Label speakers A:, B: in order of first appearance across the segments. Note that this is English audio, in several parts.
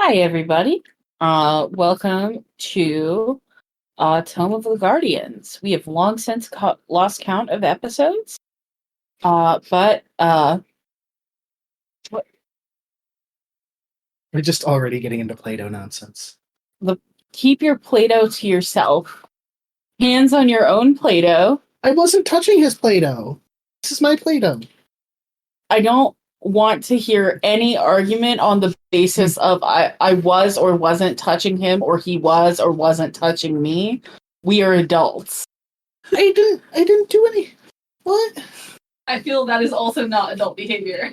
A: Hi, everybody. Welcome to Tome of the Guardians. We have long since lost count of episodes, but what,
B: We're just already getting into Play-Doh nonsense.
A: keep your Play-Doh to yourself. Hands on your own Play-Doh.
B: I wasn't touching his Play-Doh. This is my Play-Doh.
A: I don't want to hear any argument on the basis of I was or wasn't touching him, or he was or wasn't touching me. We are adults.
B: I didn't do any. What?
C: I feel that is also not adult behavior.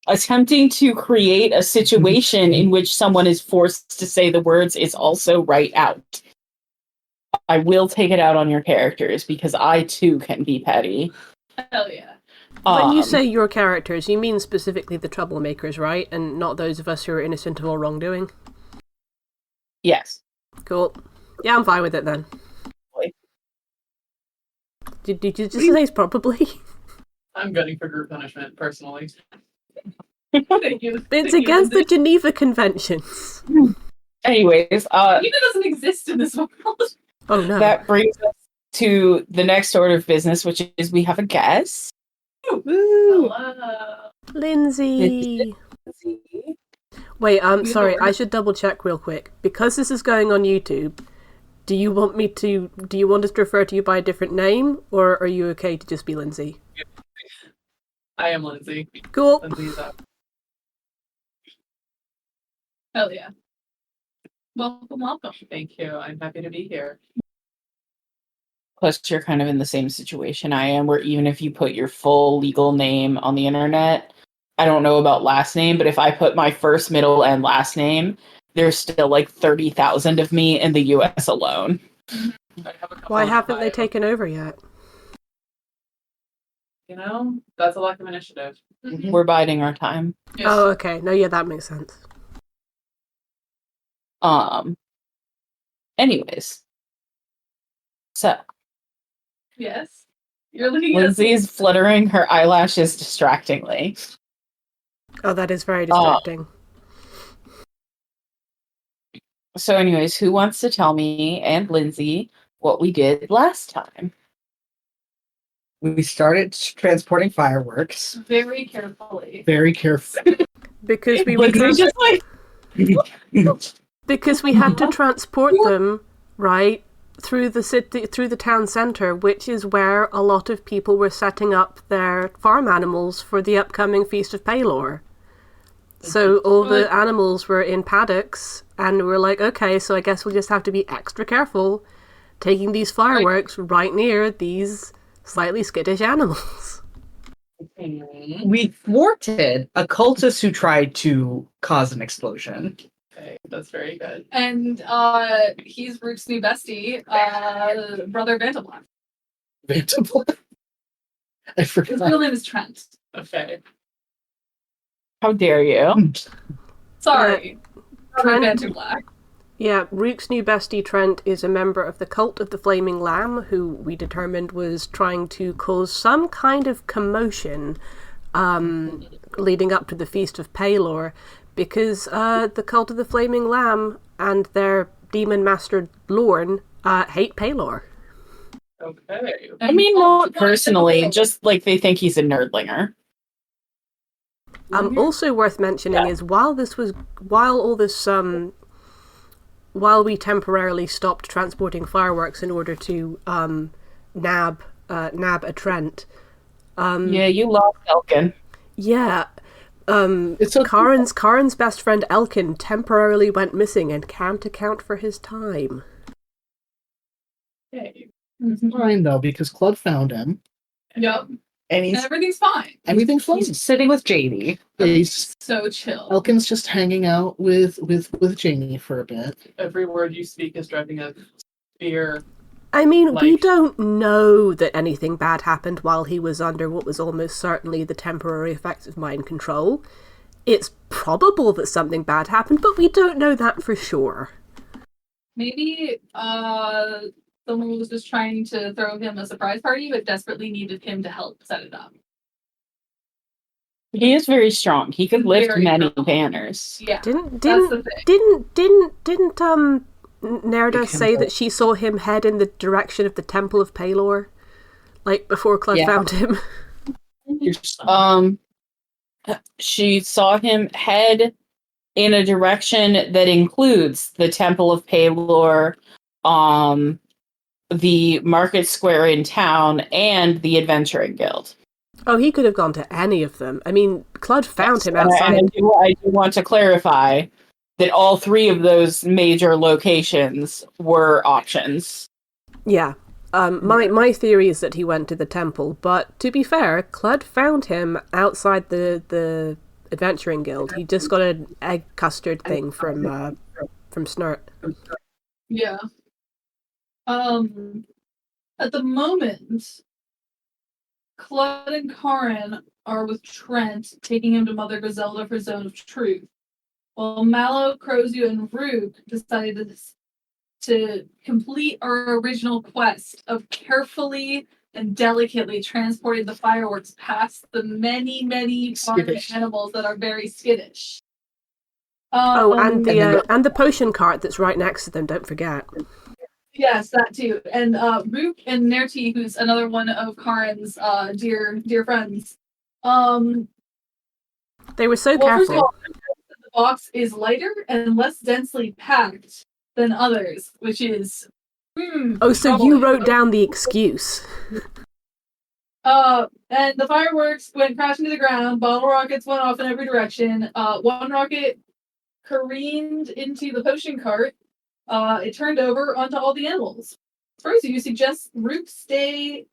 A: Attempting to create a situation in which someone is forced to say the words is also right out. I will take it out on your characters because I too can be petty.
C: Hell yeah.
D: When you say your characters, you mean specifically the troublemakers, right? And not those of us who are innocent of all wrongdoing?
A: Yes.
D: Cool. Yeah, I'm fine with it then.
A: Wait.
D: Did you just say probably?
E: I'm gunning for group punishment, personally.
C: Thank you.
D: It's against the Geneva Conventions.
A: Anyways,
C: Geneva doesn't exist in this world.
D: Oh no.
A: that brings us to the next order of business, which is we have a guest.
B: Woo!
C: Hello.
D: Lindsay. Wait, sorry, I should double check real quick. Because this is going on YouTube, do you want us to refer to you by a different name, or are you okay to just be Lindsay?
E: I am Lindsay.
D: Cool.
E: Lindsay's up.
C: Hell yeah. Welcome.
E: Thank you. I'm happy to be here.
A: Plus, you're kind of in the same situation I am, where even if you put your full legal name on the internet, I don't know about last name, but if I put my first, middle, and last name, there's still like 30,000 of me in the US alone.
D: Why haven't they taken over yet?
E: You know, that's a lack of initiative.
C: Mm-hmm.
A: We're biding our time.
C: Yes.
D: Oh, okay. No, yeah, that makes sense.
A: Anyways. So,
C: Yes. You're looking at
A: Lindsay's fluttering her eyelashes distractingly.
D: Oh, that is very distracting.
A: So anyways, who wants to tell me and Lindsay what we did last time?
B: We started transporting fireworks.
C: very carefully.
B: Very careful.
D: Because we
A: Lindsay's just like
D: Because we had to transport them, right, through the city, through the town centre, which is where a lot of people were setting up their farm animals for the upcoming Feast of Palor. So all the animals were in paddocks, and we're like, okay, so I guess we'll just have to be extra careful taking these fireworks right near these slightly skittish animals.
B: We thwarted a cultist who tried to cause an explosion.
E: Okay, that's very good.
C: And he's Root's new bestie, brother Vantablack.
B: Vantablack? I
C: His
B: forgot.
C: real name is Trent.
E: Okay.
A: how dare you?
C: Sorry. Brother
D: Trent.
C: Vantablack.
D: Yeah, Rook's new bestie Trent is a member of the Cult of the Flaming Lamb, who we determined was trying to cause some kind of commotion leading up to the Feast of Palor, because the Cult of the Flaming Lamb and their demon master Lorne hate Palor.
E: Okay.
A: I mean, not personally, just like they think he's a nerdlinger.
D: Also worth mentioning is while we temporarily stopped transporting fireworks in order to nab a Trent.
A: Yeah, you lost Elkin.
D: Yeah.
B: It's okay.
D: Karen's best friend Elkin temporarily went missing and can't account for his time.
E: Okay.
B: It's fine though, because Club found him,
C: Yep.
B: and
C: And everything's fine.
B: everything's fine.
A: He's sitting with JD.
B: He's
C: So chill.
B: Elkin's just hanging out with Jamie for a bit.
E: Every word you speak is driving a fear.
D: I mean, we
E: Like-
D: don't know that anything bad happened while he was under what was almost certainly the temporary effects of mind control. It's probable that something bad happened, but we don't know that for sure.
C: Maybe someone was just trying to throw him a surprise party, but desperately needed him to help set it up.
A: He is very strong. He could lift
C: Very
A: many
C: strong.
A: banners.
C: Yeah.
D: Didn't
C: That's the thing.
D: didn't Nerda
B: Make him
D: say
B: go.
D: that she saw him head in the direction of the Temple of Palor, like before Claude
A: Yeah.
D: found him?
A: She saw him head in a direction that includes the Temple of Palor, the market square in town, and the Adventuring Guild.
D: Oh, he could have gone to any of them. I mean, Claude found him
A: And
D: outside.
A: I do want to clarify that all three of those major locations were options.
D: Yeah. My theory is that he went to the temple, but to be fair, Claude found him outside the Adventuring Guild. He just got an egg custard thing from Snurt.
C: Yeah. At the moment, Claude and Karin are with Trent, taking him to Mother Griselda for Zone of Truth. While Mallow, Crozu, and Rook decided to complete our original quest of carefully and delicately transporting the fireworks past the many farm
A: Skittish.
C: animals that are very skittish.
D: Oh, and
B: then
D: the potion cart that's right next to them. Don't forget.
C: Yes, that too. And Rook and Nerti, who's another one of Karin's dear friends.
D: They were so
C: Well, first of
D: careful.
C: all, the box is lighter and less densely packed than others, which is
D: Oh, so you
C: troubling.
D: wrote down the excuse.
C: And the fireworks went crashing to the ground. Bottle rockets went off in every direction. One rocket careened into the potion cart. It turned over onto all the animals. First, you suggest Rook say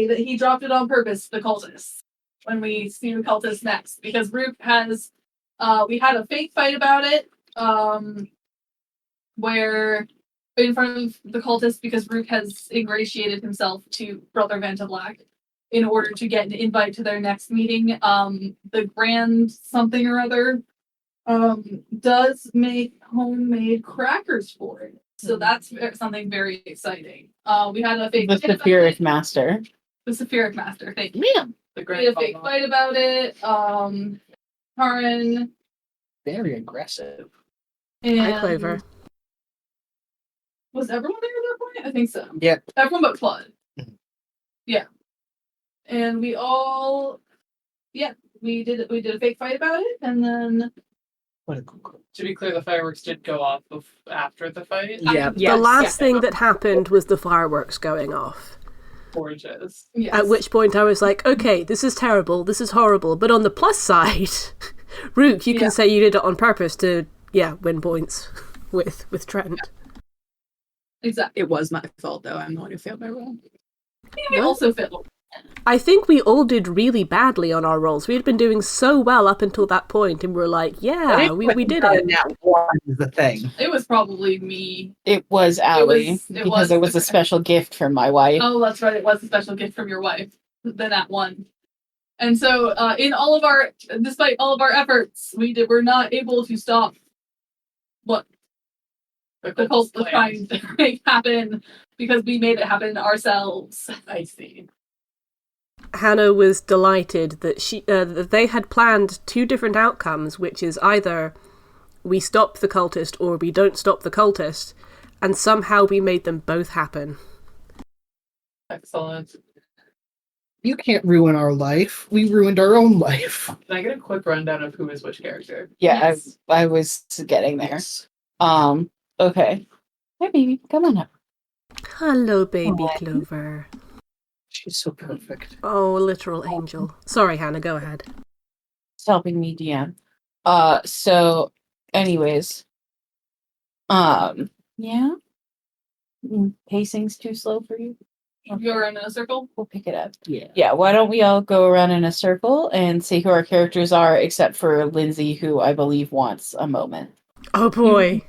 C: that he dropped it on purpose, the cultists, when we see the cultists next, because Rook has, we had a fake fight about it, where in front of the cultists, because Rook has ingratiated himself to Brother Vanta Black in order to get an invite to their next meeting. The Grand something or other does make homemade crackers for it. So that's something very exciting. We had a fake
A: The
C: fight about
A: Saphiric
C: it.
A: Master.
C: The Saphiric Master, thank you.
A: Yeah.
E: The
C: We had a fake
E: grandfather.
C: fight about it. Karin
B: Very aggressive.
C: and
D: Hi, Clover.
C: was everyone there at that point? I think so.
B: Yep.
C: Everyone but Flood.
B: Mhm.
C: Yeah. And we all we did a fake fight about it, and then
B: What a cool girl.
E: To be clear, the fireworks did go off after the fight.
B: Yeah.
D: The
A: Yes.
D: last thing that happened was the fireworks going off.
E: Gorgeous.
C: yes.
D: At which point I was like, okay, this is terrible, this is horrible. But on the plus side, Rook, you can
C: Yeah.
D: say you did it on purpose to, win points with Trent.
C: Exactly.
B: It was my fault, though. I'm the one who failed my role.
C: We also failed.
D: I think we all did really badly on our rolls. We had been doing so well up until that point, and we're like, yeah, we did it.
B: That one is the thing.
C: It was probably me.
A: It was Allie,
C: it
A: because
C: was-
A: it was a special gift from my wife.
C: Oh, that's right. It was a special gift from your wife. The Nat one. And so, despite all of our efforts, were not able to stop what the cult was trying to make happen because we made it happen ourselves.
E: I see.
D: Hannah was delighted that that they had planned two different outcomes, which is either we stop the cultist or we don't stop the cultist, and somehow we made them both happen.
E: Excellent.
B: You can't ruin our life. We ruined our own life.
E: Can I get a quick rundown of who is which character?
A: Yeah,
C: Yes.
A: I was getting there. Okay. Hi, baby. Come on up.
D: Hello, baby
A: Aw.
D: Clover.
B: She's so perfect.
D: Oh, literal angel. Sorry, Hannah, go ahead.
A: It's helping me DM. So, anyways. Yeah? Pacing's too slow for you?
C: You're in a circle.
A: We'll pick it up.
B: Yeah.
A: Yeah, why don't we all go around in a circle and say who our characters are, except for Lindsay, who I believe wants a moment.
D: Oh boy.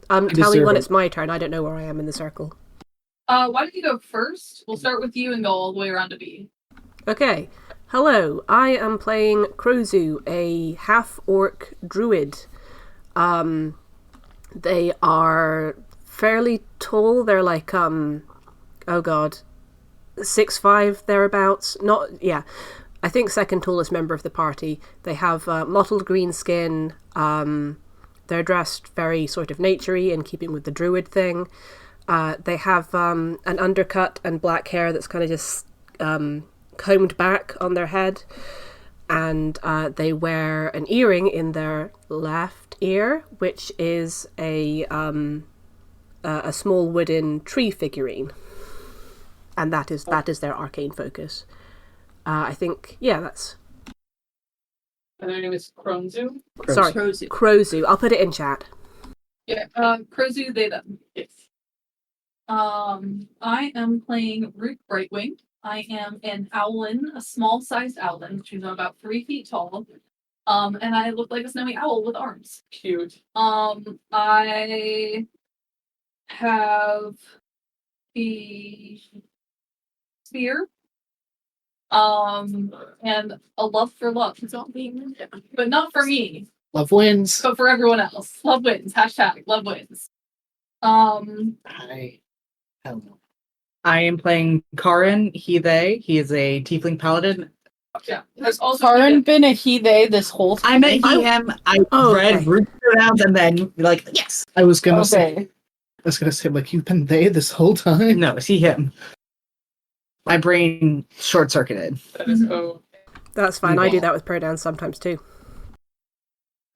D: Tell me
B: deserve
D: when
B: it.
D: it's my turn. I don't know where I am in the circle.
C: Why don't you go first? We'll start with you and go all the way around to B.
D: Okay. Hello, I am playing Crozu, a half-orc druid. They are fairly tall. They're like, oh god, 6'5", thereabouts. I think second tallest member of the party. They have mottled green skin. They're dressed very sort of naturey, in keeping with the druid thing. They have an undercut and black hair that's kind of just combed back on their head. And they wear an earring in their left ear, which is a small wooden tree figurine. And that is their arcane focus. I think, that's...
E: And their name is Kronzu.
D: Sorry, Crozu. I'll put it in chat.
C: Yeah, Krozu, they, them.
E: Yes.
C: I am playing Root Brightwing. I am an owlin, a small-sized owlin. She's about 3 feet tall. And I look like a snowy owl with arms.
E: Cute.
C: I have the spear. And a love for love. It's not being, but not for me,
B: Love wins.
C: but for everyone else. Love wins. Hashtag love wins.
B: I am playing Karin, he, they. He is a tiefling paladin.
C: Yeah.
A: Has
C: also
A: Karin been a he, they this whole time?
B: I meant he, him. I read
D: okay.
B: root pronouns and then, like, yes.
F: I was gonna
A: Okay.
F: say, like, you've been they this whole time.
B: No, it's he, him. My brain short-circuited.
E: That is oh.
D: That's fine. I do that with pronouns sometimes too.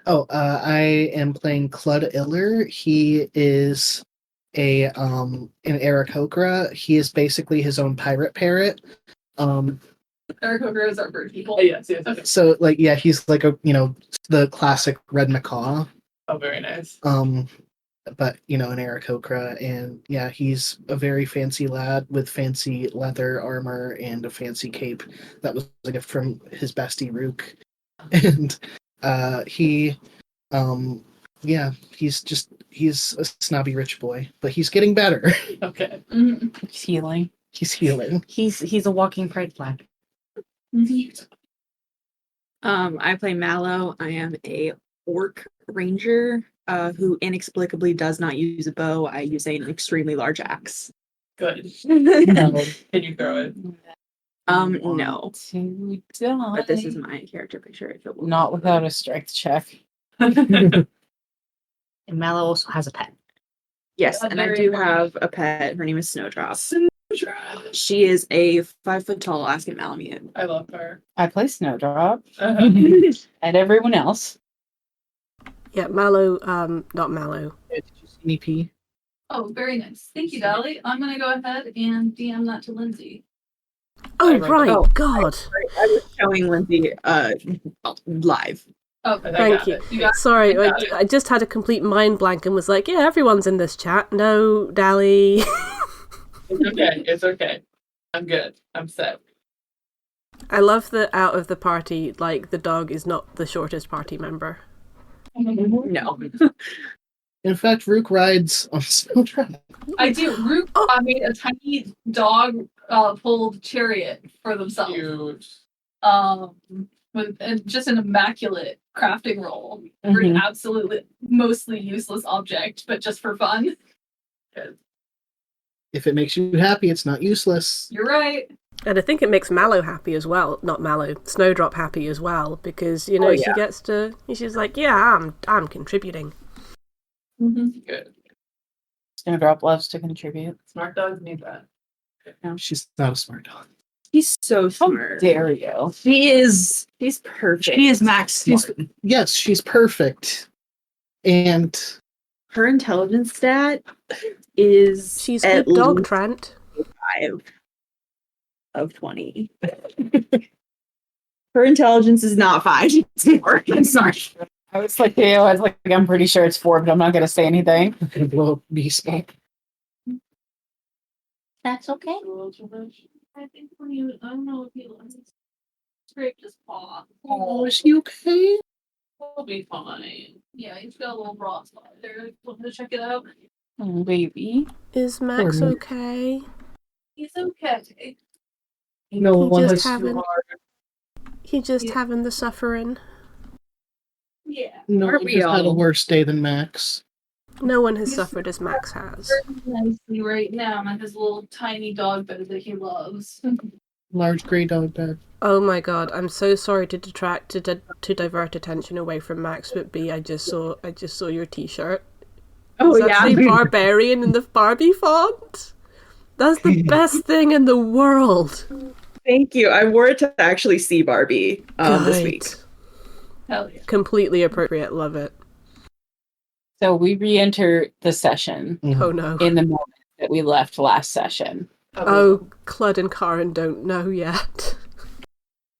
F: Oh, I am playing Clud Iller. He is an Aarakocra. He is basically his own pirate parrot.
C: Eric Hooker is our bird people.
E: Oh, yes. Okay.
F: So like, yeah, he's like the classic red macaw.
E: Oh, very nice.
F: But an Aarakocra, and yeah, he's a very fancy lad with fancy leather armor and a fancy cape that was a gift from his bestie Rook. And he's a snobby rich boy, but he's getting better.
E: Okay.
C: Mm-hmm.
A: He's healing.
F: He's healing.
B: He's a walking pride flag.
G: I play Mallow. I am a orc ranger who inexplicably does not use a bow. I use an extremely large axe.
E: Good.
A: No.
E: Can you throw it?
G: No.
A: To die.
G: But this is my character picture. If it will
A: Not without a strength check.
B: And Mallow also has a pet.
G: Yes,
C: That's
G: and I
C: very
G: do
C: important.
G: have a pet. Her name is Snowdrop. She is a 5 foot tall Alaskan Malamute.
E: I love her.
A: I play Snowdrop.
E: Uh-huh.
A: And everyone else.
D: Yeah, Mallow, not Mallow.
F: Did you see me pee?
C: Oh, very nice. Thank you, Dolly. I'm gonna go ahead and DM that to Lindsay.
D: Oh,
E: right.
D: right,
G: Oh,
D: God.
G: I was showing Lindsay live.
C: Oh,
E: I
D: Thank
E: got
D: you.
E: it.
C: you got
D: Sorry,
E: got it.
D: I just had a complete mind blank and was like, yeah, everyone's in this chat. No, Dally.
E: It's okay. It's okay. I'm good. I'm set.
D: I love that out of the party, like, the dog is not the shortest party member.
G: No.
F: In fact, Rook rides on Snowdrop.
C: I do. Root made a tiny dog pulled chariot for themselves.
E: Cute.
C: With just an immaculate crafting roll for an absolutely mostly useless object, but just for fun.
F: If it makes you happy, it's not useless.
C: You're right.
D: And I think it makes Mallow happy as well. Not Mallow, Snowdrop happy as well, because, she gets to, she's like, yeah, I'm contributing.
E: Good.
A: Snowdrop loves to contribute.
E: Smart dogs need that.
F: She's not a smart dog.
G: She's so
A: How
G: smart.
A: dare you?
G: She's perfect.
B: She is max smart.
F: Yes, she's perfect. And
G: Her intelligence stat is
D: She's
G: at
D: good dog,
G: least
D: Trent.
G: 5 of 20. Her intelligence is not 5. It's 4. I'm sorry.
A: I was like, I'm pretty sure it's 4, but I'm not gonna say anything.
F: I'm gonna blow up beast up.
C: That's okay. I think when you, I don't know if he scraped his paw.
F: Oh, is he okay?
C: He'll be fine. Yeah, he's got a little raw spot there. Want to check it out?
A: Oh, baby.
D: Is Max
F: Poor
D: okay?
C: He's okay.
F: No
D: He
F: one
D: just
F: has
D: having, he just
C: Yeah.
D: having the suffering.
C: Yeah.
F: no
G: Aren't
F: one
G: we
F: has had a
G: all?
F: worse day than Max.
D: No one has
C: He's-
D: suffered as Max has.
C: Nicely right now on his little tiny dog bed that he loves.
F: Large gray dog bed.
D: Oh my god, I'm so sorry to detract to divert attention away from Max, but B, I just saw your t-shirt.
G: Oh
D: It's
G: yeah.
D: actually Barbarian in the Barbie font. That's the best thing in the world.
G: Thank you. I wore it to actually see Barbie this week.
D: Good.
C: Hell yeah.
D: Completely appropriate. Love it.
A: So we re-enter the session
D: Oh no.
A: in the moment that we left last session.
D: Oh, Clud and Karen don't know yet.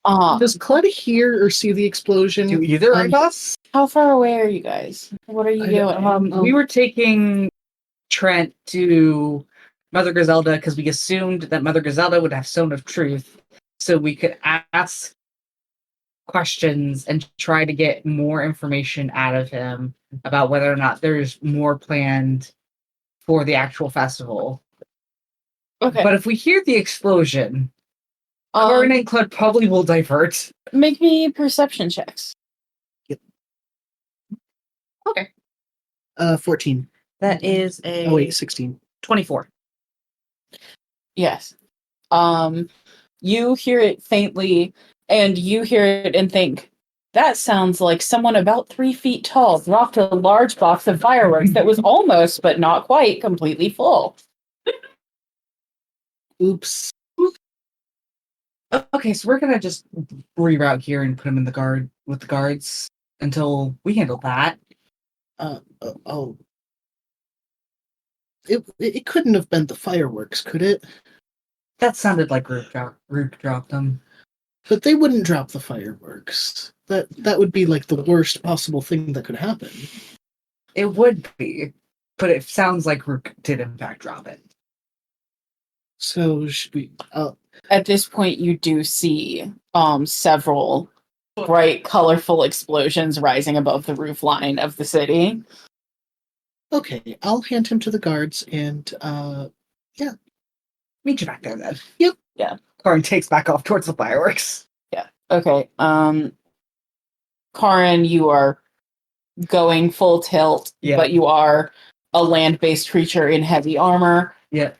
F: Does Clud hear or see the explosion?
B: Do either of us?
A: How far away are you guys? What are you doing?
B: We were taking Trent to Mother Griselda because we assumed that Mother Griselda would have Stone of Truth, so we could ask questions and try to get more information out of him about whether or not there's more planned for the actual festival.
A: Okay.
B: But if we hear the explosion,
A: Um,
B: Karen and Clud probably will divert.
A: make me perception checks.
F: 14.
B: That is a
F: Oh wait, 16.
B: 24.
A: Yes. You hear it faintly, and you hear it and think, that sounds like someone about 3 feet tall dropped a large box of fireworks that was almost, but not quite, completely full.
F: Oops.
B: Okay, so we're gonna just reroute here and put him in the guard with the guards until we handle that.
F: Oh. It couldn't have been the fireworks, could it?
B: That sounded like Rook dropped them.
F: But they wouldn't drop the fireworks. That would be like the worst possible thing that could happen.
B: It would be, but it sounds like Rook did in fact drop it.
F: So should we?
A: At this point, you do see several bright, colorful explosions rising above the roof line of the city.
F: Okay, I'll hand him to the guards and
B: Meet you back there then.
F: Yep.
A: Yeah.
B: Karen takes back off towards the fireworks.
A: Okay. Karin, you are going full tilt,
B: Yeah.
A: but you are a land-based creature in heavy armor.
B: Yeah.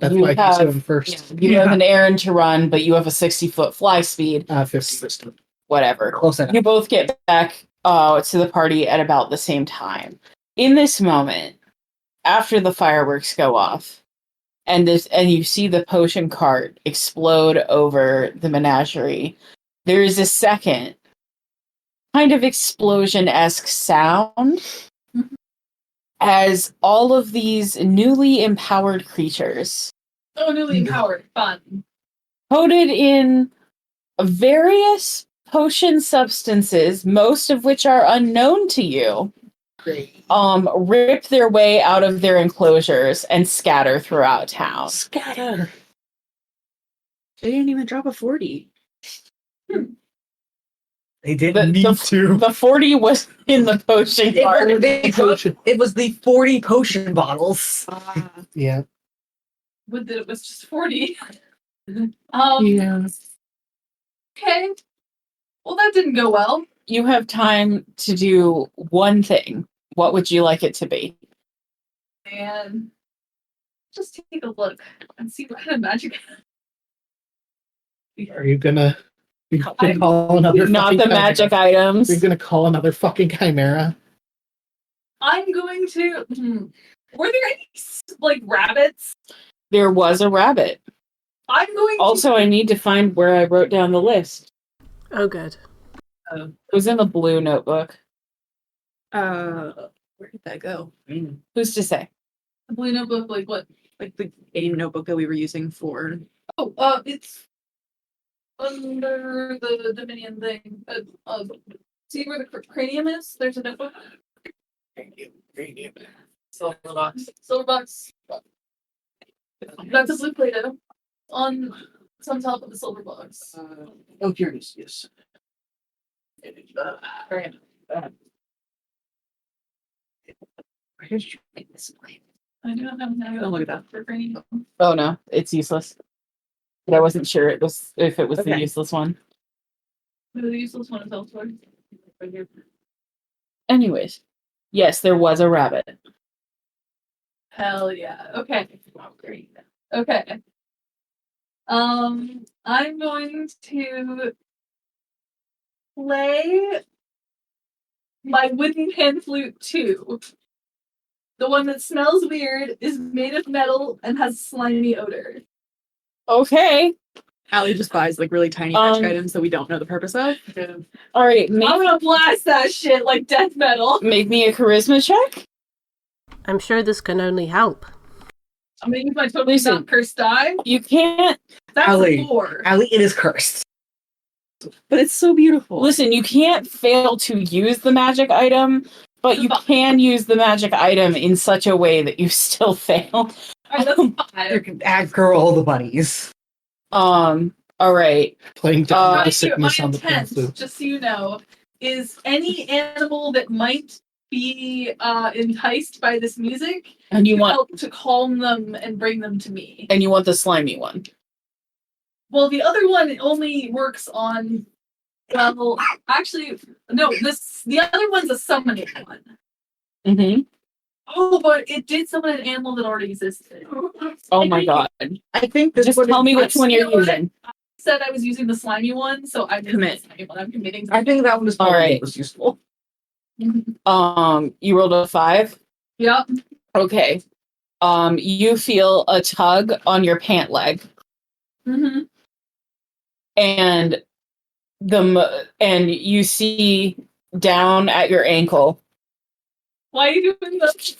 F: that's
A: You
F: why I said him
A: have
F: first.
A: you have an errand to run, but you have a 60-foot fly speed.
F: 50%.
A: Whatever.
B: Close enough.
A: You both get back to the party at about the same time. In this moment, after the fireworks go off, and you see the potion cart explode over the menagerie, there is a second kind of explosion-esque sound as all of these newly empowered creatures,
C: Oh, newly empowered. Fun.
A: coated in various potion substances, most of which are unknown to you,
F: Great.
A: rip their way out of their enclosures and scatter throughout town.
F: Scatter.
G: They didn't even drop a 40.
B: They didn't need to.
A: The 40 was in the potion cart.
B: It was the 40 potion bottles.
F: Yeah.
C: With it was just 40.
F: Yeah.
C: Okay. Well, that didn't go well.
A: You have time to do one thing. What would you like it to be?
C: And just take a look and see what kind of magic.
F: Are you gonna call another?
A: Not
F: fucking
A: the
F: chimera?
A: magic items.
F: You're gonna call another fucking chimera?
C: I'm going to. Were there any like rabbits?
A: There was a rabbit.
C: I'm going
A: Also, I need to find where I wrote down the list.
D: Oh, good.
A: It was in the blue notebook.
G: Where did that go?
A: Who's to say?
C: the blue notebook. Like what?
G: Like the game notebook that we were using for.
C: Oh, it's under the Dominion thing. See where the cranium is? There's a notebook.
E: Silver box.
C: Silver box. That's a blue Play-Doh on top of the silver box.
F: Oh, here it is. Yes.
B: Where did you make this plane?
C: I do not have an
G: Don't look at that.
C: for cranium.
A: Oh no, it's useless. But I wasn't sure if it was the
G: Okay.
A: useless one.
C: The useless one is elsewhere.
A: Anyways, yes, there was a rabbit.
C: Hell yeah. Okay. Oh, great. Okay. I'm going to play my wooden pan flute 2. The one that smells weird, is made of metal, and has slimy odor.
A: Okay.
G: Allie just buys like really tiny magic items that we don't know the purpose of.
A: All right.
C: I'm gonna blast that shit like death metal.
A: Make me a charisma check.
D: I'm sure this can only help.
C: I'm gonna use my totally
A: Listen.
C: not cursed die.
A: You can't.
C: That's
B: Allie.
C: a 4.
B: Allie, it is cursed.
G: But it's so beautiful.
A: Listen, you can't fail to use the magic item, but you can use the magic item in such a way that you still fail.
C: Alright, that's 5.
B: You can add girl the bunnies.
A: All right.
F: Playing down
A: Uh,
F: the
C: My
F: sickness on the pan
C: intent,
F: flute.
C: just so you know, is any animal that might be enticed by this music
A: And you
C: to
A: want
C: help to calm them and bring them to me.
A: the slimy one.
C: Well, the other one only works on. Well, actually, no. The other one's a summoning one.
A: Mm-hmm.
C: Oh, but it did summon an animal that already existed.
A: Oh my god.
B: I think this
A: Just
B: one
A: tell me which one you're
C: You know what?
A: using.
C: Said I was using the slimy one, so I'm using
G: Commit.
C: the slimy one. I'm committing.
B: I think that one is probably
A: Alright.
B: most useful.
A: You rolled a 5?
C: Yep.
A: Okay. You feel a tug on your pant leg,
C: Mm-hmm.
A: and and you see down at your ankle.
C: Why are you doing that?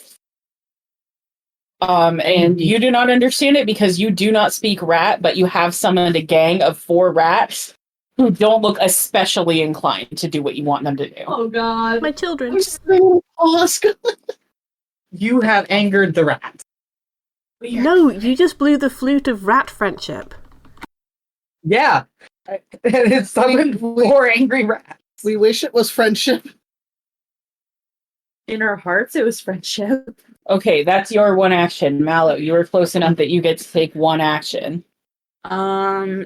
A: And you do not understand it because you do not speak rat, but you have summoned a gang of 4 rats who don't look especially inclined to do what you want them to do.
C: Oh God.
D: My children.
B: You have angered the rat.
D: No, you just blew the flute of rat friendship.
B: Yeah. And it summoned 4 angry rats.
F: We wish it was friendship.
G: In our hearts, it was friendship.
A: Okay, that's your one action. Mallow, you were close enough that you get to take one action.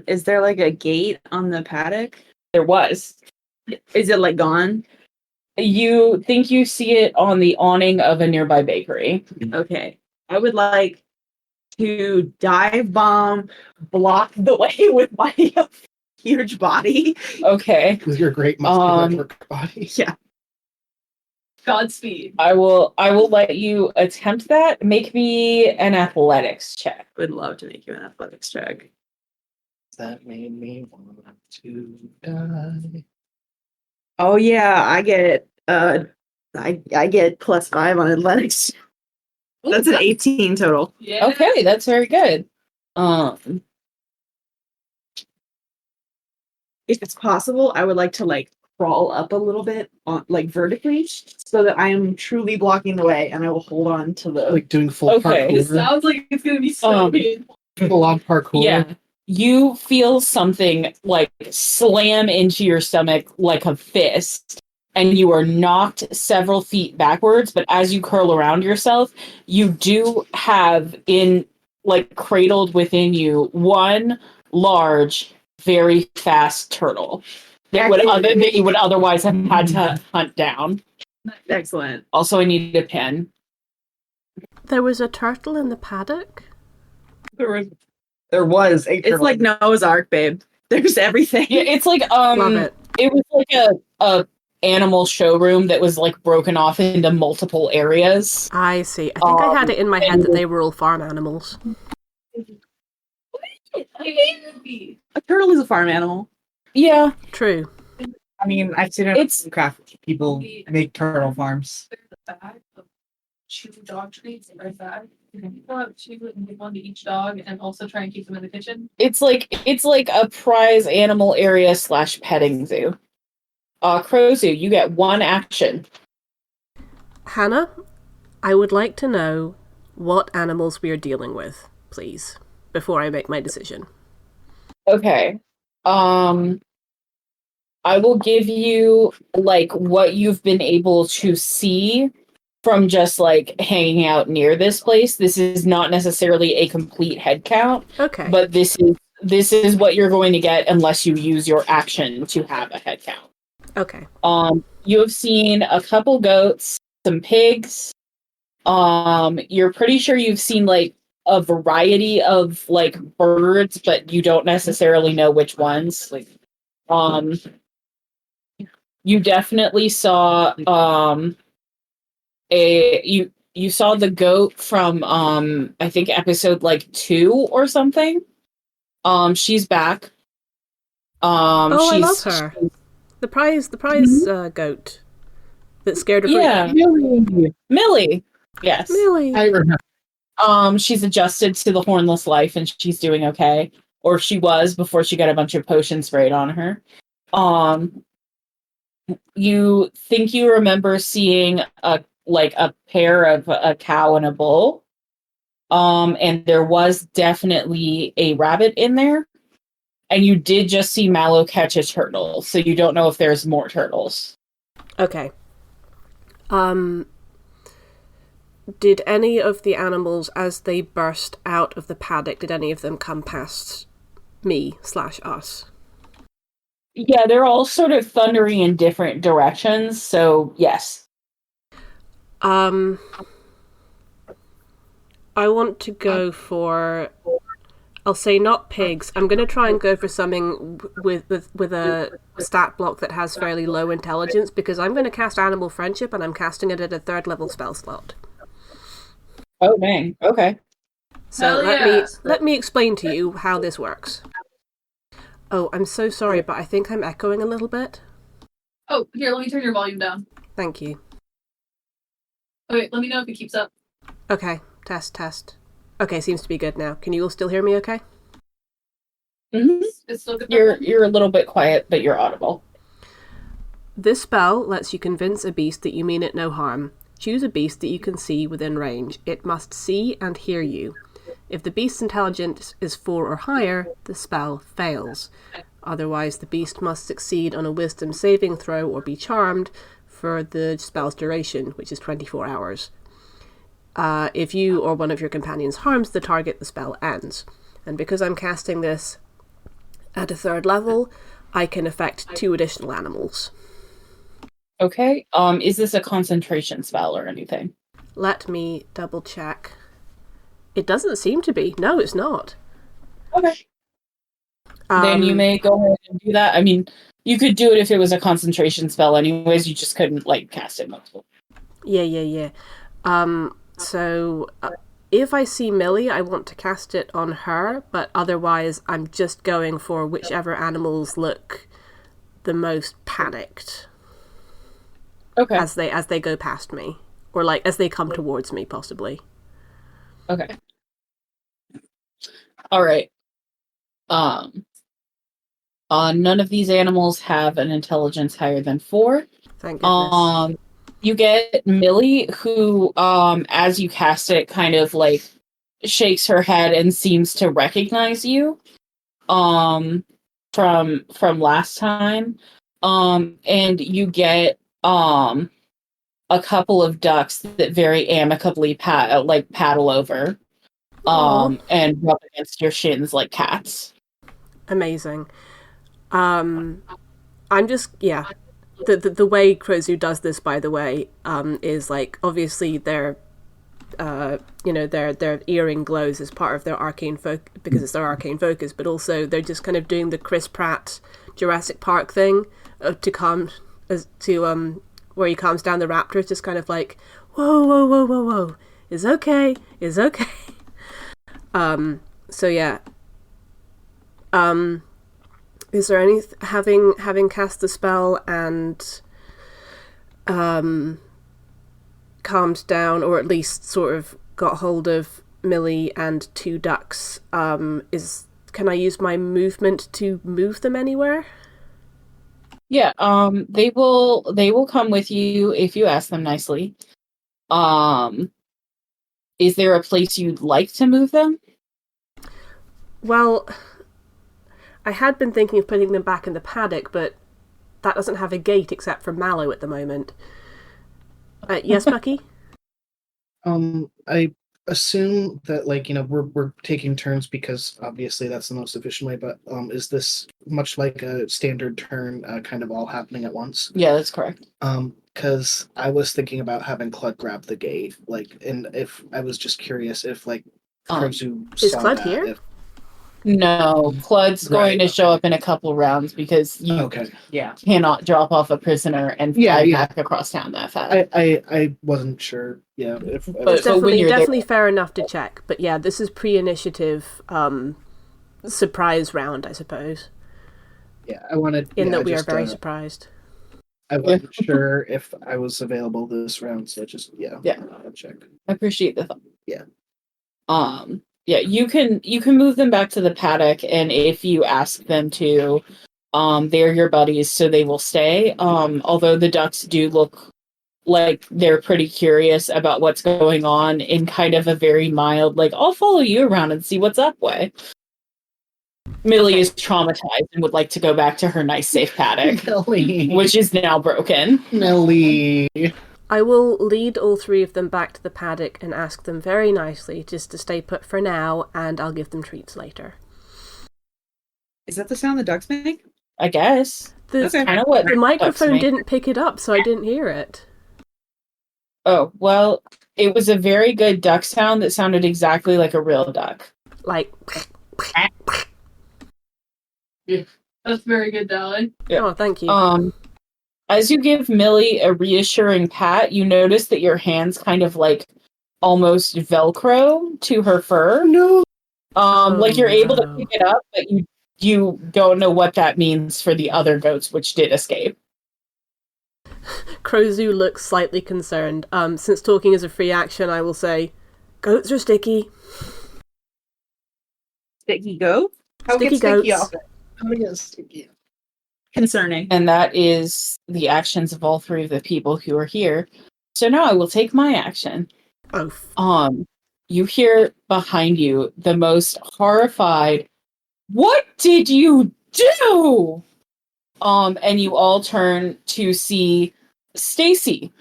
G: Is there like a gate on the paddock?
A: There was.
G: Is it like gone?
A: You think you see it on the awning of a nearby bakery.
G: Okay. I would like to dive bomb, block the way with my huge body.
A: Okay.
F: With your great muscular work body.
G: Yeah.
C: Godspeed.
A: I will let you attempt that. Make me an athletics check.
G: Would love to make you an athletics check.
F: That made me want to die.
G: Oh yeah, I get I get +5 on athletics. That's an 18 total.
C: Yeah.
A: Okay, that's very good.
G: If it's possible, I would like to like crawl up a little bit on like vertically so that I am truly blocking the way and I will hold on to the
F: Like doing full
A: Okay.
C: It
F: parkour.
C: sounds like it's gonna be so good.
F: Full on parkour.
A: Yeah. You feel something like slam into your stomach like a fist, and you are knocked several feet backwards, but as you curl around yourself, you do have cradled within you one large, very fast turtle that you would otherwise have had to hunt down.
G: excellent.
A: Also, I need a pen.
D: There was a turtle in the paddock?
B: There was a
G: It's
B: turtle.
G: like Noah's Ark, babe. There's everything.
A: Yeah, it's like
D: Love it.
A: it was like a animal showroom that was like broken off into multiple areas.
D: I see. I think I had it in my head that they were all farm animals.
G: A turtle is a farm animal.
A: Yeah,
D: True.
B: I mean, I've seen it
A: It's-
B: in craft people make turtle farms.
C: There's a bag of 2 dog treats in my bag. You can pull out 2 and give one to each dog, and also try and keep them in the kitchen.
A: it's like a prize animal area / petting zoo. Crow Zoo, you get one action.
D: Hannah, I would like to know what animals we are dealing with, please, before I make my decision.
A: Okay. I will give you like what you've been able to see from just like hanging out near this place. This is not necessarily a complete head count,
D: Okay.
A: but this is what you're going to get unless you use your action to have a head count.
D: Okay.
A: You have seen a couple goats, some pigs. You're pretty sure you've seen like a variety of like birds, but you don't necessarily know which ones. Like, you definitely saw you saw the goat from I think episode like 2 or something. She's back.
D: Oh, I love
A: she's
D: her. The prize goat that scared her.
A: yeah, Millie. Yes.
D: Millie.
F: I remember.
A: She's adjusted to the hornless life and she's doing okay. Or she was before she got a bunch of potions sprayed on her. You think you remember seeing a pair of a cow and a bull. And there was definitely a rabbit in there. And you did just see Mallow catch a turtle, so you don't know if there's more turtles.
D: Okay. Did any of the animals, as they burst out of the paddock, did any of them come past me/us?
A: Yeah, they're all sort of thundering in different directions, so yes.
D: I want to go for... I'll say not pigs. I'm going to try and go for something with a stat block that has fairly low intelligence, because I'm going to cast Animal Friendship, and I'm casting it at a 3rd level spell slot.
A: Oh, dang. Okay.
D: So
C: Hell
D: let me explain to you how this works. Oh, I'm so sorry, but I think I'm echoing a little bit.
C: Oh, here, let me turn your volume down.
D: Thank you.
C: Okay, let me know if it keeps up.
D: Okay, test. Okay, seems to be good now. Can you all still hear me okay?
A: Mm-hmm.
C: It's still good.
A: You're a little bit quiet, but you're audible.
D: This spell lets you convince a beast that you mean it no harm. Choose a beast that you can see within range. It must see and hear you. If the beast's intelligence is 4 or higher, the spell fails. Otherwise, the beast must succeed on a wisdom saving throw or be charmed for the spell's duration, which is 24 hours. If you or one of your companions harms the target, the spell ends. And because I'm casting this at a 3rd level, I can affect 2 additional animals.
A: Okay. Is this a concentration spell or anything?
D: Let me double check. It doesn't seem to be. No, it's not.
A: Okay. Then you may go ahead and do that. I mean, you could do it if it was a concentration spell anyways, you just couldn't, cast it multiple.
D: Yeah. So, if I see Millie, I want to cast it on her, but otherwise I'm just going for whichever animals look the most panicked.
A: Okay.
D: As they go past me. Or, as they come towards me, possibly.
A: Okay. All right. None of these animals have an intelligence higher than 4.
D: Thank goodness.
A: You get Millie, who, as you cast it, kind of shakes her head and seems to recognize you, from last time. And you get, a couple of ducks that very amicably paddle over, and rub against your shins like cats.
D: Amazing. I'm just, yeah. The way Krozu does this, by the way, is obviously their earring glows as part of their arcane focus, because it's their arcane focus, but also they're just kind of doing the Chris Pratt Jurassic Park thing where he calms down the raptors, just kind of whoa, it's okay. So yeah. Is there any having cast the spell and calmed down, or at least sort of got hold of Millie and 2 ducks? Can I use my movement to move them anywhere?
A: Yeah. They will come with you if you ask them nicely. Is there a place you'd like to move them?
D: Well, I had been thinking of putting them back in the paddock, but that doesn't have a gate except for Mallow at the moment. Yes, Bucky?
F: I assume that we're taking turns because obviously that's the most efficient way, but is this much like a standard turn kind of all happening at once?
A: Yeah, that's correct.
F: Because I was thinking about having Clud grab the gate, and if I was just curious if Krozu
D: Is
F: saw
D: Clud
F: that.
D: here?
A: No, Clud's going
F: Right,
A: to show up in a couple rounds because you
F: Okay.
B: Yeah.
A: cannot drop off a prisoner and
F: Yeah,
A: fly
F: yeah.
A: back across town that fast.
F: I wasn't sure. Yeah. If
A: But-
D: It's
A: when
D: definitely
A: you're there-
D: definitely fair enough to check. But yeah, this is pre-initiative surprise round, I suppose.
F: yeah, I wanted.
D: In
F: yeah,
D: that we
F: just,
D: are very surprised.
F: I wasn't sure if I was available this round, so just yeah. I'll check.
A: I appreciate the thought.
F: Yeah.
A: Yeah, you can move them back to the paddock, and if you ask them to, they're your buddies, so they will stay. Although the ducks do look like they're pretty curious about what's going on in kind of a very mild, like, I'll follow you around and see what's up way. Millie is traumatized and would like to go back to her nice, safe paddock,
F: Millie.
A: which is now broken.
F: Millie.
D: I will lead all three of them back to the paddock and ask them very nicely just to stay put for now, and I'll give them treats later.
G: Is that the sound the ducks make?
A: I guess.
D: The,
G: Okay.
A: Kind of what
D: the
A: ducks
D: microphone
A: make.
D: didn't pick it up, so I didn't hear it.
A: Oh, well, it was a very good duck sound that sounded exactly like a real duck.
D: Like,
C: That's very good, Dally.
A: Yeah.
D: oh, thank you.
A: As you give Millie a reassuring pat, you notice that your hands kind of like almost Velcro to her fur.
F: No.
A: Like you're able to
D: no.
A: pick it up, but you don't know what that means for the other goats, which did escape.
D: Krozu looks slightly concerned. Since talking is a free action, I will say, goats are sticky.
G: Sticky goat? How
D: Sticky
G: gets sticky
D: goats.
G: off it?
F: Oh yes. Sticky.
G: Concerning.
A: And that is the actions of all three of the people who are here. So now I will take my action.
D: Oh,
A: You hear behind you the most horrified, "What did you do?" And you all turn to see Stacey,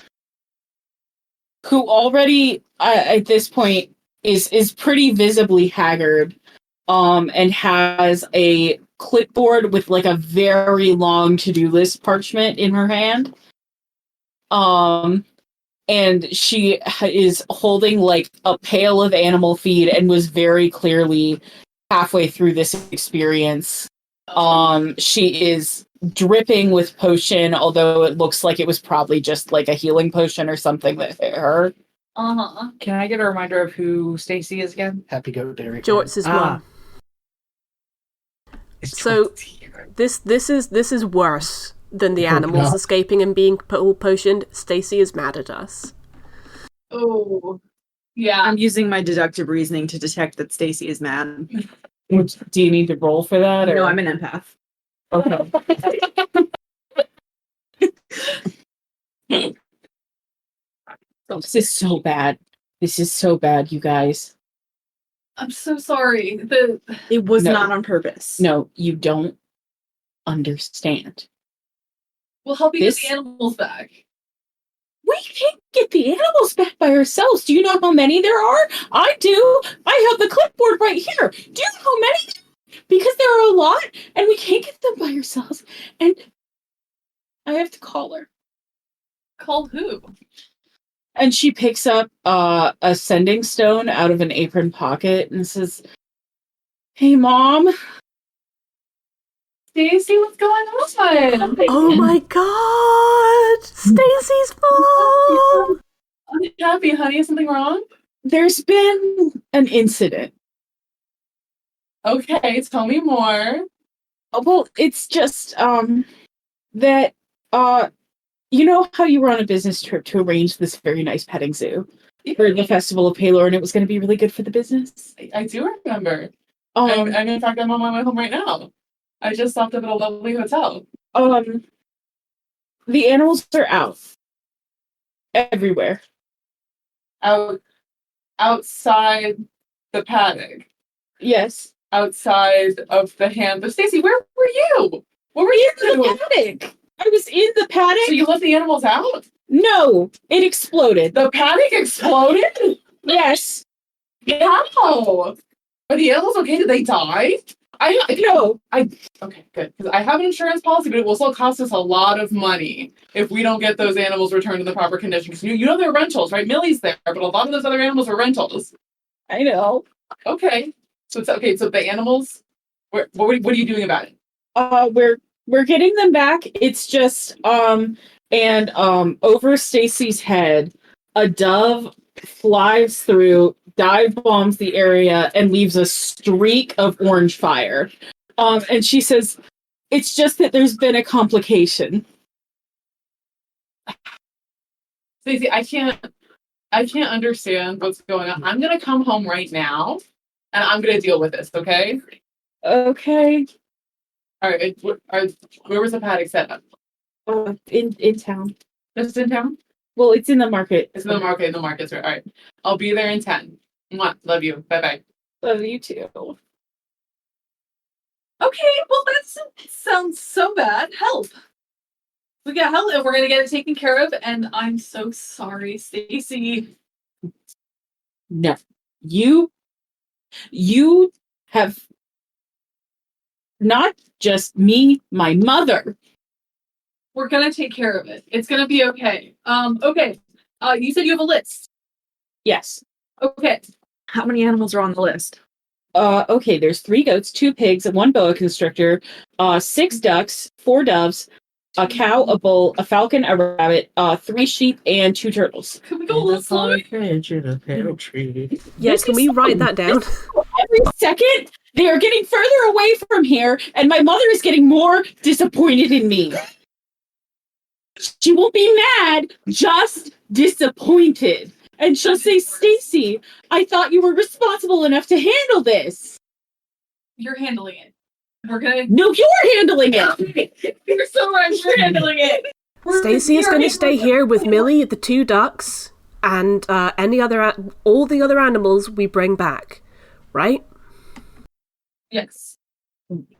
A: who already at this point is pretty visibly haggard, and has a clipboard with like a very long to-do list parchment in her hand. And she is holding like a pail of animal feed and was very clearly halfway through this experience. She is dripping with potion, although it looks like it was probably just like a healing potion or something that hit her.
C: Uh-huh.
B: Can I get a reminder of who Stacey is again?
F: Happy Goat Dairy.
D: Jorts is
B: Ah.
D: one. So this is worse than the
F: Oh,
D: animals
F: no.
D: escaping and being potioned. Stacey is mad at us.
C: Oh. Yeah.
G: I'm using my deductive reasoning to detect that Stacey is mad.
A: Do you need to roll for that? Or?
G: No, I'm an empath.
A: Okay. This is so bad. This is so bad, you guys.
C: I'm so sorry.
G: It was
A: No.
G: not on purpose.
A: No, you don't understand.
C: We'll help you
A: This-
C: get the animals back.
A: We can't get the animals back by ourselves. Do you know how many there are? I do. I have the clipboard right here. Do you know how many? Because there are a lot, and we can't get them by ourselves. And I have to call her.
C: Called who?
A: And she picks up a sending stone out of an apron pocket and says, "Hey, Mom."
C: Stacey, what's going on?
D: Oh my god! Stacey's mom!
C: Unhappy, honey. Is something wrong?
A: There's been an incident.
C: Okay, tell me more.
A: Well, it's just that you know how you were on a business trip to arrange this very nice petting zoo for the Festival of Palor, and it was going to be really good for the business.
C: I do remember.
A: Um,
C: and in fact, I'm on my way home right now. I just stopped up at a lovely hotel.
A: The animals are out everywhere.
C: Outside the paddock.
A: Yes,
C: Outside of the hand. But Stacey, where were you? What were you
A: in the
C: doing?
A: paddock. I was in the paddock.
C: So you let the animals out?
A: No, it exploded.
C: The paddock exploded?
A: Yes,
C: How? Are the animals okay? Did they die?
A: no.
C: Okay, good. Because I have an insurance policy, but it will still cost us a lot of money if we don't get those animals returned in the proper condition. Because you know they're rentals, right? Millie's there, but a lot of those other animals are rentals.
A: I know.
E: Okay. So it's okay. So the animals. What are you doing about it?
A: We're getting them back. It's just and over Stacey's head, a dove flies through, dive bombs the area, and leaves a streak of orange fire. And she says, "It's just that there's been a complication."
E: Stacey, I can't understand what's going on. I'm gonna come home right now, and I'm gonna deal with this. Okay.
A: Okay.
E: All right. Where was the paddock set up?
A: In town.
E: Just in town.
A: Well, it's in the market.
E: It's in the market. The market's right. All right. I'll be there in 10. Mwah. Love you. Bye bye.
A: Love you too.
C: Okay, well that sounds so bad. Help. We got help and we're gonna get it taken care of, and I'm so sorry, Stacey.
A: No. You have not just me, my mother.
C: We're gonna take care of it. It's gonna be okay. Okay. You said you have a list.
A: Yes.
C: Okay.
G: How many animals are on the list?
A: Okay, there's 3 goats, 2 pigs, and 1 boa constrictor, 6 ducks, 4 doves, a cow, a bull, a falcon, a rabbit, 3 sheep, and 2 turtles.
C: Can we go a little slower?
D: Yeah, can we write that down?
A: Every second, they are getting further away from here, and my mother is getting more disappointed in me. She won't be mad, just disappointed. And she'll say, "Stacey, I thought you were responsible enough to handle this."
C: You're handling it. We're gonna.
A: No, you're handling it.
C: You're so right. We're handling it.
D: Stacey is going to stay here with Millie, the 2 ducks, and all the other animals we bring back, right?
C: Yes.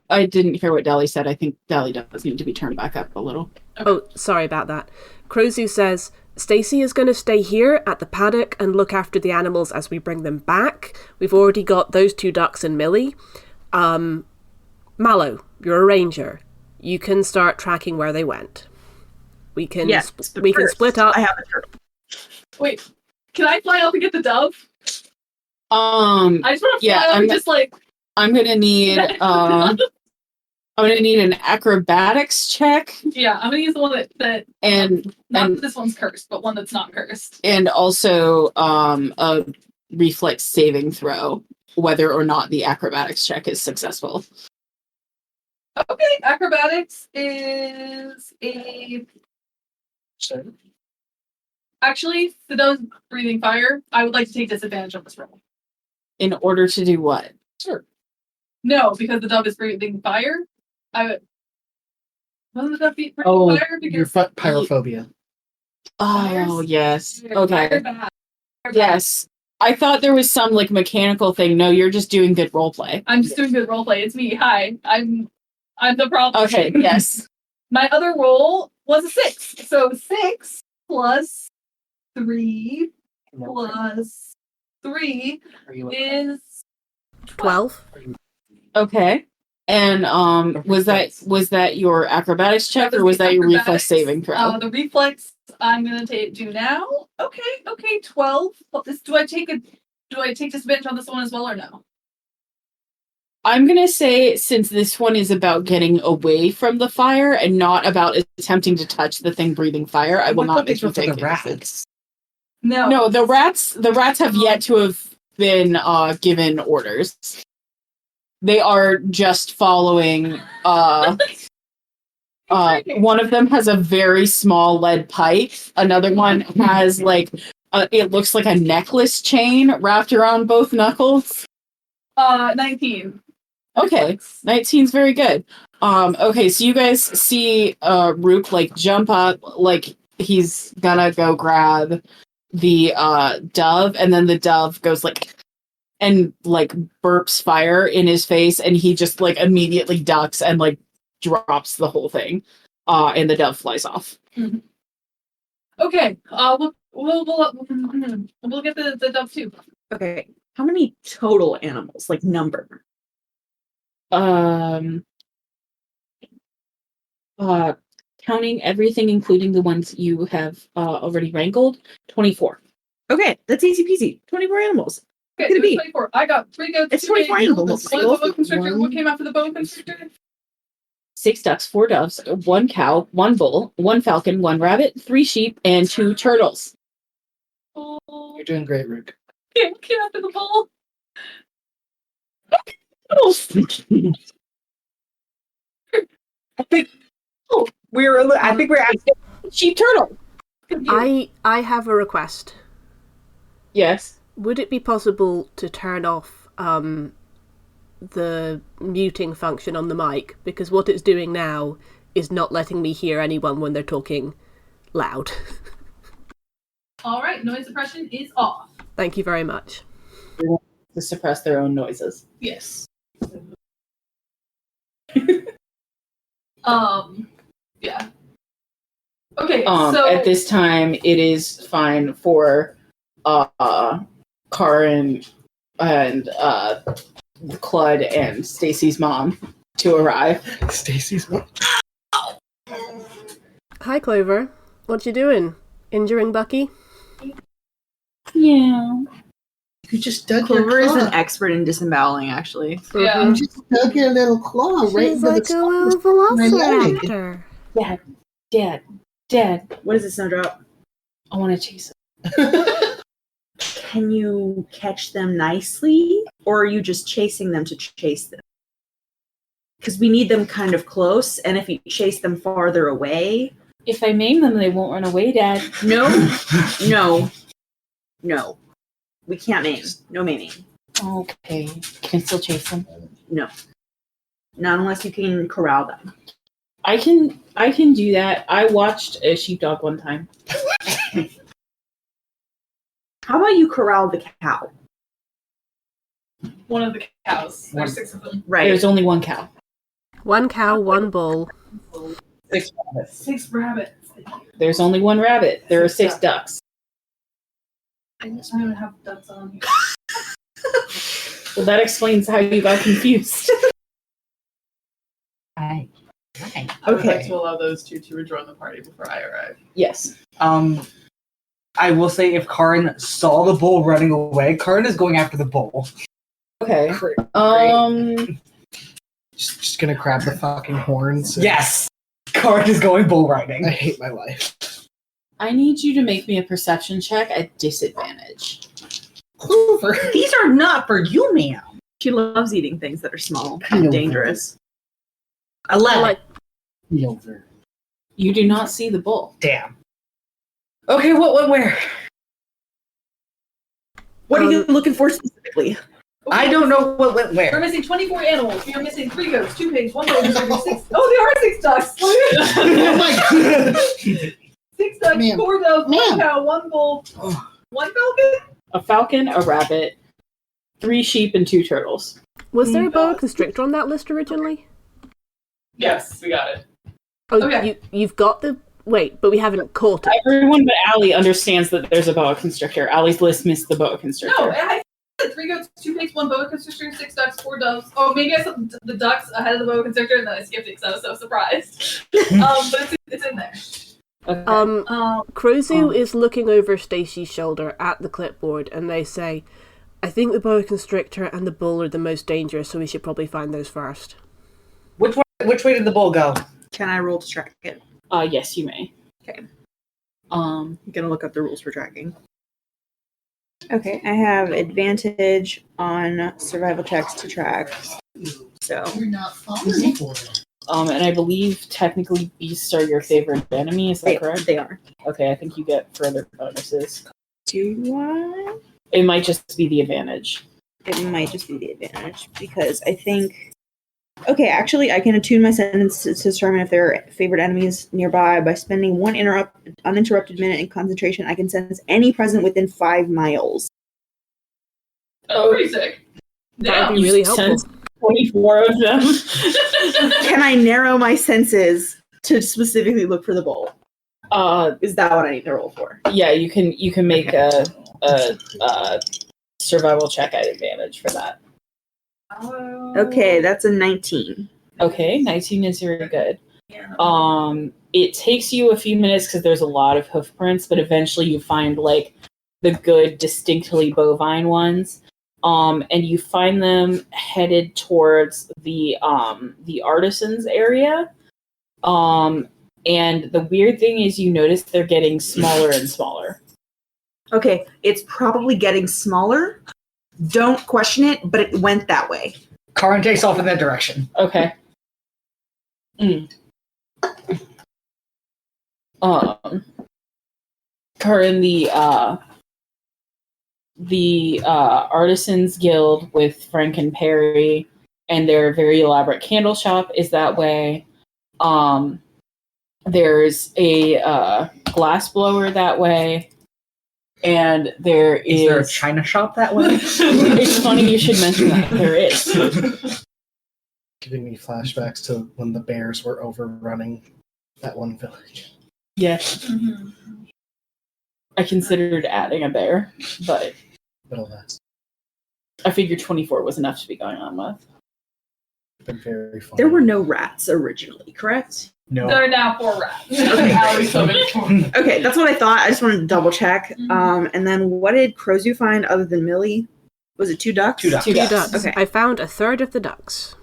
A: I didn't hear what Dally said. I think Dally does need to be turned back up a little.
C: Okay.
D: Oh, sorry about that. Crozu says, Stacey is going to stay here at the paddock and look after the animals as we bring them back. We've already got those 2 ducks and Millie. Mallow, you're a ranger. You can start tracking where they went. We can can split up.
G: I have a turtle.
C: Wait. Can I fly up and get the dove?
A: I
C: I just want to fly
A: yeah,
C: up and just like.
A: I'm gonna need I'm gonna need an acrobatics check.
C: Yeah, I'm gonna use the one that
A: and
C: not
A: and
C: that this one's cursed, but one that's not cursed.
A: and also a reflex saving throw, whether or not the acrobatics check is successful.
C: Okay, acrobatics is a. Actually, for those breathing fire, I would like to take disadvantage on this roll.
A: In order to do what?
C: Sure. No, because the dove is breathing fire. I would. Wasn't the dove breathing fire?
F: Your
C: Because
F: pyrophobia.
A: Oh
C: Fire's-
A: yes.
C: Fire
A: Okay.
C: bad. Fire bad.
A: Yes. I thought there was some like mechanical thing. No, you're just doing good role play.
C: I'm just doing good roleplay. It's me. Hi, I'm the problem.
A: Okay. Yes.
C: My other roll was a 6. So 6 plus 3 plus 3 is
D: 12.
A: Okay. And was that your acrobatics check
C: That
A: or was
C: the
A: that your reflex
C: acrobatics.
A: saving throw?
C: The reflex I'm gonna do now. Okay, 12. Do I take disadvantage on this one as well or no?
A: I'm gonna say since this one is about getting away from the fire and not about attempting to touch the thing breathing fire, I will
F: What
A: not
F: about
A: make
F: these
A: you
F: were for
A: take
F: the
A: it.
F: rats?
C: No.
A: No, the rats have yet to have been given orders. They are just following one of them has a very small lead pipe. Another one has like it looks like a necklace chain wrapped around both knuckles.
C: 19.
A: Okay, 19's very good. Okay, so you guys see Rook like jump up, like he's gonna go grab the dove, and then the dove goes like and like burps fire in his face, and he just like immediately ducks and like drops the whole thing, and the dove flies off.
C: Mm-hmm. Okay. We'll get the dove too.
G: Okay. How many total animals, like number?
A: Counting everything, including the ones you have already wrangled, 24.
G: Okay, that's easy peasy. 24 animals.
C: Okay,
G: Could it
C: so it's
G: be?
C: 24. I got 3 goats.
G: It's
C: 2 pigs,
G: 24 in the
C: one
G: motorcycle.
C: boa constrictor.
F: One-
C: What came after the boa constrictor?
A: 6 ducks, 4 doves, 1 cow, 1 bull, 1 falcon, 1 rabbit, 3 sheep, and 2 turtles.
C: Oh,
F: You're doing great, Rook.
C: okay, what came after the bull?
G: I think we're asking.
A: Sheep turtle.
C: Confused.
D: I have a request.
A: Yes.
D: Would it be possible to turn off the muting function on the mic? Because what it's doing now is not letting me hear anyone when they're talking loud.
C: All right, noise suppression is off.
D: Thank you very much.
A: To suppress their own noises.
C: Yes. Yeah. Okay, so
A: At this time, it is fine for Karin and Clud and Stacey's mom to arrive.
F: Stacey's mom.
D: Hi, Clover. What you doing? Injuring Bucky?
A: Yeah.
F: You just dug
G: Clover
F: your
G: is
F: claw.
G: an expert in disemboweling, actually.
C: yeah.
F: You just dug your little claw right
D: She's
F: into
D: like
F: the
D: a
F: skull of my leg.
D: velociraptor.
A: Dad,
G: What is it, Snowdrop?
A: I want to chase him.
G: Can you catch them nicely, or are you just chasing them to chase them? Because we need them kind of close, and if you chase them farther away,
A: If I maim them, they won't run away, Dad.
G: no, no, we can't maim. No maiming.
A: Okay. Can I still chase them?
G: No, not unless you can corral them.
A: I can do that. I watched a sheepdog one time.
G: How about you corral the cow?
C: One of the cows. There's 6 of them.
G: Right.
A: There's only 1 cow.
D: 1 cow, 1 bull.
A: 6 rabbits.
C: 6 rabbits.
A: There's only 1 rabbit. There are 6
C: Six
A: ducks.
C: I don't have ducks on here.
A: Well, that explains how you got confused.
B: Hi.
E: I would like
B: Okay.
E: to allow those two to rejoin the party before I arrive.
A: Yes.
B: I will say if Karin saw the bull running away, Karin is going after the bull.
A: Okay.
F: Great. Just gonna grab the fucking horns. and-
B: Yes! Karin is going bull riding.
F: I hate my life.
A: I need you to make me a perception check at disadvantage.
F: Clover.
G: These are not for you, ma'am. She loves eating things that are small and dangerous. 11.
D: Like,
F: Clover.
A: You do not see the bull.
B: Damn. Okay, what went where?
G: What are you looking for specifically?
B: I don't know what went
C: We're
B: where.
C: missing 24 animals. We are missing 3 goats, 2 pigs, 1 goat, 6. Oh, there are 6 ducks.
F: Oh my god.
C: 6 ducks,
F: Ma'am.
C: 4 doves, 1
F: Ma'am.
C: cow, 1 bull,
F: Oh.
C: 1 falcon.
A: A falcon, a rabbit, 3 sheep, and 2 turtles.
D: was there a boa constrictor on that list originally?
E: Yes, we got it.
D: Oh,
C: Okay.
D: you've got the... Wait, but we haven't caught it.
A: Everyone but Allie understands that there's a boa constrictor. Allie's list missed the boa constrictor.
C: No, I said 3 goats, 2 pigs, 1 boa constrictor, 6 ducks, 4 doves. Oh, maybe I said the ducks ahead of the boa constrictor, and then I skipped it because I was so surprised. But it's in there.
A: Okay.
D: Crozu is looking over Stacey's shoulder at the clipboard, and they say, I think the boa constrictor and the bull are the most dangerous, so we should probably find those first.
B: Which way did the bull go?
G: Can I roll to track it?
A: Yes, you may.
G: Okay.
A: Um,
G: I'm gonna look up the rules for tracking. Okay, I have advantage on survival checks to track. So
F: You're not falling for it.
A: and I believe technically beasts are your favorite enemy. Is that correct?
G: they are.
A: Okay, I think you get further bonuses.
G: Do I?
A: It might just be the advantage.
G: It might just be the advantage because I think. Okay, actually, I can attune my senses to determine if there are favorite enemies nearby. By spending 1 uninterrupted minute in concentration, I can sense any present within 5 miles.
C: Oh, pretty sick.
D: That would
C: Yeah.
D: be really helpful.
A: Sense 24 of them.
G: Can I narrow my senses to specifically look for the bull? Is that what I need to roll for?
A: Yeah, you can make a survival check at advantage for that.
G: Okay, that's a 19.
A: Okay, 19 is very good.
C: Yeah.
A: It takes you a few minutes because there's a lot of hoof prints, but eventually you find like the good, distinctly bovine ones. And you find them headed towards the artisans area. And the weird thing is you notice they're getting smaller and smaller.
G: Okay, it's probably getting smaller. Don't question it, but it went that way.
B: Karin takes off in that direction.
A: Okay. Karin, the Artisans Guild with Frank and Perry and their very elaborate candle shop is that way. There's a glass blower that way. And there is...
B: Is there a china shop that way?
A: It's funny you should mention that. There is.
F: Giving me flashbacks to when the bears were overrunning that one village.
A: Yes. Mm-hmm. I considered adding a bear, but
F: alas,
A: I figured 24 was enough to be going on with.
F: Been very fun.
G: There were no rats originally, correct?
F: No.
C: There are now 4 rats.
G: Okay, that's what I thought. I just wanted to double check.
C: Mm-hmm.
G: And then what did Crozu find other than Millie? Was it 2 ducks?
B: 2 ducks.
D: 2 ducks.
G: Okay.
D: I found a third of the ducks.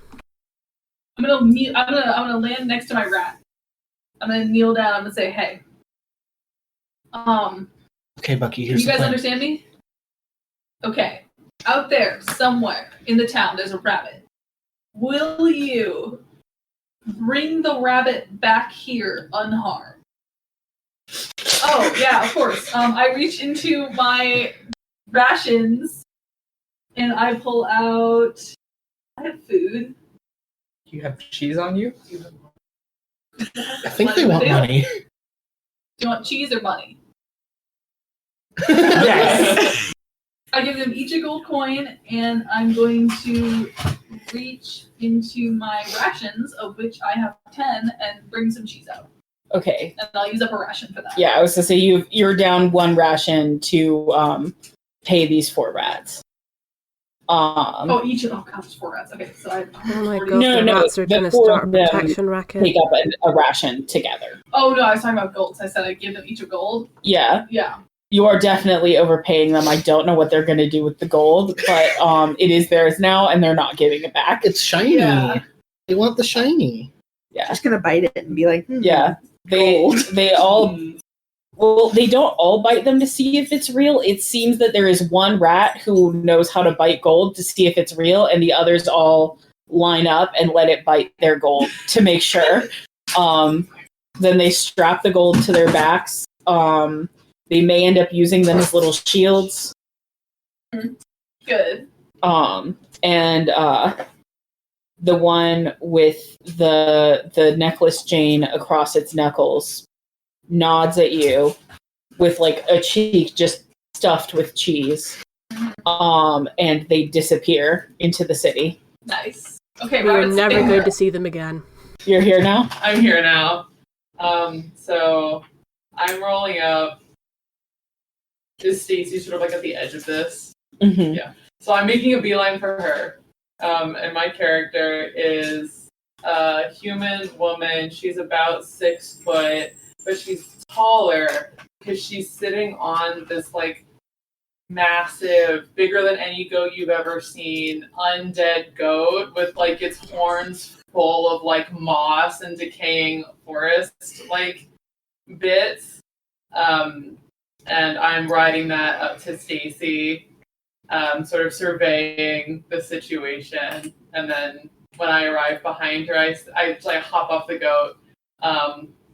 C: I'm gonna land next to my rat. I'm gonna kneel down. I'm gonna say, "Hey."
F: Okay, Bucky. Here's
C: You
F: the
C: guys
F: plan.
C: understand me? Okay. Out there, somewhere in the town, there's a rabbit. Will you bring the rabbit back here unharmed? Oh, yeah, of course. I reach into my rations and I pull out... I have food.
B: You have cheese on you?
F: I think they want money.
C: Do you want cheese or money?
B: Yes.
C: I give them each a gold coin, and I'm going to reach into my rations, of which I have 10, and bring some cheese out.
A: Okay.
C: And I'll use up a ration for that.
A: Yeah, I was to say you're down 1 ration to pay these 4 rats.
C: Each of them comes 4 rats. Okay, so I.
D: Oh my god,
A: No,
D: the rats are
A: the
D: going to
A: 4
D: start
A: of
D: a
A: them
D: protection racket.
A: take up a ration together.
C: Oh no, I was talking about gold. So I said I give them each a gold.
A: Yeah.
C: Yeah.
A: You are definitely overpaying them. I don't know what they're going to do with the gold, but it is theirs now, and they're not giving it back.
F: It's shiny.
C: Yeah.
F: They want the shiny.
A: Yeah.
G: Just gonna bite it and be like,
A: Yeah. They all... Well, they don't all bite them to see if it's real. It seems that there is one rat who knows how to bite gold to see if it's real, and the others all line up and let it bite their gold to make sure. Then they strap the gold to their backs. They may end up using them as little shields.
C: Good.
A: And the one with the necklace chain across its knuckles nods at you with like a cheek just stuffed with cheese. And they disappear into the city.
C: Nice. Okay,
D: We are
C: rabbit's
D: never
C: there.
D: going to see them again.
A: You're here now?
E: I'm here now. So I'm rolling up. Is Stacey sort of like at the edge of this?
A: Mm-hmm.
E: Yeah. So I'm making a beeline for her. And my character is a human woman. She's about 6 foot, but she's taller because she's sitting on this like massive, bigger than any goat you've ever seen, undead goat with like its horns full of like moss and decaying forest like bits. And I'm riding that up to Stacey, sort of surveying the situation. And then when I arrive behind her, I like hop off the goat,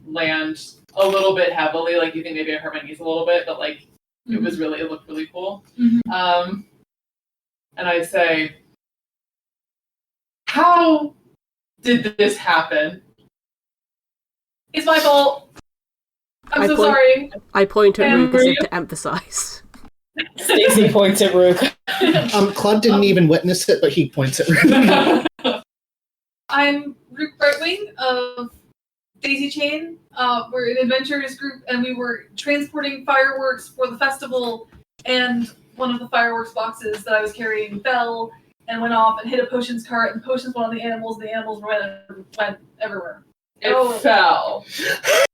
E: land a little bit heavily, like you think maybe I hurt my knees a little bit, but like it looked really cool.
C: Mhm.
E: And I say, how did this happen?
C: It's my fault. I'm
D: I
C: so
D: point-
C: sorry.
D: I point at
C: And
D: Rook as
C: were
D: if
C: you-
D: to emphasize.
A: Stacey points at Rook.
F: Claude didn't even witness it, but he points at Ruth.
C: I'm Rook Brightwing of Daisy Chain. We're an adventurers group, and we were transporting fireworks for the festival, and one of the fireworks boxes that I was carrying fell and went off and hit a potions cart, and potions went on the animals, and the animals went everywhere.
E: It fell.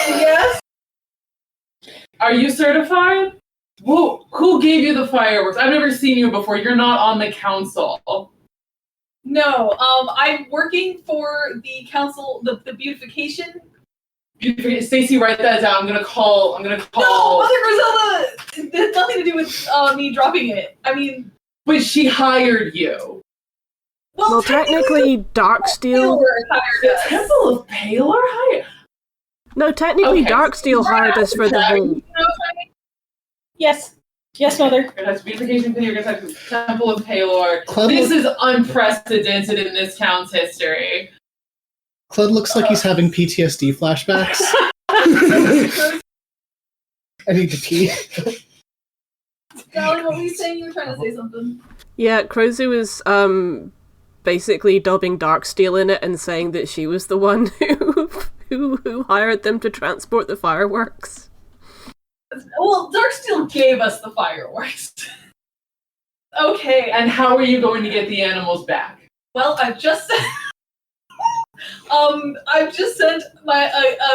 C: Yes?
E: Are you certified? Who gave you the fireworks? I've never seen you before. You're not on the council.
C: No, I'm working for the council, the beautification.
E: Stacey, write that down. I'm gonna call.
C: No, Mother Griselda! It has nothing to do with me dropping it. I mean...
E: But she hired you.
D: Well, technically, Darksteel...
E: The Temple of Palor hired...
D: No, technically,
E: Okay.
D: Darksteel hired us for the whole...
A: Yes. Yes, Mother.
E: You're gonna have beautification thing, you're gonna have the Temple of Palor.
F: Club
E: This is unprecedented in this town's history.
F: Clud looks like he's having PTSD flashbacks. I need to pee.
C: Sally, what were you saying? You were trying to say something.
D: Yeah, Krozu is basically dubbing Darksteel in it and saying that she was the one who hired them to transport the fireworks.
C: Well, Darksteel gave us the fireworks. Okay.
E: And how are you going to get the animals back?
C: Well, I've just sent my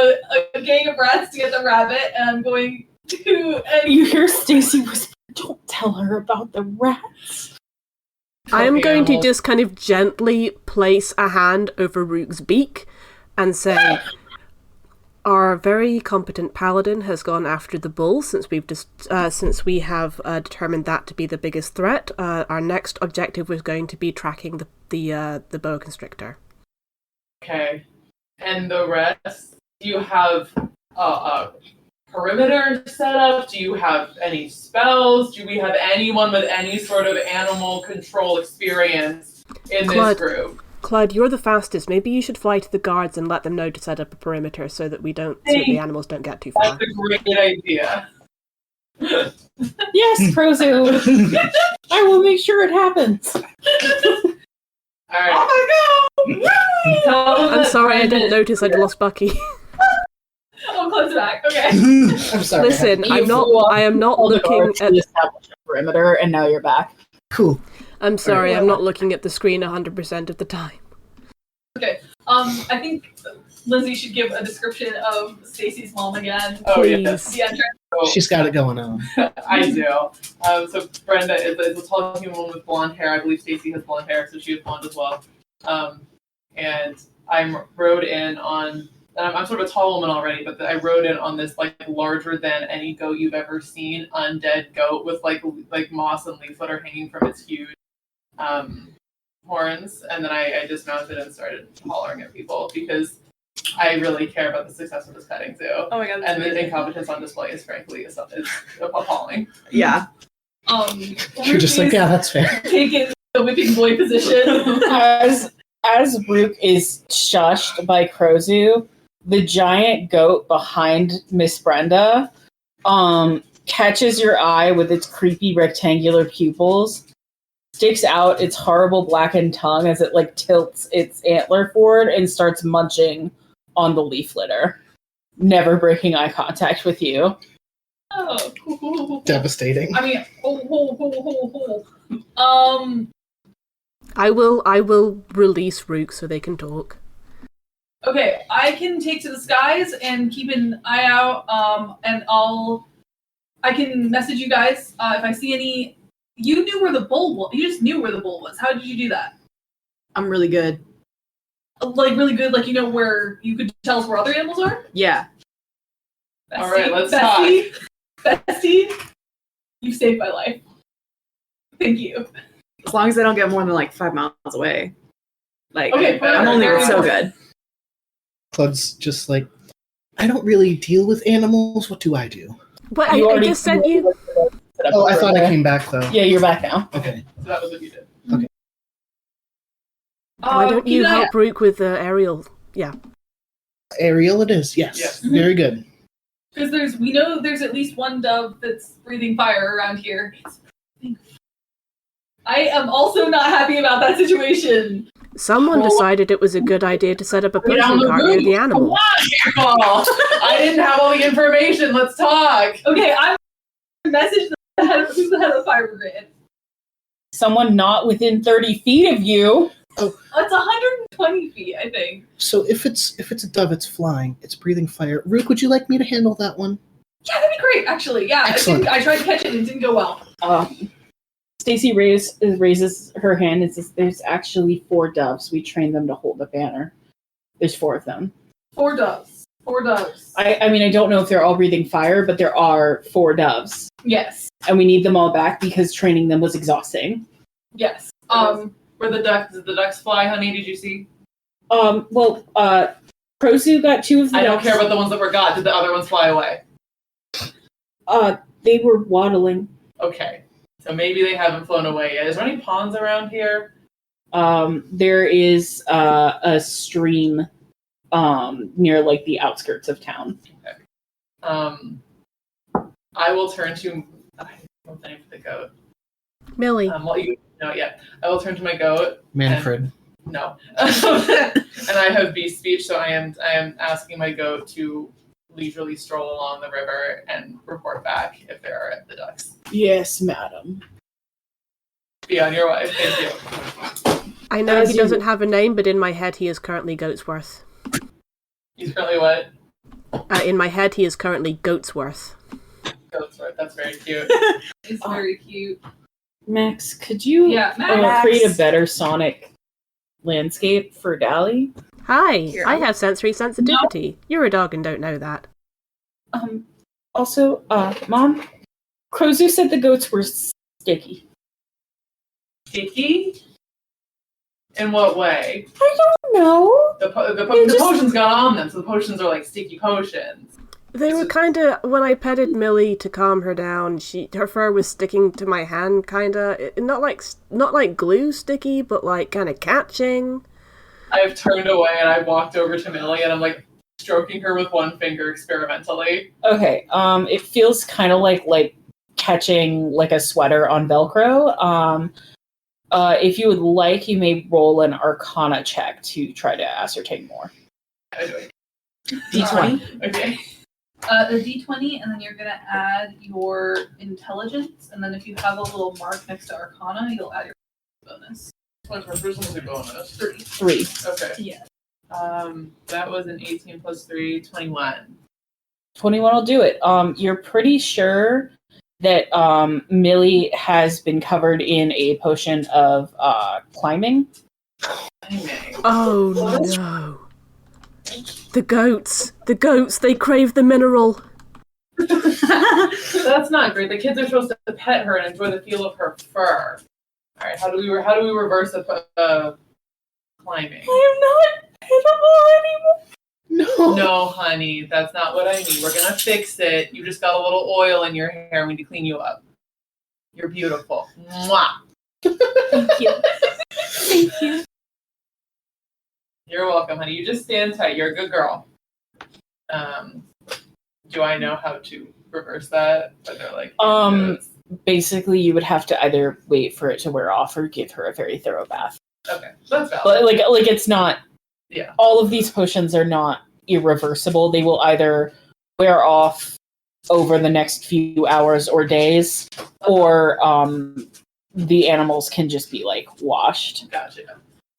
C: a gang of rats to get the rabbit, and I'm going to. And
A: You hear Stacey whisper, "Don't tell her about the rats."
D: I am
E: Okay,
D: going to
E: well-
D: just kind of gently place a hand over Rook's beak and say, our very competent paladin has gone after the bull since we have determined that to be the biggest threat. Our next objective was going to be tracking the boa constrictor.
E: Okay. And the rest? Do you have a perimeter set up? Do you have any spells? Do we have anyone with any sort of animal control experience in this group?
D: Claude, you're the fastest. Maybe you should fly to the guards and let them know to set up a perimeter so that the animals don't get too far.
E: That's a great idea.
A: Yes, Krozu. I will make sure it happens.
E: Alright.
C: oh my god!
E: Tell them
D: I'm
E: that
D: sorry, I didn't
E: Brendan-
D: notice I'd lost Bucky.
C: I'm close back. Okay.
F: I'm sorry.
D: Listen, I am not
A: All the
D: looking
A: guards
D: at...
A: to establish a perimeter, and now you're back.
F: Cool.
D: I'm sorry, I'm not looking at the screen 100% of the time.
C: Okay. I think Lindsay should give a description of Stacey's mom again.
E: Oh,
D: Please.
E: yes.
C: The entrance.
F: She's got it going on.
E: I do. So Brenda is a tall human woman with blonde hair. I believe Stacey has blonde hair, so she has blonde as well. And I'm rode in on. And I'm sort of a tall woman already, but I rode in on this like larger than any goat you've ever seen, undead goat with like moss and leaf litter hanging from its huge horns. And then I dismounted and started hollering at people because I really care about the success of this petting zoo.
G: Oh my god.
E: And the incompetence on display is frankly is appalling.
G: Yeah.
F: You're just like, yeah, that's fair.
C: Taking the whipping boy position.
A: As Rook is shushed by Krozu, the giant goat behind Miss Brenda catches your eye with its creepy rectangular pupils, sticks out its horrible blackened tongue as it like tilts its antler forward and starts munching on the leaf litter, never breaking eye contact with you.
C: Oh, cool.
F: Devastating.
C: I mean,
D: I will release Rook so they can talk.
C: okay, I can take to the skies and keep an eye out, and I can message you guys if I see any. You knew where the bull was. You just knew where the bull was. How did you do that?
G: I'm really good.
C: Like really good. Like you know where you could tell us where other animals are.
G: Yeah.
C: Bestie,
E: All right, let's
C: Bestie, you've saved my life. Thank you.
G: As long as I don't get more than like 5 miles away. Like,
C: Okay,
G: I'm only
C: perfect.
G: so good.
F: Clud's just like, I don't really deal with animals. What do I do?
D: But
A: You
D: I
A: already-
D: just sent you...
F: Oh, I thought I came back though.
A: Yeah, you're back now.
F: Okay.
E: So that was what you did.
D: Why don't you
C: Can I-
D: help Rook with the aerial... Yeah.
F: Ariel it is. Yes.
E: Yes.
F: Very good.
C: Because we know there's at least one dove that's breathing fire around here. I am also not happy about that situation.
D: Someone decided it was a good idea to set up a
E: Get on
D: potion
E: the
D: cart near
E: roof.
D: the
E: Come
D: animal.
E: on, Carol. I didn't have all the information. Let's talk.
C: Okay, I'm message the head of, who's the head of the fire brigade.
A: Someone not within 30 feet of you.
C: It's 120 feet, I think.
F: So if it's a dove, it's flying, it's breathing fire. Rook, would you like me to handle that one?
C: Yeah, that'd be great, actually. Yeah,
F: Excellent.
C: I tried to catch it and it didn't go well.
A: Stacey raises her hand and says, "There's actually 4 doves. We trained them to hold the banner. There's 4 of them.
C: 4 doves. 4 doves.
A: I mean, I don't know if they're all breathing fire, but there are 4 doves.
C: Yes.
A: And we need them all back because training them was exhausting.
C: Yes.
E: Where the ducks? Did the ducks fly, honey? Did you see?
A: Well, Prosu got 2 of the
E: I don't
A: ducks.
E: care about the ones that were got. Did the other ones fly away?
A: They were waddling.
E: Okay. So maybe they haven't flown away yet. Is there any ponds around here?
A: There is a stream near like the outskirts of town.
E: Okay. I will turn to what's the name for the goat?
D: Millie.
E: Well, you know, yeah. I will turn to my goat.
F: Manfred.
E: No. And I have beast speech, so I am asking my goat to leisurely stroll along the river and report back if there are the ducks.
A: Yes, madam.
E: Be on your way. Thank you.
D: I know
A: As
D: he
A: you-
D: doesn't have a name, but in my head he is currently Goatsworth.
E: He's currently what?
D: In my head he is currently Goatsworth.
E: Goat's right. That's very cute.
C: It's very cute.
A: Max, could you
C: Yeah, Max.
A: create a better sonic landscape for Dally?
D: Hi,
G: Here,
D: I have sensory sensitivity. You're a dog and don't know that.
A: Also, Mom, Krozu said the goats were sticky.
E: Sticky? In what way?
A: No.
E: The potions got on them, so the potions are like sticky potions.
D: They were kind of, when I petted Millie to calm her down, her fur was sticking to my hand, kind of, not like glue sticky, but like kind of catching.
E: I've turned away and I walked over to Millie and I'm like stroking her with one finger experimentally.
A: Okay. It feels kind of like catching like a sweater on Velcro. If you would like, you may roll an Arcana check to try to ascertain more.
G: D20.
E: Okay.
C: A D20, and then you're gonna add your intelligence, and then if you have a little mark next to Arcana, you'll add your bonus.
E: What's my personal bonus?
A: 3.
E: Okay.
C: Yeah.
E: That was an 18 plus 3, 21.
A: 21 will do it. You're pretty sure that Millie has been covered in a potion of climbing.
D: Oh no. The goats, they crave the mineral.
E: That's not great. The kids are supposed to pet her and enjoy the feel of her fur. All right, how do we reverse the climbing?
A: I am not edible anymore. No.
E: No, honey, that's not what I mean. We're gonna fix it. You just got a little oil in your hair. We need to clean you up. You're beautiful. Mwah.
A: Thank you. Thank you.
E: You're welcome, honey. You just stand tight. You're a good girl. Do I know how to reverse that? But they're like,
A: Basically, you would have to either wait for it to wear off or give her a very thorough bath.
E: okay, that's valid.
A: But like it's not.
E: Yeah.
A: All of these potions are not irreversible. They will either wear off over the next few hours or days, or the animals can just be like washed.
E: Gotcha.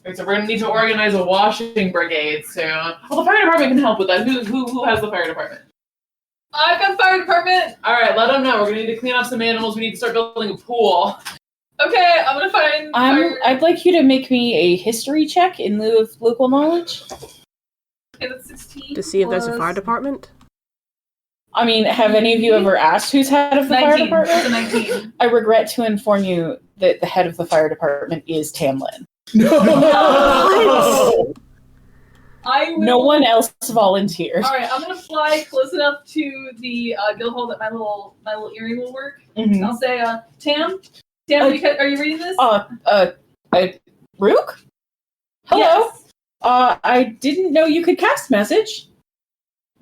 E: Okay, so we're gonna need to organize a washing brigade soon. Well, the fire department can help with that. Who has the fire department?
C: I've got fire department.
E: All right, let them know. We're gonna need to clean up some animals. We need to start building a pool.
C: Okay, I'm gonna find fire.
A: I'd like you to make me a history check in lieu of local knowledge.
C: Okay, that's 16.
D: To see if there's a
C: plus
D: fire department.
A: I mean, have any of you ever asked who's head of the fire
C: 19. That's a
A: department?
C: 19.
A: I regret to inform you that the head of the fire department is Tamlin.
F: No.
C: I will.
A: No one else volunteered.
C: All right, I'm gonna fly close enough to the guild hall that my little earring will work.
A: Mhm.
C: I'll say, Tam, are you reading this?
A: Rook? Hello.
C: Yes.
A: I didn't know you could cast message.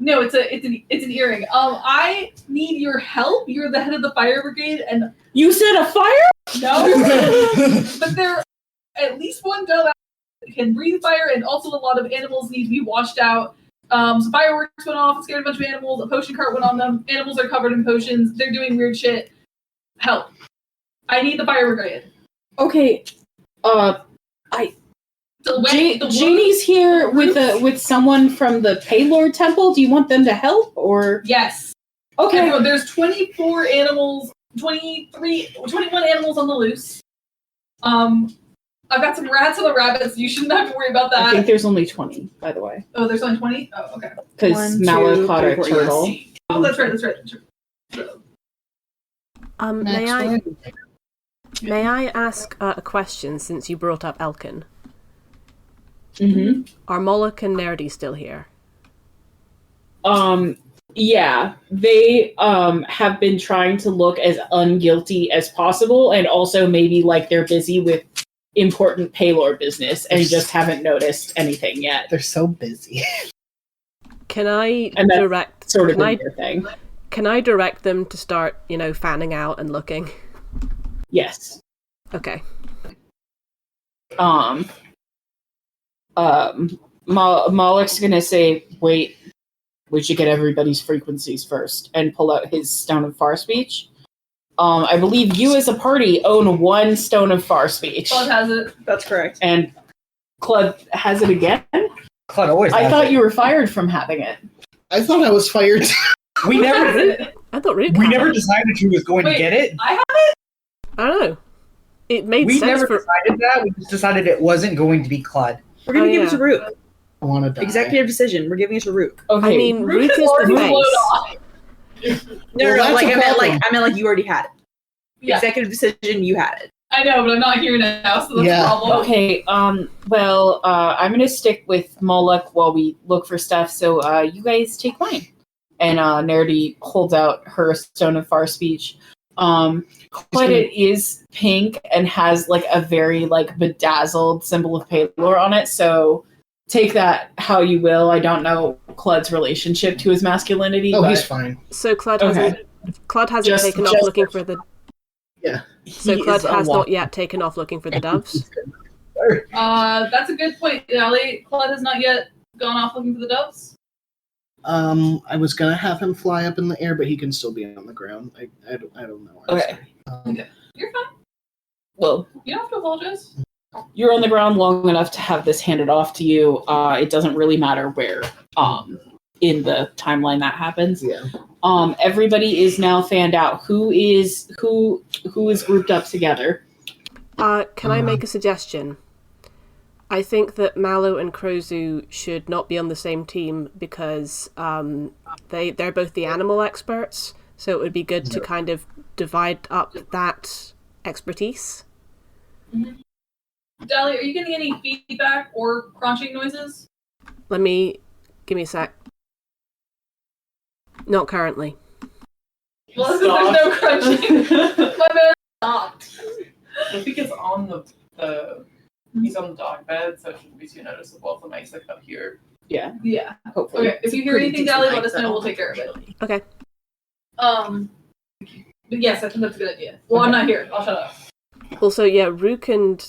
C: No, it's an earring. I need your help. You're the head of the fire brigade, and
A: You said a fire?
C: no, but there at least one dove that can breathe fire, and also a lot of animals need to be washed out. Some fireworks went off, scared a bunch of animals. A potion cart went on them. Animals are covered in potions. They're doing weird shit. Help! I need the fire brigade.
A: Okay. Janie's here with someone from the Paylord Temple. Do you want them to help or?
C: Yes.
A: Okay.
C: Everyone, there's 24 animals, 21 animals on the loose. I've got some rats and the rabbits. You shouldn't have to worry about that.
A: I think there's only 20, by the way.
C: Oh, there's only 20? Oh, okay.
A: Because
G: 1,
A: Mallow
G: 2,
A: caught a
G: 3, 4,
A: turtle.
G: yes.
C: Oh, that's right. So,
D: May I ask a question since you brought up Elkin?
A: Mm-hmm.
D: Are Moloch and Nerdy still here?
A: Yeah, they have been trying to look as unguilty as possible, and also maybe like they're busy with important Paylor business and just haven't noticed anything yet.
F: They're so busy.
D: Can I
A: And that's
D: direct?
A: Sort of
D: can I
A: their thing.
D: can I direct them to start, fanning out and looking?
A: Yes.
D: Okay.
A: Moloch's gonna say, "Wait, we should get everybody's frequencies first," and pull out his Stone of Far Speech. I believe you as a party own 1 Stone of Far Speech.
C: Claude has it.
G: That's correct.
A: And Clud has it again?
H: Claude always
A: I
H: has
A: thought
H: it.
A: you were fired from having it.
F: I thought I was fired.
H: We never
D: I thought Rude
H: we
D: had
H: never
D: it.
H: decided who was going
C: Wait.
H: to get it.
C: I have it.
D: I don't know. It made
H: We
D: sense
H: never
D: for.
H: decided that. We just decided it wasn't going to be Claude.
G: We're gonna
D: Oh,
G: give it
D: yeah.
G: to Rook.
F: I want to die.
G: Executive decision. We're giving it to Rook.
A: Okay.
D: I mean,
C: Root
D: Rook
C: is
D: is
C: already
D: the
C: blown
D: face.
C: off.
G: No,
F: Well, that's
G: like
F: a
G: I meant
F: problem.
G: like you already had it.
C: Yeah,
G: Executive decision. You had it.
C: I know, but I'm not here now, so that's
F: Yeah.
C: a problem.
A: Okay, well, I'm gonna stick with Moloch while we look for stuff, so, you guys take mine. And, Nerdy holds out her Stone of Far Speech. But it is pink and has, like, a very, like, bedazzled symbol of Paylor on it, so take that how you will. I don't know Clud's relationship to his masculinity,
F: Oh,
A: but
F: he's fine.
D: So Claude
A: Okay.
D: hasn't
A: Just-
D: taken off
A: just-
D: looking for the.
F: Yeah.
D: So
A: he
D: Claude
A: is a
D: has
A: walk-
D: not yet taken off looking for the doves.
C: That's a good point, Allie. Claude has not yet gone off looking for the doves.
F: I was gonna have him fly up in the air, but he can still be on the ground. I don't know. I'm
A: Okay.
F: sorry.
C: You're fine.
A: Well,
C: You don't have to apologize.
A: you're on the ground long enough to have this handed off to you. It doesn't really matter where in the timeline that happens.
F: Yeah.
A: Everybody is now fanned out. Who is grouped up together?
D: Can I make a suggestion? I think that Mallow and Krozu should not be on the same team because they're both the animal experts. So it would be good to kind of divide up that expertise.
C: Dally, are you getting any feedback or crunching noises?
D: Give me a sec. Not currently.
C: Well, there's no crunching. My man stopped.
E: I think it's on the he's on the dog bed, so it shouldn't be too noticeable if the mic's like up here.
A: Yeah,
C: Yeah.
A: hopefully.
C: Okay, if you hear
G: pretty
C: anything,
G: decent
C: Dally,
G: mic,
C: let us know.
G: though.
C: We'll take care of it.
D: Okay.
C: But yes, I think that's a good idea. Well, I'm not here. I'll shut up.
D: Also, yeah, Rook and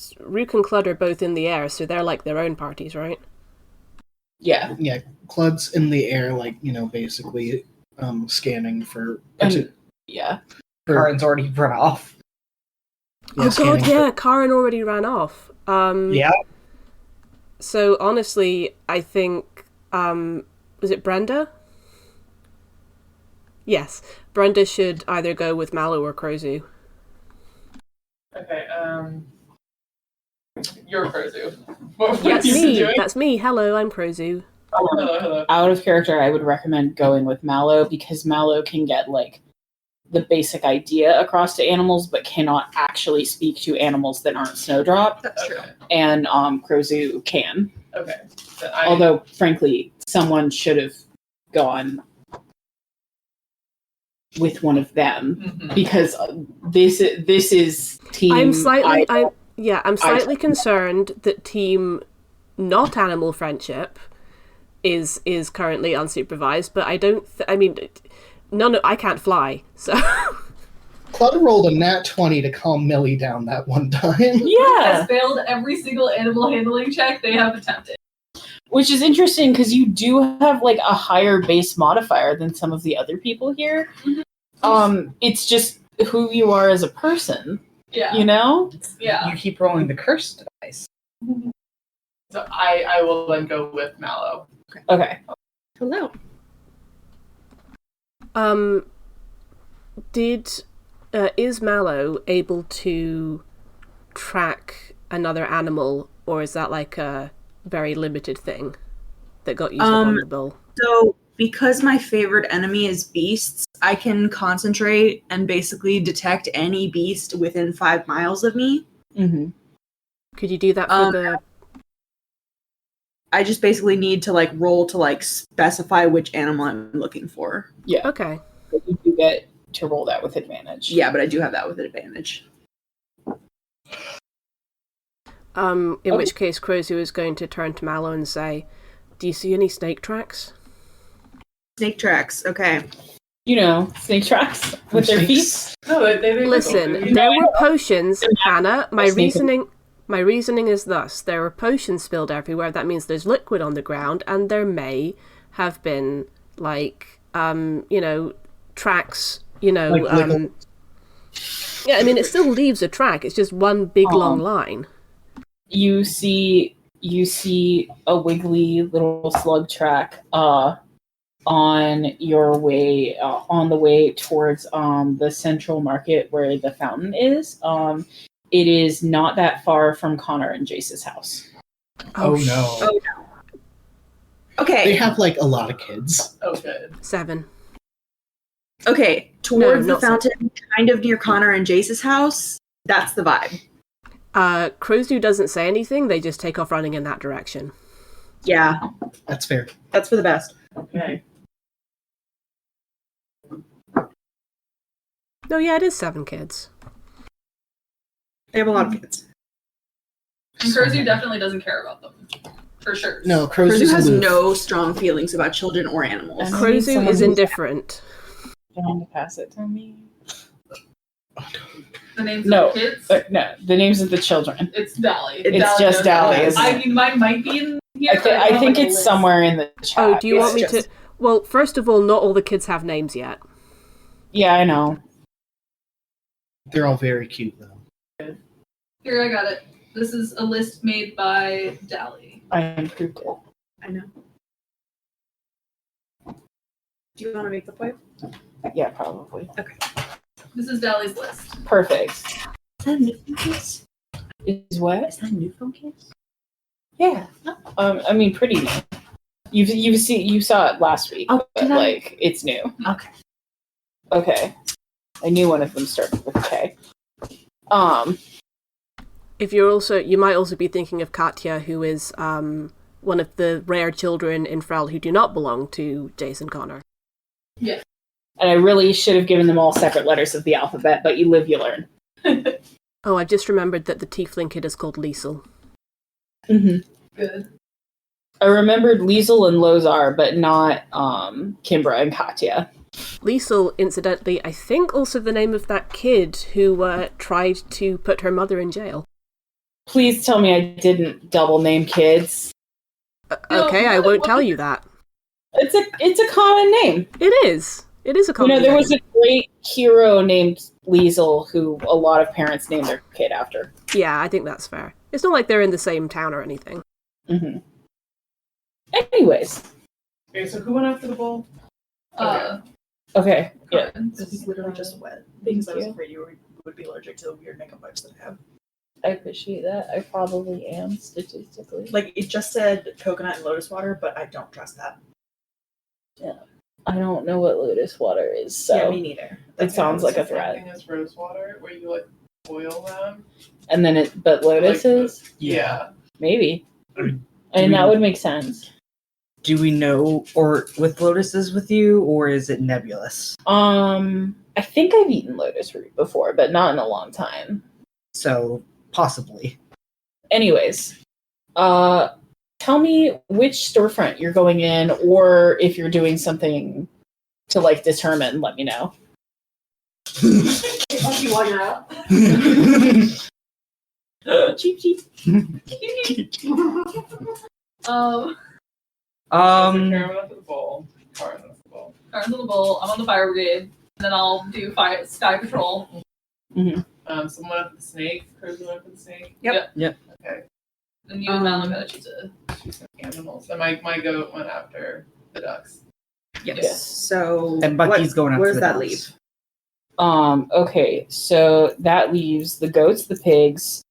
D: Clud are both in the air, so they're like their own parties, right?
A: Yeah.
F: Yeah. Clud's in the air, like, basically scanning for.
A: Yeah.
H: Karen's already run off.
F: Yeah,
D: Oh god,
F: scanning for-
D: yeah, Karen already ran off.
H: Yeah.
D: So honestly, I think was it Brenda? Yes, Brenda should either go with Mallow or Krozu.
E: Okay, you're Krozu. What
D: That's
E: are you
D: me.
E: doing?
D: That's me. Hello, I'm Krozu.
E: Hello.
A: Out of character, I would recommend going with Mallow because Mallow can get like the basic idea across to animals, but cannot actually speak to animals that aren't Snowdrop.
G: That's true.
E: Okay.
A: And Krozu can.
E: Okay. Then
A: Although, frankly, someone should have gone with one of them
E: Mhm.
A: because this is team.
D: I'm slightly
A: I-
D: concerned that team not animal friendship is currently unsupervised, but I don't. I can't fly, so.
F: Clud rolled a nat 20 to calm Millie down that one time.
A: Yeah,
C: Has failed every single animal handling check they have attempted.
A: which is interesting because you do have like a higher base modifier than some of the other people here. It's just who you are as a person,
C: Yeah.
A: you know?
C: Yeah.
H: You keep rolling the cursed dice.
E: So I will then go with Mallow.
A: Okay.
G: Hello.
D: Is Mallow able to track another animal, or is that like a very limited thing that got used up on the bull?
G: So, because my favorite enemy is beasts, I can concentrate and basically detect any beast within 5 miles of me.
A: Mm-hmm.
D: Could you do that for the...
G: I just basically need to like roll to like specify which animal I'm looking for.
A: Yeah.
D: Okay.
A: But you do get to roll that with advantage.
G: Yeah, but I do have that with advantage.
D: In which case Crozu is going to turn to Mallow and say, do you see any snake tracks?
G: Snake tracks. Okay.
A: You know, snake tracks with their feet.
E: No, they
D: Listen, there were potions, Hannah. My
A: Snake-
D: reasoning is thus. There were potions spilled everywhere. That means there's liquid on the ground, and there may have been, like, tracks,
F: Like
D: yeah, I mean, it still leaves a track. It's just one big, long line.
A: You see a wiggly little slug track on your way on the way towards the central market where the fountain is. It is not that far from Connor and Jace's house.
F: Oh no.
G: Okay.
F: They have like a lot of kids.
E: Oh, good.
D: 7.
G: Okay. Towards the
D: not
G: fountain, kind of near Connor and Jace's house. That's the vibe.
D: Crozu doesn't say anything. They just take off running in that direction.
G: Yeah.
F: That's fair.
G: That's for the best.
E: Okay.
D: No, yeah, it is 7 kids.
G: They have a lot of kids.
C: And Kurzu definitely doesn't care about them. For sure.
F: No,
G: Kurzu has
F: aloof.
G: no strong feelings about children or animals.
A: I need
D: Crozu
A: someone
D: is
A: who's
D: indifferent.
A: Trying to pass it to me.
C: The names
A: No,
C: of the kids?
A: no, the names of the children.
C: It's Dally.
A: It's just Dally, isn't
C: I
A: it?
C: mean, mine might be in here. but
A: I
C: don't
A: think
C: have a
A: it's
C: list.
A: somewhere in the chat.
D: Oh, do you want me
A: It's just-
D: to... Well, first of all, not all the kids have names yet.
A: Yeah, I know.
F: They're all very cute though.
C: Here, I got it. This is a list made by Dally.
A: I improved it.
G: I know. Do you want to make the point?
A: Yeah, probably.
C: This is Dally's list.
A: Perfect.
G: Is that a new phone case?
A: Is what?
G: Is that a new phone case?
A: Yeah. I mean, pretty new. You saw it last week,
G: Oh,
A: but
G: did I?
A: like it's new.
G: Okay.
A: Okay. I knew one of them started with a K.
D: If you might also be thinking of Katya, who is one of the rare children in Frel who do not belong to Jason Connor.
C: Yes.
A: And I really should have given them all separate letters of the alphabet, but you live, you learn.
D: Oh, I've just remembered that the tiefling kid is called Liesel.
A: Mm-hmm.
C: Good.
A: I remembered Liesel and Lozar, but not Kimbra and Katya.
D: Liesel, incidentally, I think also the name of that kid who tried to put her mother in jail.
A: Please tell me I didn't double name kids.
D: Okay, I won't tell you that.
A: It's a common name.
D: It is. It is a common
A: There
D: name.
A: was a great hero named Liesel who a lot of parents named their kid after.
D: Yeah, I think that's fair. It's not like they're in the same town or anything.
A: Mm-hmm. Anyways.
E: Okay, so who went after the bull?
A: Okay. Yeah.
I: This is literally just wet.
A: Thank
I: Because I was
A: you.
I: afraid you would be allergic to the weird makeup wipes that I have.
A: I appreciate that. I probably am statistically.
I: Like, it just said coconut and lotus water, but I don't trust that.
A: I don't know what lotus water is, so
I: Yeah, me neither.
A: it sounds like a
E: Same
A: threat.
E: thing as rose water, where you like boil them.
A: And then but lotus
E: Like
A: is
E: Yeah.
A: maybe,
H: Do
A: and that
H: we-
A: would make sense.
H: Do we know, or with lotuses with you, or is it nebulous?
A: I think I've eaten lotus root before, but not in a long time.
H: So possibly.
A: Anyways, tell me which storefront you're going in, or if you're doing something to like determine. Let me know.
I: I'll be while you're out.
A: Cheap, cheap.
E: Karen went after the bull. Karen went after the bull.
C: Car's on the bowl. I'm on the fire brigade. And then I'll do sky patrol.
E: Someone went after the snake. Cruise went after the snake.
G: Yep.
E: Okay.
C: Then you and Mallow gotta choose
E: Choose some animals. And my goat went after the ducks.
G: Yes.
A: Yes.
G: So
H: And Bucky's going after
G: where does
H: the
G: that
H: dogs.
G: leave?
A: Okay, so that leaves the goats, the pigs.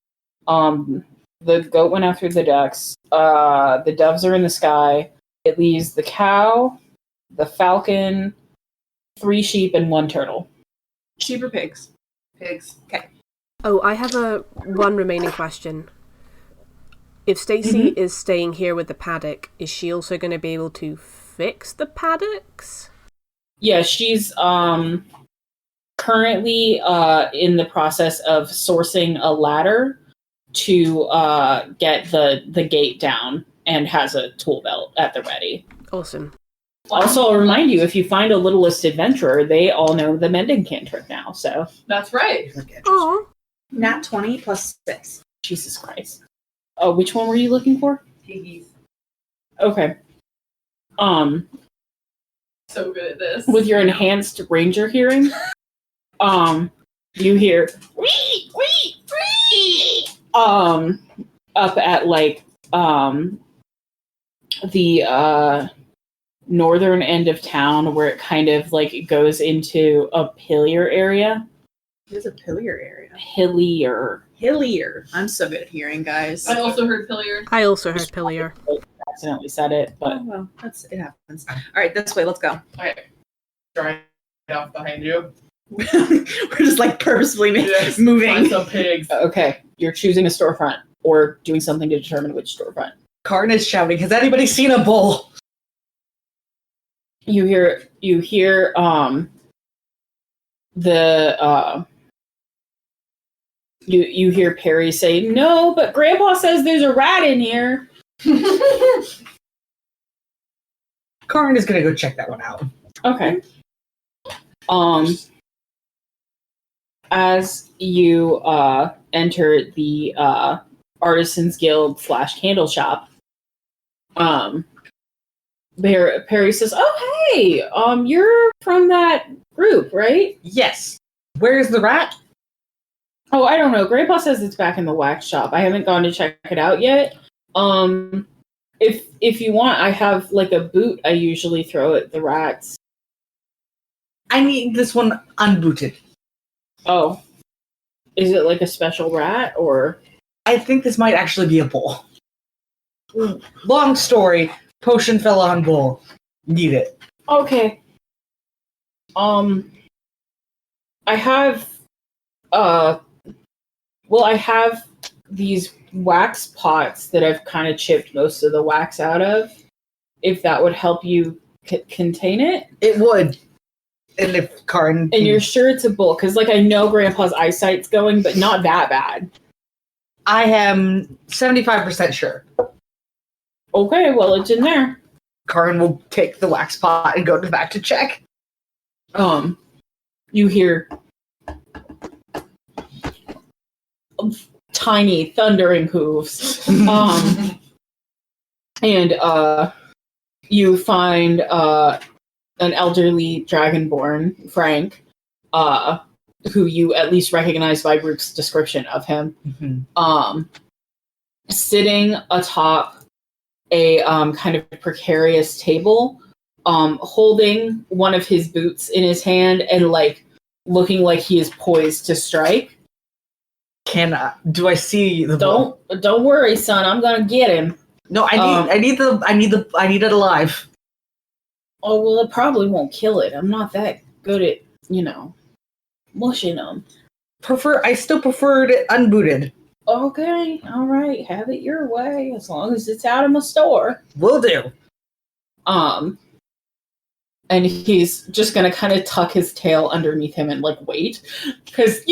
A: The goat went after the ducks. The doves are in the sky. It leaves the cow, the falcon, 3 sheep, and 1 turtle.
G: Sheep or pigs?
E: Pigs.
D: Oh, I have one remaining question. If Stacey is staying here with the paddock, is she also going to be able to fix the paddocks?
A: Yeah, she's currently in the process of sourcing a ladder to get the gate down and has a tool belt at the ready.
D: Awesome.
A: Also, I'll remind you, if you find a littlest adventurer, they all know the mending cantrip now, so.
E: That's right.
D: Oh,
G: Nat 20 plus 6.
A: Jesus Christ. Oh, which one were you looking for?
E: Piggies.
A: Okay.
E: So good at this.
A: With your enhanced ranger hearing, you hear wee wee wee up at like the northern end of town where it kind of like goes into a hillier area.
G: It is a pillier area.
A: Hillier.
G: I'm so good at hearing, guys.
C: I also heard Pillier.
D: I also heard Pillier.
A: Accidentally said it, but
G: Oh, well, it happens. All right, this way, let's go.
E: Okay. Drive off behind you.
G: We're just like purposefully
E: Yes,
G: moving.
E: Find some pigs.
A: okay. You're choosing a storefront or doing something to determine which storefront.
H: Karn is shouting, has anybody seen a bull?
A: You hear you hear Perry say, "No, but Grandpa says there's a rat in here."
H: Karn is gonna go check that one out.
A: Okay. As you enter the Artisans Guild / candle shop, Perry says, "Oh, hey, you're from that group, right?"
H: Yes. Where's the rat?
A: Oh, I don't know. Grandpa says it's back in the wax shop. I haven't gone to check it out yet. If you want, I have like a boot I usually throw at the rats.
H: I need this one unbooted.
A: Oh. Is it like a special rat or?
H: I think this might actually be a bull. Long story. Potion fell on bull. Need it.
A: Okay. I have I have these wax pots that I've kind of chipped most of the wax out of. If that would help you contain it.
H: It would. And if Karn...
A: And you're sure it's a bull? Because, like, I know Grandpa's eyesight's going, but not that bad.
H: I am 75% sure.
A: Okay, well, it's in there.
H: Karn will take the wax pot and go to the back to check.
A: You hear tiny thundering hooves. And you find an elderly dragonborn, Frank, who you at least recognize by Rook's description of him, sitting atop a kind of precarious table, holding one of his boots in his hand and like looking like he is poised to strike.
H: Do I see the bull?
A: Don't worry, son. I'm gonna get him.
H: No, I need it alive.
A: Oh, well, it probably won't kill it. I'm not that good at, mushing them.
H: I still preferred it unbooted.
A: Okay, all right. Have it your way, as long as it's out of my store.
H: Will do.
A: And he's just gonna kind of tuck his tail underneath him and, like, wait. Because,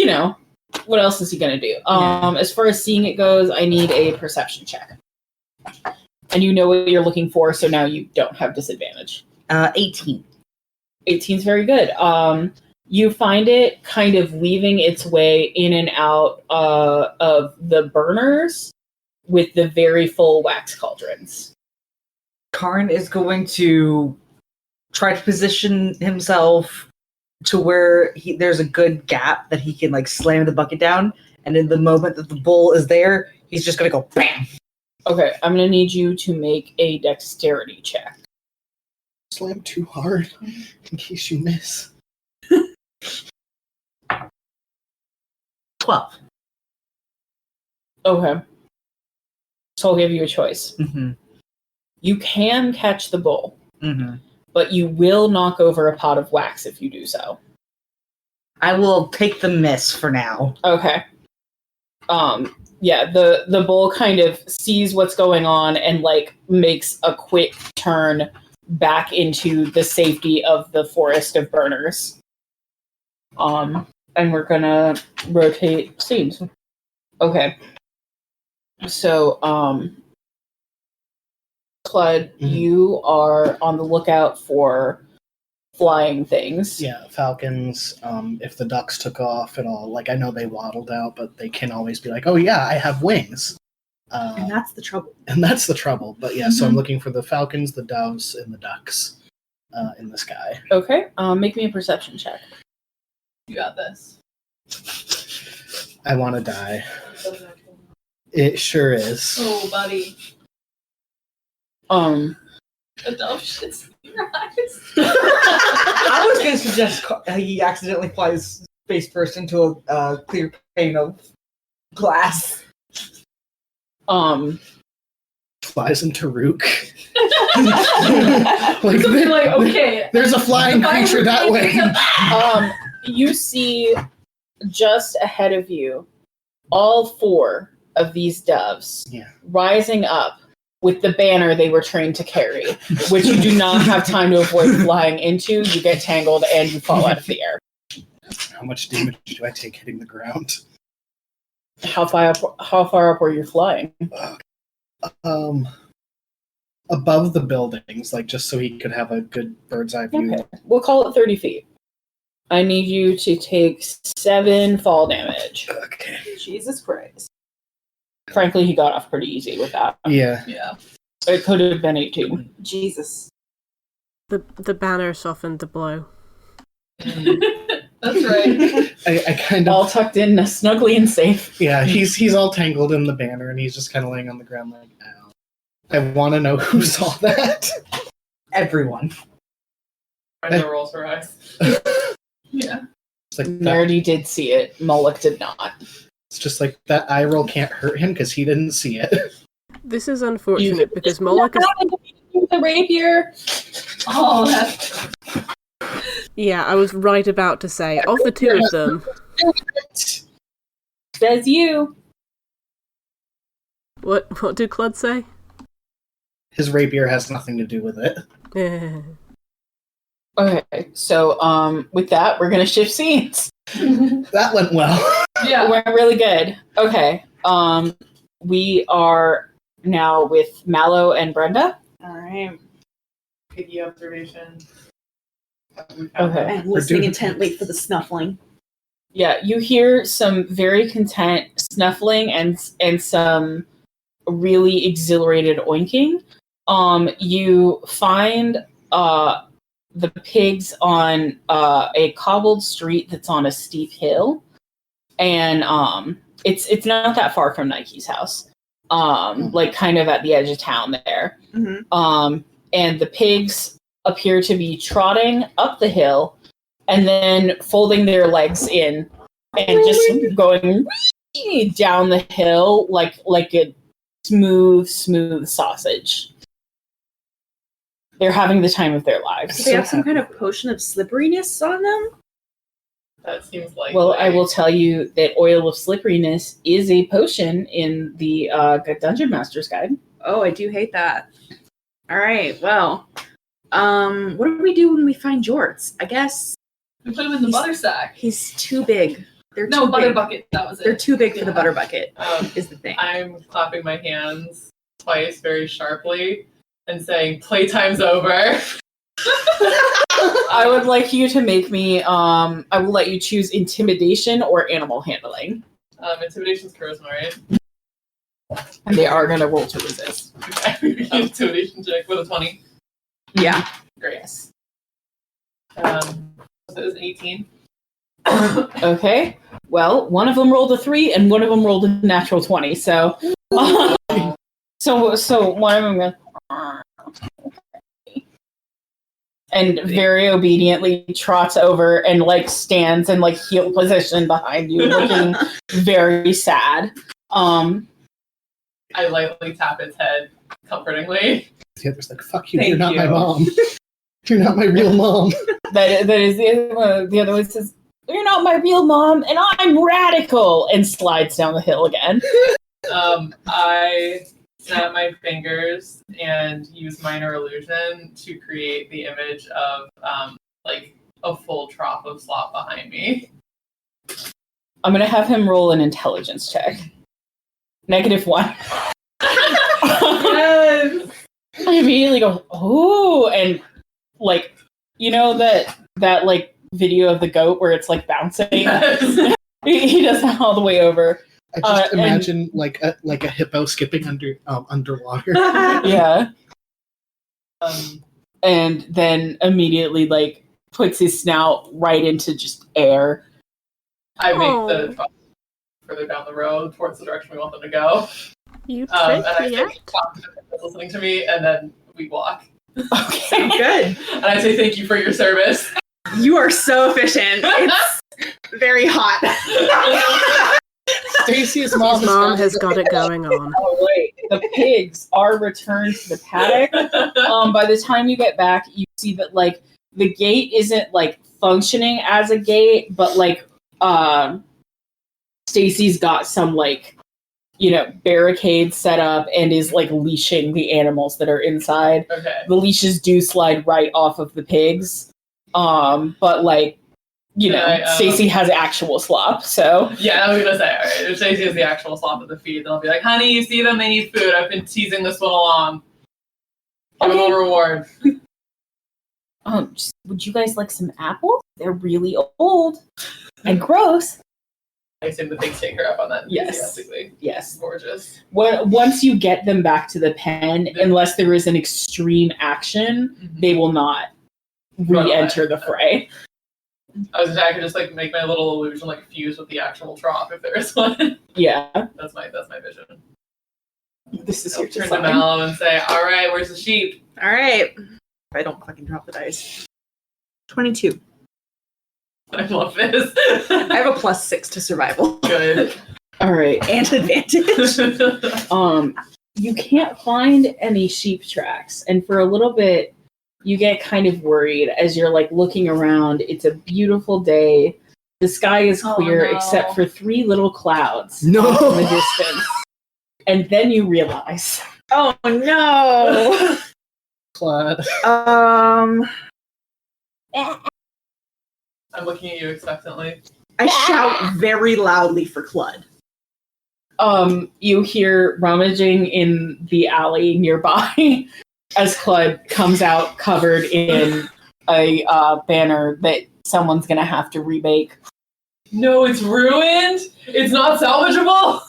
A: what else is he gonna do? As far as seeing it goes, I need a perception check. And you know what you're looking for, so now you don't have disadvantage.
H: 18.
A: 18's very good. You find it kind of weaving its way in and out of the burners with the very full wax cauldrons.
H: Karn is going to try to position himself to where there's a good gap that he can like slam the bucket down, and in the moment that the bull is there, he's just going to go BAM!
A: Okay, I'm going to need you to make a dexterity check.
F: Slam too hard in case you miss.
H: 12.
A: Okay. So I'll give you a choice.
H: Mm-hmm.
A: You can catch the bull,
H: Mm-hmm.
A: but you will knock over a pot of wax if you do so.
H: I will take the miss for now.
A: Okay. Yeah, the bull kind of sees what's going on and like makes a quick turn back into the safety of the forest of burners. And we're gonna rotate scenes. Okay. So, Clyde, you are on the lookout for flying things.
F: Yeah, falcons. If the ducks took off at all, like I know they waddled out, but they can always be like, "Oh yeah, I have wings,"
G: And that's the trouble.
F: and that's the trouble. But yeah, so I'm looking for the falcons, the doves, and the ducks in the sky.
A: Okay. Make me a perception check.
E: You got this.
F: I want to die. It sure is.
C: Oh, buddy. A dove shits in your eyes.
H: I was going to suggest he accidentally flies face first into a clear pane of glass.
F: Flies into Rook.
C: Okay.
F: There's a flying creature that way.
A: You see just ahead of you all 4 of these doves rising up with the banner they were trained to carry, which you do not have time to avoid flying into. You get tangled and you fall out of the air.
F: How much damage do I take hitting the ground?
A: How far up were you flying?
F: Above the buildings, like just so he could have a good bird's eye view.
A: Okay. We'll call it 30 feet. I need you to take 7 fall damage.
F: Okay.
G: Jesus Christ.
A: Frankly, he got off pretty easy with that.
F: Yeah.
C: Yeah.
A: It could have been 18.
G: Jesus.
D: The banner softened the blow.
C: That's right.
F: I kind of
A: All tucked in, snugly and safe.
F: yeah. He's all tangled in the banner, and he's just kind of laying on the ground like, ow. I want to know who saw that.
H: Everyone.
E: Brenda rolls her eyes.
C: Yeah.
F: It's like that,
A: Nerdy did see it. Moloch did not.
F: it's just like that eye roll can't hurt him because he didn't see it.
D: This is unfortunate because Moloch is...
A: The rapier.
C: Oh, that's
D: Yeah, I was right about to say, of the 2 of them...
A: Says you.
D: What did Clud say?
F: His rapier has nothing to do with it.
A: Okay, so with that, we're gonna shift scenes.
F: That went well.
C: yeah.
A: We're really good. Okay, we are now with Mallow and Brenda.
G: All right.
E: Piggy observation.
A: Okay.
G: I'm listening
F: doing-
G: intently for the snuffling.
A: Yeah, you hear some very content snuffling and some really exhilarated oinking. You find the pigs on a cobbled street that's on a steep hill, and it's not that far from Nike's house. Like kind of at the edge of town there.
G: Mm-hmm.
A: And the pigs appear to be trotting up the hill and then folding their legs in and just going down the hill like a smooth sausage. They're having the time of their lives.
G: Do they have some kind of potion of slipperiness on them?
E: That seems like.
A: Well, I will tell you that oil of slipperiness is a potion in the Dungeon Master's Guide.
G: Oh, I do hate that. All right. Well, what do we do when we find Jorts? I guess
C: We put him in the butter sack.
G: he's too big. They're
C: No,
G: too
C: butter
G: big.
C: bucket. That was it.
G: They're too big for the
C: Yeah.
G: butter bucket.
E: Um,
G: Is the thing.
E: I'm clapping my hands twice very sharply and saying, "Playtime's over."
A: I would like you to make me, I will let you choose intimidation or animal handling.
E: Intimidation's charisma, right?
A: And they are going to roll to resist.
E: Intimidation check with a 20.
A: Yeah.
E: Great. So it was an 18.
A: Okay. Well, one of them rolled a 3 and one of them rolled a natural 20. So, so one of them goes, and very obediently trots over and like stands in like heel position behind you, looking very sad.
E: I lightly tap its head comfortingly.
F: The other's like, fuck you,
E: Thank
F: you're not my
E: you.
F: mom. You're not my real mom.
A: That is the other one says, "You're not my real mom, and I'm radical," and slides down the hill again.
E: I snap my fingers and use minor illusion to create the image of like a full trough of slop behind me.
A: I'm gonna have him roll an intelligence check. -1.
E: Yes.
A: I immediately go, "Oh," and like, you know that like video of the goat where it's like bouncing.
E: Yes.
A: He does that all the way over.
F: I just
A: and-
F: imagine like a hippo skipping underwater.
A: Yeah. And then immediately like puts his snout right into just air.
E: I make
D: Oh.
E: the trough further down the road towards the direction we want them to go.
D: You
E: And
D: tricked
E: I
D: me
E: say,
D: out.
E: "Stop, it's listening to me," and then we walk.
A: Okay.
I: Good.
E: And I say, "Thank you for your service."
I: You are so efficient. It's very hot.
F: Stacey's
D: His
F: mom,
D: mom has got it going on.
A: All right. The pigs are returned to the paddock. By the time you get back, you see that like the gate isn't like functioning as a gate, but like Stacey's got some like, you know, barricades set up and is like leashing the animals that are inside.
E: Okay.
A: The leashes do slide right off of the pigs. But like, you know,
E: Right,
A: Stacey has actual slop, so
E: Yeah, I was gonna say, alright, if Stacey has the actual slop of the feed, then I'll be like, "Honey, you see them, they need food. I've been teasing this one along. Give them
A: Okay.
E: a reward."
A: would you guys like some apples? They're really old and gross.
E: I assume the pigs take her up on that
A: Yes.
E: enthusiastically.
A: Yes.
E: Gorgeous.
A: Once you get them back to the pen, unless there is an extreme action, they will not re-enter the fray.
E: I was I could just like make my little illusion like fuse with the actual trough if there is one.
A: Yeah.
E: That's my vision.
A: This is
E: I'll
A: your
E: turn to
A: design.
E: Mallow and say, "Alright, where's the sheep?"
I: All right. I don't fucking drop the dice. 22.
E: I love this.
I: I have a +6 to survival
E: Good.
A: All right.
I: and advantage.
A: You can't find any sheep tracks, and for a little bit you get kind of worried as you're like looking around. It's a beautiful day. The sky is clear
C: Oh, no.
A: except for 3 little clouds
F: No.
A: off in the distance. And then you realize.
I: Oh no.
F: Claude.
E: I'm looking at you expectantly.
I: I shout very loudly for Clud.
A: You hear rummaging in the alley nearby as Clud comes out covered in a banner that someone's gonna have to remake.
E: No, it's ruined? It's not salvageable?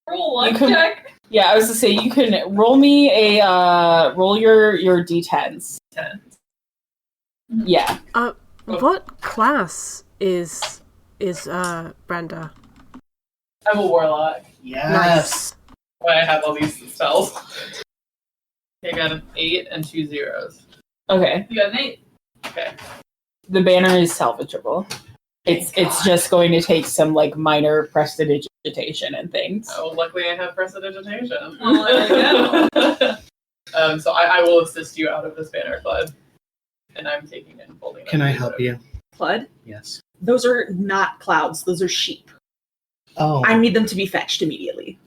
C: Roll luck
A: You can-
C: check.
A: Yeah, I was to say you can roll me a roll your d10s.
E: 10.
A: Yeah.
D: What class is Brenda?
E: I'm a warlock.
F: Yes.
D: Nice.
E: Why I have all these spells. I got an 8 and 2 zeros.
A: Okay.
C: You got an 8.
E: Okay.
A: The banner is salvageable. It's just going to take some like minor prestidigitation and things.
E: Oh, luckily I have prestidigitation.
C: Well, there you
E: So I will assist you out of this banner, Clud. And I'm taking it and folding it.
F: Can I help you?
I: Clud?
F: Yes.
I: Those are not clouds. Those are sheep.
F: Oh,
I: I need them to be fetched immediately.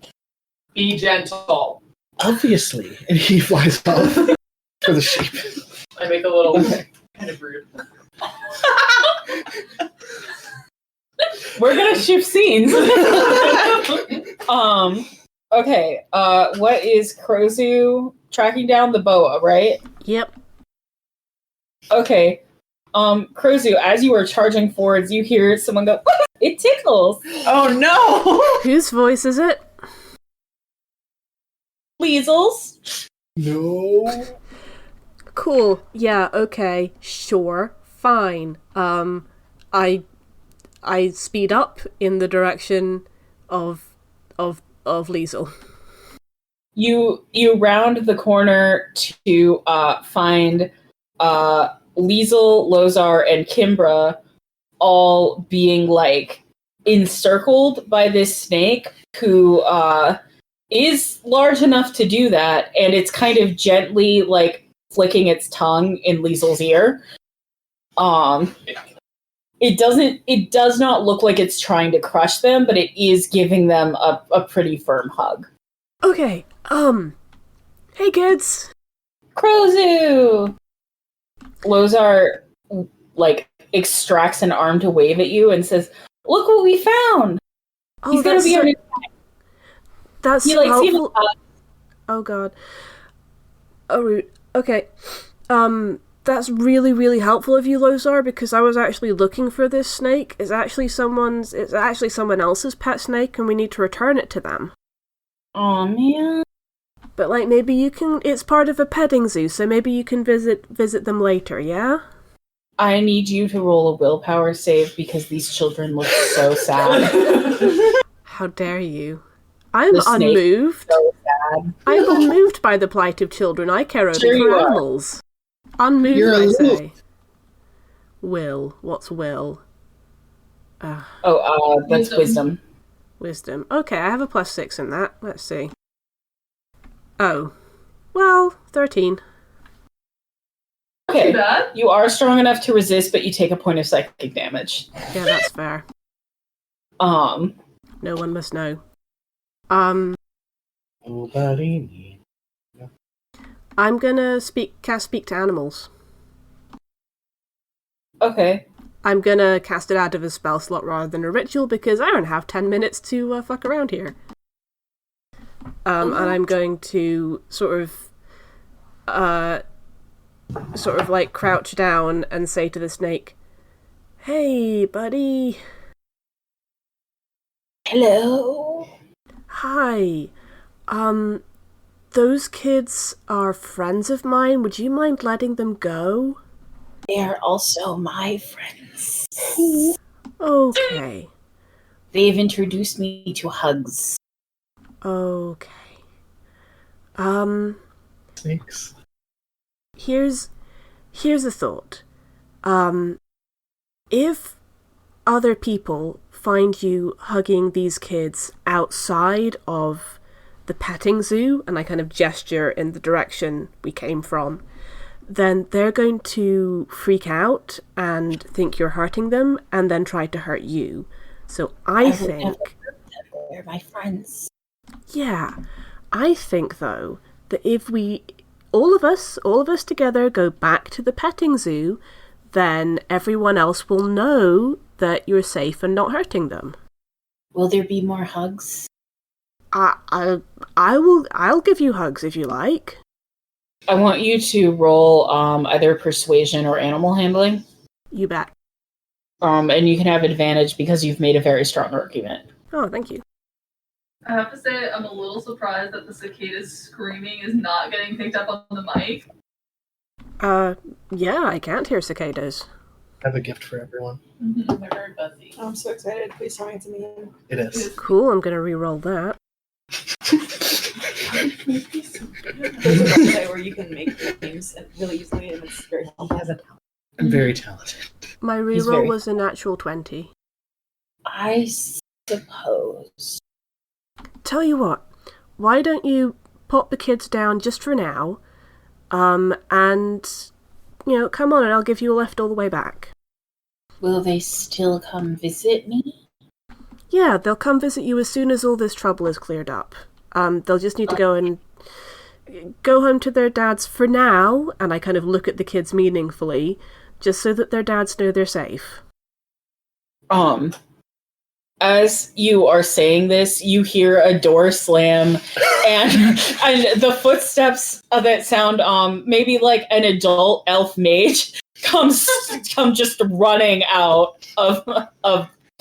E: Be gentle.
F: obviously. And he flies off for the sheep.
E: I make a little kind of rude.
A: We're gonna shift scenes. Okay. What is Krozu tracking down the boa, right?
D: Yep.
A: Okay. Krozu, as you are charging forwards, you hear someone go, "It tickles."
I: Oh no!
D: Whose voice is it?
A: Weasels.
F: No.
D: Cool. Yeah, okay. Sure. Fine. I speed up in the direction of Liesel.
A: You round the corner to find Liesel, Lozar, and Kimbra all being like encircled by this snake who is large enough to do that, and it's kind of gently like flicking its tongue in Liesel's ear. It does not look like it's trying to crush them, but it is giving them a pretty firm hug.
D: Okay, hey kids!
A: Crozu! Lozar, like, extracts an arm to wave at you and says, "Look what we found!"
D: Oh,
A: He's gonna be on his back.
D: That's
A: He, like, seems
D: helpful. Oh god. Oh, okay. That's really, really helpful of you, Lozar, because I was actually looking for this snake. It's actually someone else's pet snake, and we need to return it to them.
A: Aw, man.
D: But, like, maybe you can... It's part of a petting zoo, so maybe you can visit them later, yeah?
A: I need you to roll a willpower save because these children look so sad.
D: How dare you? I'm
A: The snake
D: unmoved.
A: So sad.
D: I'm unmoved by the plight of children. I care only
A: Sure you
D: for
A: are.
D: animals. Unmoved,
F: You're
D: I
F: aloof.
D: say. Will. What's will?
A: That's wisdom.
D: Wisdom. Okay, I have a +6 in that. Let's see. Oh. Well, 13.
A: Okay,
C: Too bad.
A: you are strong enough to resist, but you take a point of psychic damage.
D: Yeah, that's fair.
A: Um,
D: No one must know.
F: Nobody needs.
D: I'm gonna cast Speak to Animals.
A: okay.
D: I'm gonna cast it out of a spell slot rather than a ritual because I don't have 10 minutes to fuck around here. And I'm going to sort of like crouch down and say to the snake, "Hey, buddy.
A: Hello.
D: Hi. Those kids are friends of mine. Would you mind letting them go?"
A: They are also my friends.
D: Okay.
A: They've introduced me to hugs.
D: Okay.
F: Snakes.
D: Here's a thought. If other people find you hugging these kids outside of the petting zoo, and I kind of gesture in the direction we came from, then they're going to freak out and think you're hurting them and then try to hurt you. So I think...
A: They're my friends.
D: Yeah. I think, though, that if we... all of us together go back to the petting zoo, then everyone else will know that you're safe and not hurting them.
A: Will there be more hugs?
D: I'll give you hugs if you like.
A: I want you to roll either persuasion or animal handling.
D: You bet.
A: And you can have advantage because you've made a very strong argument.
D: Oh, thank you.
C: I have to say, I'm a little surprised that the cicada's screaming is not getting picked up on the mic.
D: Yeah, I can't hear cicadas.
F: I have a gift for everyone.
C: Mm-hmm.
E: They're very buzzy.
I: I'm so excited. Please tell me it's immune.
F: It is.
D: Cool, I'm gonna re-roll that.
I: There's a website where you can make games really easily, and it's very helpful.
F: I'm very talented.
D: My
A: He's
D: re-roll
A: very-
D: was a natural 20.
A: I suppose.
D: Tell you what, why don't you pop the kids down just for now, and, come on and I'll give you a lift all the way back.
A: Will they still come visit me?
D: Yeah, they'll come visit you as soon as all this trouble is cleared up. They'll just need to go home to their dads for now, and I kind of look at the kids meaningfully, just so that their dads know they're safe.
A: As you are saying this, you hear a door slam, and the footsteps that sound maybe like an adult elf mage come just running out of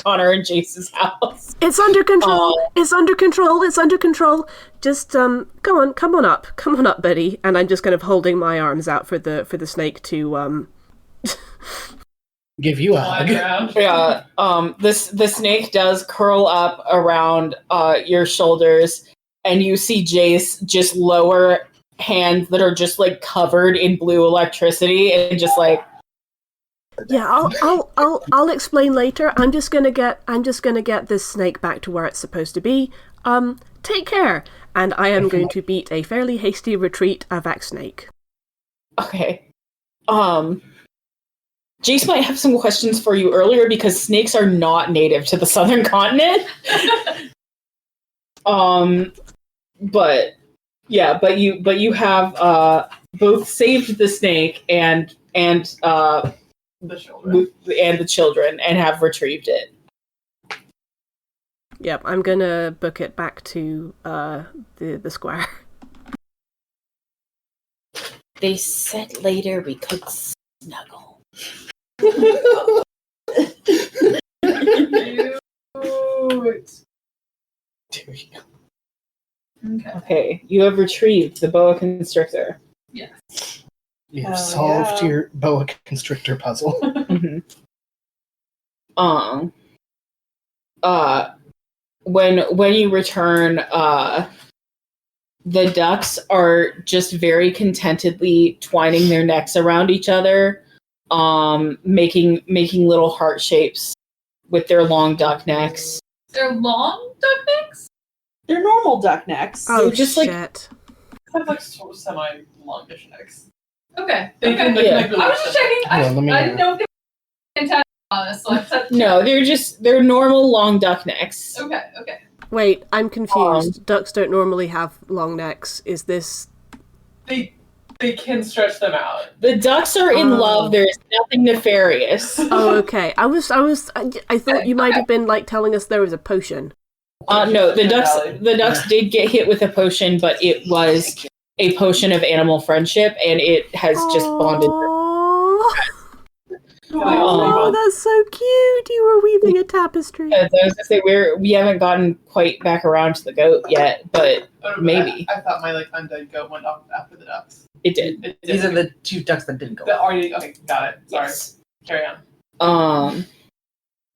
A: Connor and Jace's house.
D: It's under control. It's under control. It's under control. Just come on up, buddy. And I'm just kind of holding my arms out for the snake to
F: Give you a hug.
A: Yeah, the snake does curl up around your shoulders, and you see Jace just lower hands that are just like covered in blue electricity and just like
D: Yeah, I'll explain later. I'm just gonna get this snake back to where it's supposed to be. Take care. And I am going to beat a fairly hasty retreat of that snake.
A: okay. Jace might have some questions for you earlier because snakes are not native to the southern continent. But you have both saved the snake and the children and have retrieved it.
D: Yep, I'm gonna book it back to the square.
A: They said later we could snuggle. Okay, you have retrieved the boa constrictor.
C: Yes.
F: You've solved your boa constrictor puzzle.
A: Mm-hmm. When you return, the ducks are just very contentedly twining their necks around each other, making little heart shapes with their long duck necks.
C: They're long duck necks?
G: They're normal duck necks.
D: Oh,
A: just
D: shit.
E: Kind of like semi-longish necks.
C: Okay.
E: They
C: okay.
E: can
A: Yeah.
E: make really
C: I was just checking. I didn't know if they were fantastic on this, so I said
A: No, they're normal long duck necks.
C: Okay.
D: Wait, I'm confused. Ducks don't normally have long necks. Is this...
E: They can stretch them out.
A: The ducks are in
D: Oh.
A: love. There's nothing nefarious.
D: Oh, okay. I thought you might have been, like, telling us there was a potion.
A: No, the ducks did get hit with a potion, but it was a potion of animal friendship, and it has just bonded.
D: Oh, that's so cute! You were weaving a tapestry.
A: I was gonna say we haven't gotten quite back around to the goat yet, but maybe
E: I thought my undead goat went off after the ducks.
A: it did.
H: These are the two ducks that didn't go.
E: That already okay, got it. Sorry.
A: Yes.
E: Carry on.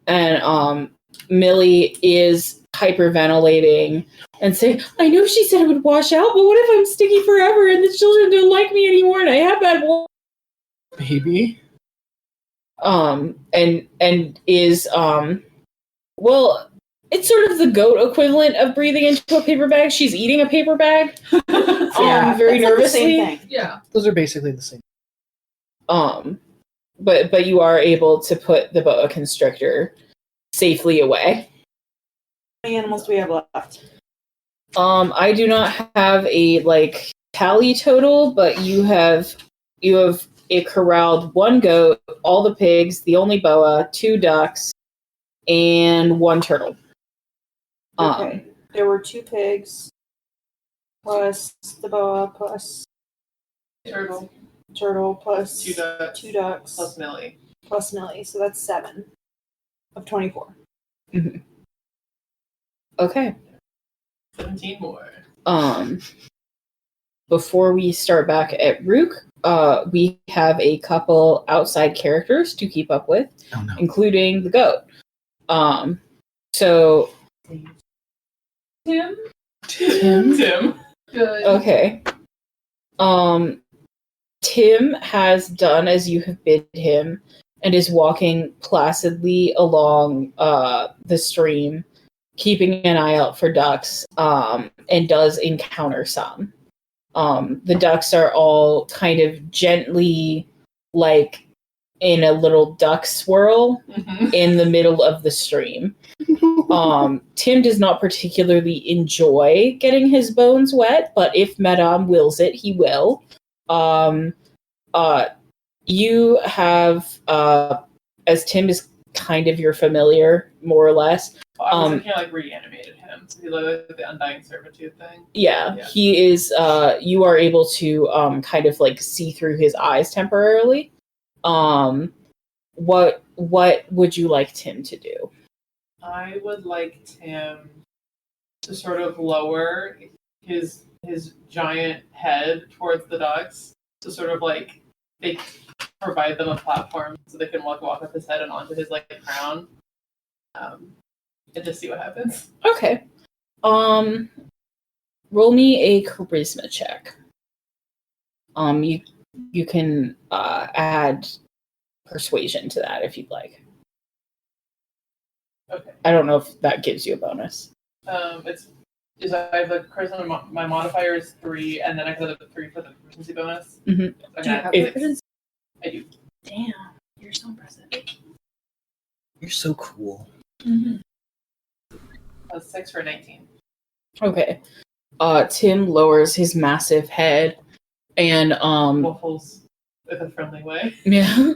A: And Millie is hyperventilating and saying, "I know she said it would wash out, but what if I'm sticky forever and the children don't like me anymore and I have bad water?"
F: Baby.
A: And is well, it's sort of the goat equivalent of breathing into a paper bag. She's eating a paper bag. Very
G: that's like the
A: nervously.
G: same thing.
C: Yeah.
F: Those are basically the same.
A: But you are able to put the boa constrictor safely away.
G: How many animals do we have left?
A: I do not have a tally total, but you have it corralled one goat, all the pigs, the only boa, 2 ducks, and 1 turtle.
G: Okay. There were 2 pigs, plus the boa, plus turtle, plus
E: 2 ducks.
G: 2 ducks,
E: Plus Millie.
G: plus Millie. So that's 7 of 24.
A: Okay.
E: 17 more.
A: Before we start back at Rook, we have a couple outside characters to keep up with,
F: Oh no.
A: including the goat. So
C: Tim?
E: Tim.
C: Good.
A: okay. Tim has done as you have bid him and is walking placidly along the stream, keeping an eye out for ducks, and does encounter some. The ducks are all kind of gently, in a little duck swirl in the middle of the stream. Tim does not particularly enjoy getting his bones wet, but if Madame wills it, he will. You have, as Tim is kind of your familiar, more or less.
E: I was thinking I reanimated him. So he looked like the Undying Servitude thing.
A: Yeah,
E: Yeah.
A: he is. You are able to kind of see through his eyes temporarily. What would you like Tim to do?
E: I would like Tim to sort of lower his giant head towards the ducks to sort of they provide them a platform so they can walk up his head and onto his crown. And just see what happens.
A: Okay. Roll me a charisma check. You can add persuasion to that if you'd like.
E: Okay.
A: I don't know if that gives you a bonus.
E: I have the charisma. My modifier is 3, and then I got a 3 for the proficiency bonus.
A: Mhm.
E: Okay. I do.
I: Damn, you're so impressive.
H: You're so cool.
E: A 6 for 19.
A: Okay. Tim lowers his massive head and
E: Waffles with a friendly way.
A: yeah.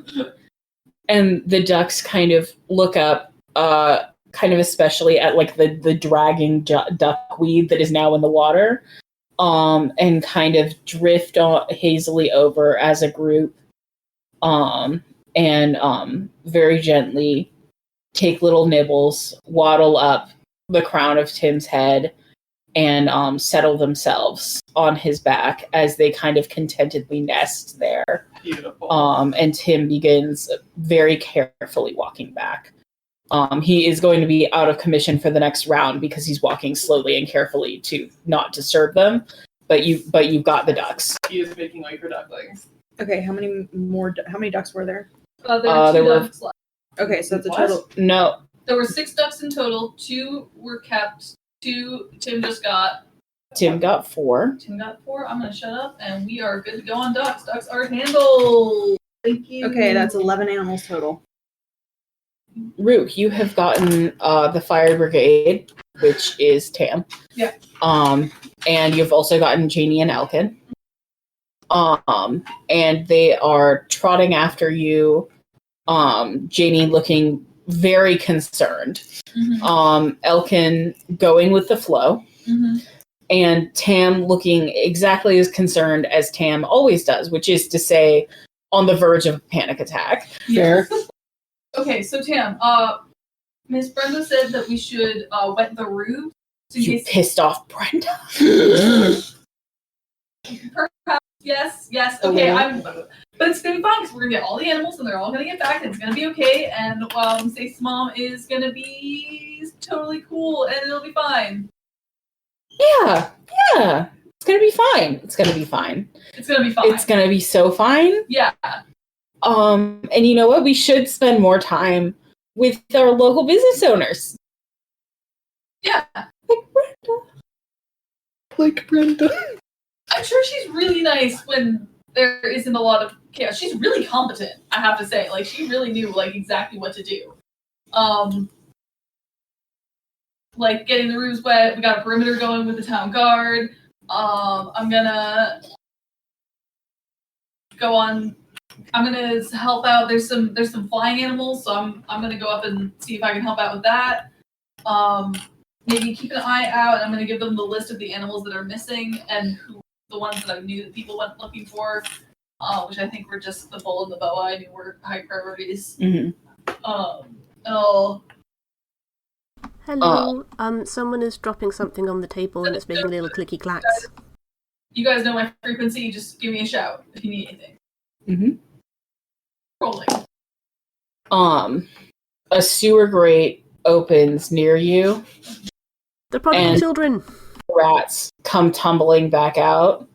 A: And the ducks kind of look up, kind of especially at like the dragging duckweed that is now in the water, and kind of drift hazily over as a group, and very gently take little nibbles, waddle up the crown of Tim's head, and settle themselves on his back as they kind of contentedly nest there.
E: Beautiful.
A: And Tim begins very carefully walking back. He is going to be out of commission for the next round because he's walking slowly and carefully to not disturb them. But you've got the ducks.
E: He is making way for ducklings.
G: Okay, how many ducks were there?
C: There were 2 ducks left.
G: Okay, so that's a
E: What?
G: total.
A: No,
C: There were 6 ducks in total. 2 were kept. 2 Tim just got.
A: Tim got 4.
C: Tim got 4. I'm gonna shut up, and we are good to go on ducks. Ducks are handled. Thank you.
G: Okay, that's 11 animals total.
A: Rook, you have gotten the fire brigade, which is Tam.
C: Yeah.
A: And you've also gotten Janie and Elkin. And they are trotting after you. Janie looking very concerned. Elkin going with the flow. And Tam looking exactly as concerned as Tam always does, which is to say, on the verge of a panic attack.
C: Yes. Okay, so Tam, Miss Brenda said that we should wet the roofs in
A: You
C: case.
A: pissed off Brenda?
C: Perhaps, yes. Okay, but it's gonna be fine because we're gonna get all the animals and they're all gonna get back and it's gonna be okay. And Stacey's mom is gonna be totally cool and it'll be fine.
A: Yeah. It's gonna be fine.
C: It's gonna be fine.
A: It's gonna be so fine.
C: Yeah.
A: And you know what? We should spend more time with our local business owners.
C: Yeah.
F: Like Brenda.
C: I'm sure she's really nice when there isn't a lot of chaos. She's really competent, I have to say. Like, she really knew, like, exactly what to do. Like, getting the roofs wet. We got a perimeter going with the town guard. I'm gonna go on. I'm gonna help out. There's some flying animals, so I'm gonna go up and see if I can help out with that. Maybe keep an eye out, and I'm gonna give them the list of the animals that are missing and who the ones that I knew that people went looking for, which I think were just the bull and the boa. I knew were high priorities.
D: Hello. Someone is dropping something on the table and it's making little clicky clacks.
C: You guys know my frequency. Just give me a shout if you need anything. Rolling.
A: A sewer grate opens near you.
D: They're probably children.
A: Rats come tumbling back out.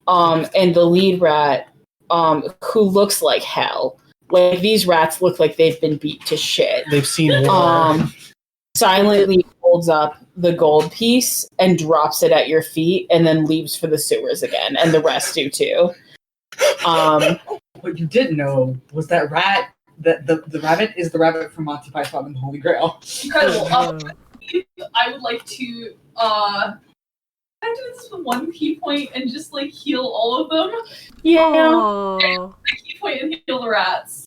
A: And the lead rat, who looks like hell. Like, these rats look like they've been beat to shit.
F: They've seen war.
A: Silently holds up the gold piece and drops it at your feet and then leaves for the sewers again. And the rest do too.
H: What you didn't know was that rat, the rabbit is the rabbit from Monty Python and the Holy Grail.
C: Incredible. I would like to can I do this with one key point and just like heal all of them?
D: Yeah.
C: Key point and heal the rats.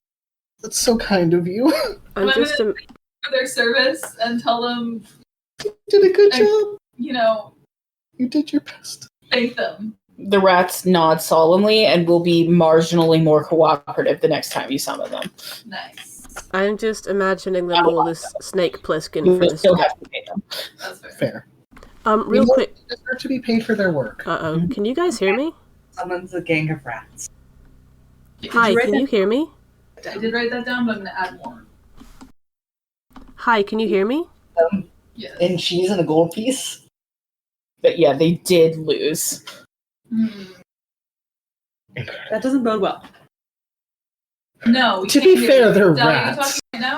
F: That's so kind of you.
D: I'm just
C: for their service and tell them
F: You did a good job.
C: You know,
F: you did your best.
C: Thank them.
A: The rats nod solemnly and will be marginally more cooperative the next time you summon them.
C: Nice.
D: I'm just imagining them all as Snake Plissken for
A: You
D: this.
A: still have to pay them.
C: That's fair.
F: Fair.
D: Real quick.
F: They deserve to be paid for their work.
D: Can you guys hear me?
H: Someone's a gang of rats.
D: Hi, can you hear me?
C: I did write that down, but I'm gonna add more.
D: Hi, can you hear me?
C: Yes.
H: And cheese and a gold piece.
A: But yeah, they did lose.
I: That doesn't bode well.
C: No. we
F: To
C: can't
F: be
C: hear
F: fair,
C: you.
F: they're
C: Dahlia, you
F: rats.
C: talking right now?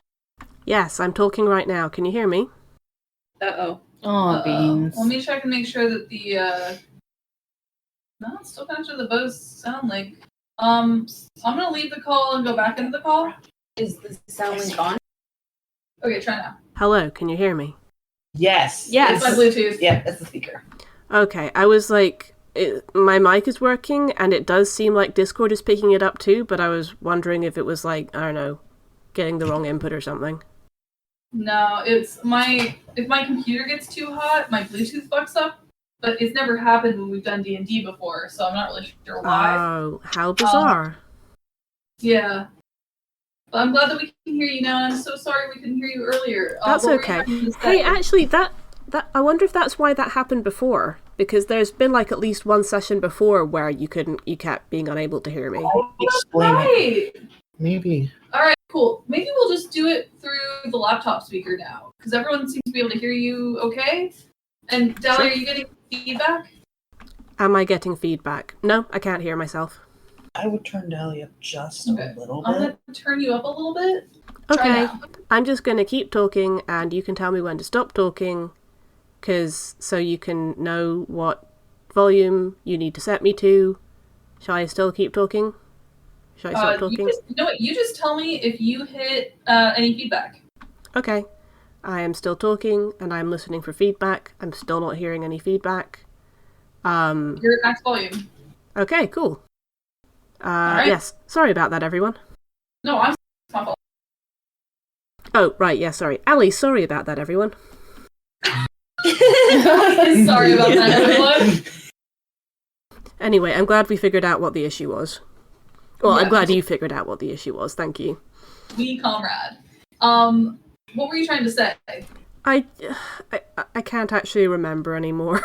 D: Yes, I'm talking right now. Can you hear me?
I: Uh-oh.
A: Oh, beans.
C: Let me check and make sure that the no, it's still kind of the bows sound like. I'm gonna leave the call and go back into the call.
I: Is the sound link on?
C: Okay, try now.
D: Hello, can you hear me?
H: Yes.
C: It's my Bluetooth.
H: Yeah, that's the speaker.
D: Okay, I was like, my mic is working, and it does seem like Discord is picking it up too, but I was wondering if it was like, I don't know, getting the wrong input or something.
C: No, it's if my computer gets too hot, my Bluetooth fucks up. But it's never happened when we've done D&D before, so I'm not really sure why.
D: Oh, how bizarre.
C: Yeah. But I'm glad that we can hear you now, and I'm so sorry we couldn't hear you earlier.
D: That's
C: what were you
D: okay.
C: trying to say?
D: Hey, actually, that I wonder if that's why that happened before, because there's been like at least one session before where you kept being unable to hear me.
F: Explain it.
C: Right!
F: Maybe.
C: Alright, cool. Maybe we'll just do it through the laptop speaker now, because everyone seems to be able to hear you okay. And Dahlia, are you getting feedback?
D: Am I getting feedback? No, I can't hear myself.
H: I would turn Dahlia up just
C: Okay.
H: a little
C: I'm
H: bit.
C: gonna turn you up a little bit. Try
D: Okay,
C: now.
D: I'm just going to keep talking, and you can tell me when to stop talking, so you can know what volume you need to set me to. Shall I still keep talking? Shall I stop talking?
C: You know what? You just tell me if you hit any feedback.
D: Okay. I am still talking, and I'm listening for feedback. I'm still not hearing any feedback.
C: You're at max volume.
D: Okay, cool.
C: Alright.
D: Yes, sorry about that, everyone.
C: No, it's my fault.
D: Oh, right, yeah, sorry. Ali, sorry about that, everyone.
C: Sorry about that, everyone.
D: Anyway, I'm glad we figured out what the issue was. Well,
C: Yeah.
D: I'm glad you figured out what the issue was, thank you.
C: We comrade. What were you trying to say?
D: I can't actually remember anymore.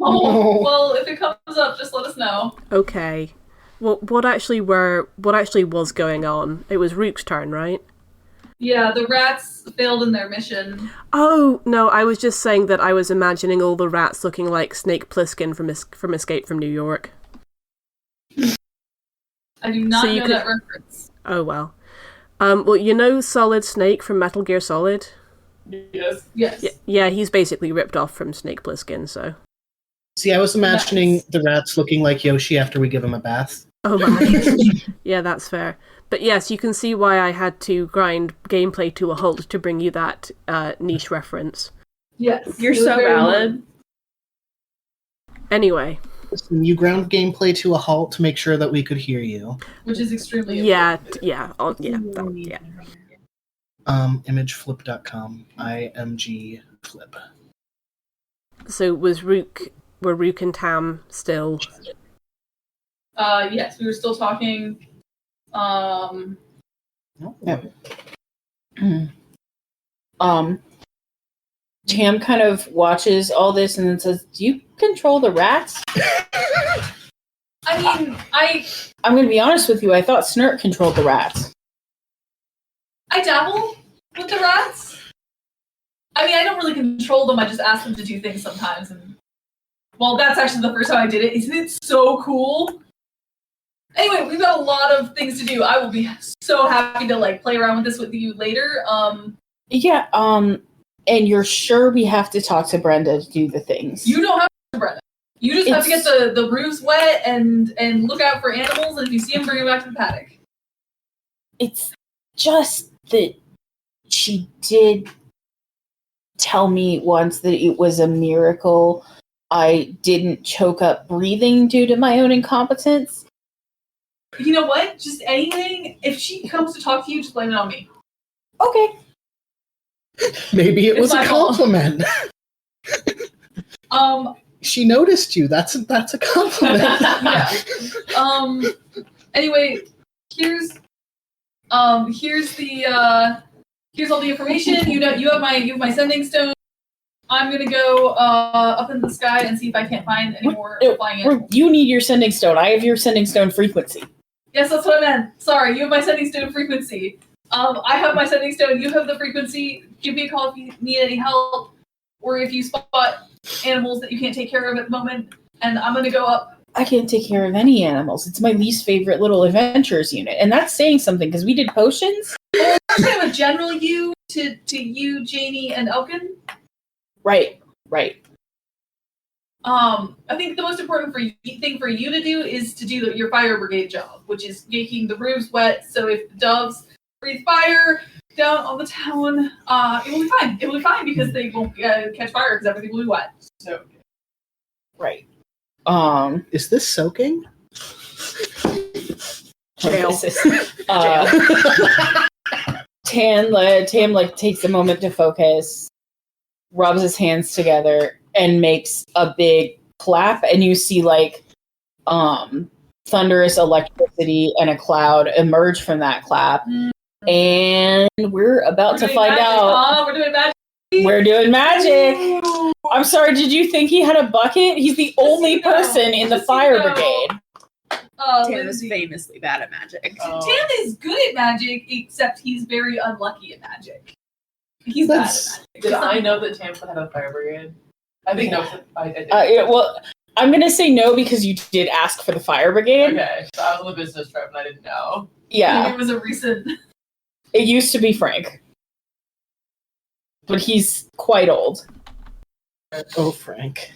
C: Oh, well, if it comes up, just let us know.
D: Okay. Well, what actually was going on? It was Rook's turn, right?
C: Yeah, the rats failed in their mission.
D: Oh, no, I was just saying that I was imagining all the rats looking like Snake Plissken from Escape from New York.
C: I do not
D: So you
C: know
D: could-
C: that reference.
D: Oh, well. Well, you know Solid Snake from Metal Gear Solid?
E: Yes.
C: Yes.
D: Yeah, he's basically ripped off from Snake Plissken, so...
F: See, I was imagining
C: Nice.
F: the rats looking like Yoshi after we give him a bath.
D: Oh my. Yeah, that's fair. But yes, you can see why I had to grind gameplay to a halt to bring you that niche reference.
C: Yes.
I: You're
C: it was
I: so
C: very
I: valid.
D: Anyway,
F: Listen, you ground gameplay to a halt to make sure that we could hear you.
C: Which is extremely
D: yeah,
C: important.
D: yeah, yeah.
F: Imageflip.com. IMG flip.
D: So were Rook and Tam still...
C: Yes, we were still talking.
A: Tam kind of watches all this and then says, "Do you control the rats?"
C: I mean,
A: I'm going to be honest with you. I thought Snurt controlled the rats.
C: I dabble with the rats. I mean, I don't really control them. I just ask them to do things sometimes. And well, that's actually the first time I did it. Isn't it so cool? Anyway, we've got a lot of things to do. I will be so happy to play around with this with you later.
A: Yeah. And you're sure we have to talk to Brenda to do the things?
C: You don't have to, Brenda. You just have to get the roofs wet and look out for animals. And if you see them, bring them back to the paddock.
A: It's just that she did tell me once that it was a miracle I didn't choke up breathing due to my own incompetence.
C: You know what? Just anything. If she comes to talk to you, just blame it on me.
A: Okay.
F: Maybe it
C: It's
F: was
C: my
F: a
C: fault.
F: compliment. She noticed you. That's a compliment.
C: Yeah. Anyway, here's all the information. You have my sending stone. I'm gonna go up in the sky and see if I can't find any more flying animals.
A: You need your sending stone. I have your sending stone frequency.
C: Yes, that's what I meant. Sorry, you have my sending stone frequency. I have my sending stone. You have the frequency. Give me a call if you need any help, or if you spot animals that you can't take care of at the moment. And I'm gonna go up
A: I can't take care of any animals. It's my least favorite little adventures unit. And that's saying something because we did potions.
C: Kind of a general you to you, Janie, and Elkin.
A: Right.
C: I think the most important thing for you to do is to do your fire brigade job, which is making the roofs wet. So if the doves breathe fire down on the town, it will be fine. It will be fine because they won't catch fire because everything will be wet. So,
A: Right.
F: Is this soaking?
D: Jail.
A: Tam takes a moment to focus, rubs his hands together, and makes a big clap, and you see thunderous electricity and a cloud emerge from that clap. And we're about to find out.
C: We're doing magic.
A: We're doing magic. I'm sorry, did you think he had a bucket? He's the only person in the fire brigade.
I: Tam is
C: Lindsay.
I: famously bad at magic.
C: Tam is good at magic, except he's very unlucky at magic. He's bad at magic.
E: Did I know that Tampa had a fire brigade? I think no. I did.
A: Well, I'm going to say no because you did ask for the fire brigade.
E: Okay, so I was on a business trip and I didn't know.
A: Yeah.
C: It was a recent.
A: It used to be Frank. But he's quite old.
F: Oh, Frank.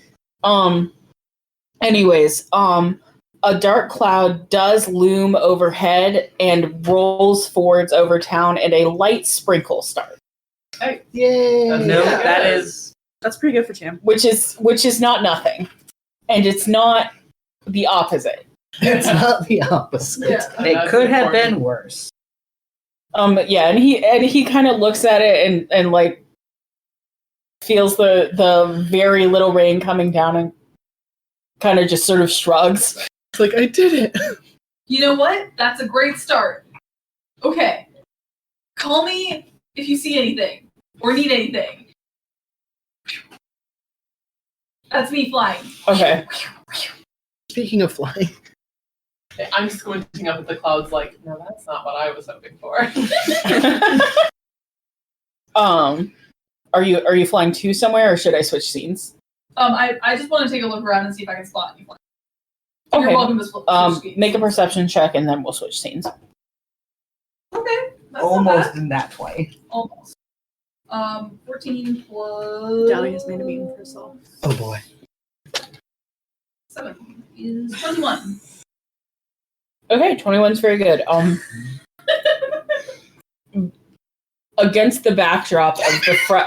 A: Anyways, a dark cloud does loom overhead and rolls forwards over town, and a light sprinkle starts.
F: Yay!
H: No, that's pretty good for Tam.
A: Which is not nothing. And it's not the opposite.
F: It's not the opposite.
C: Yeah.
H: It could have been worse.
A: Yeah, and he kind of looks at it and like feels the very little rain coming down and kind of just sort of shrugs.
F: It's like, I did it.
C: You know what? That's a great start. Okay. Call me if you see anything or need anything. That's me flying.
A: Okay.
F: Speaking of flying,
E: I'm squinting up at the clouds like, no, that's not what I was hoping for.
A: Are you flying to somewhere, or should I switch scenes?
C: I just want to take a look around and see if I can spot any flying.
A: Okay.
C: You're welcome to switch scenes.
A: Make a perception check, and then we'll switch scenes.
C: Okay. That's
H: Almost
C: not
H: in that 20.
C: bad. Almost. 14 plus.
I: Dahlia's made a meme for herself.
F: oh boy.
C: 7 is 21.
A: Okay, 21's very good. Against the backdrop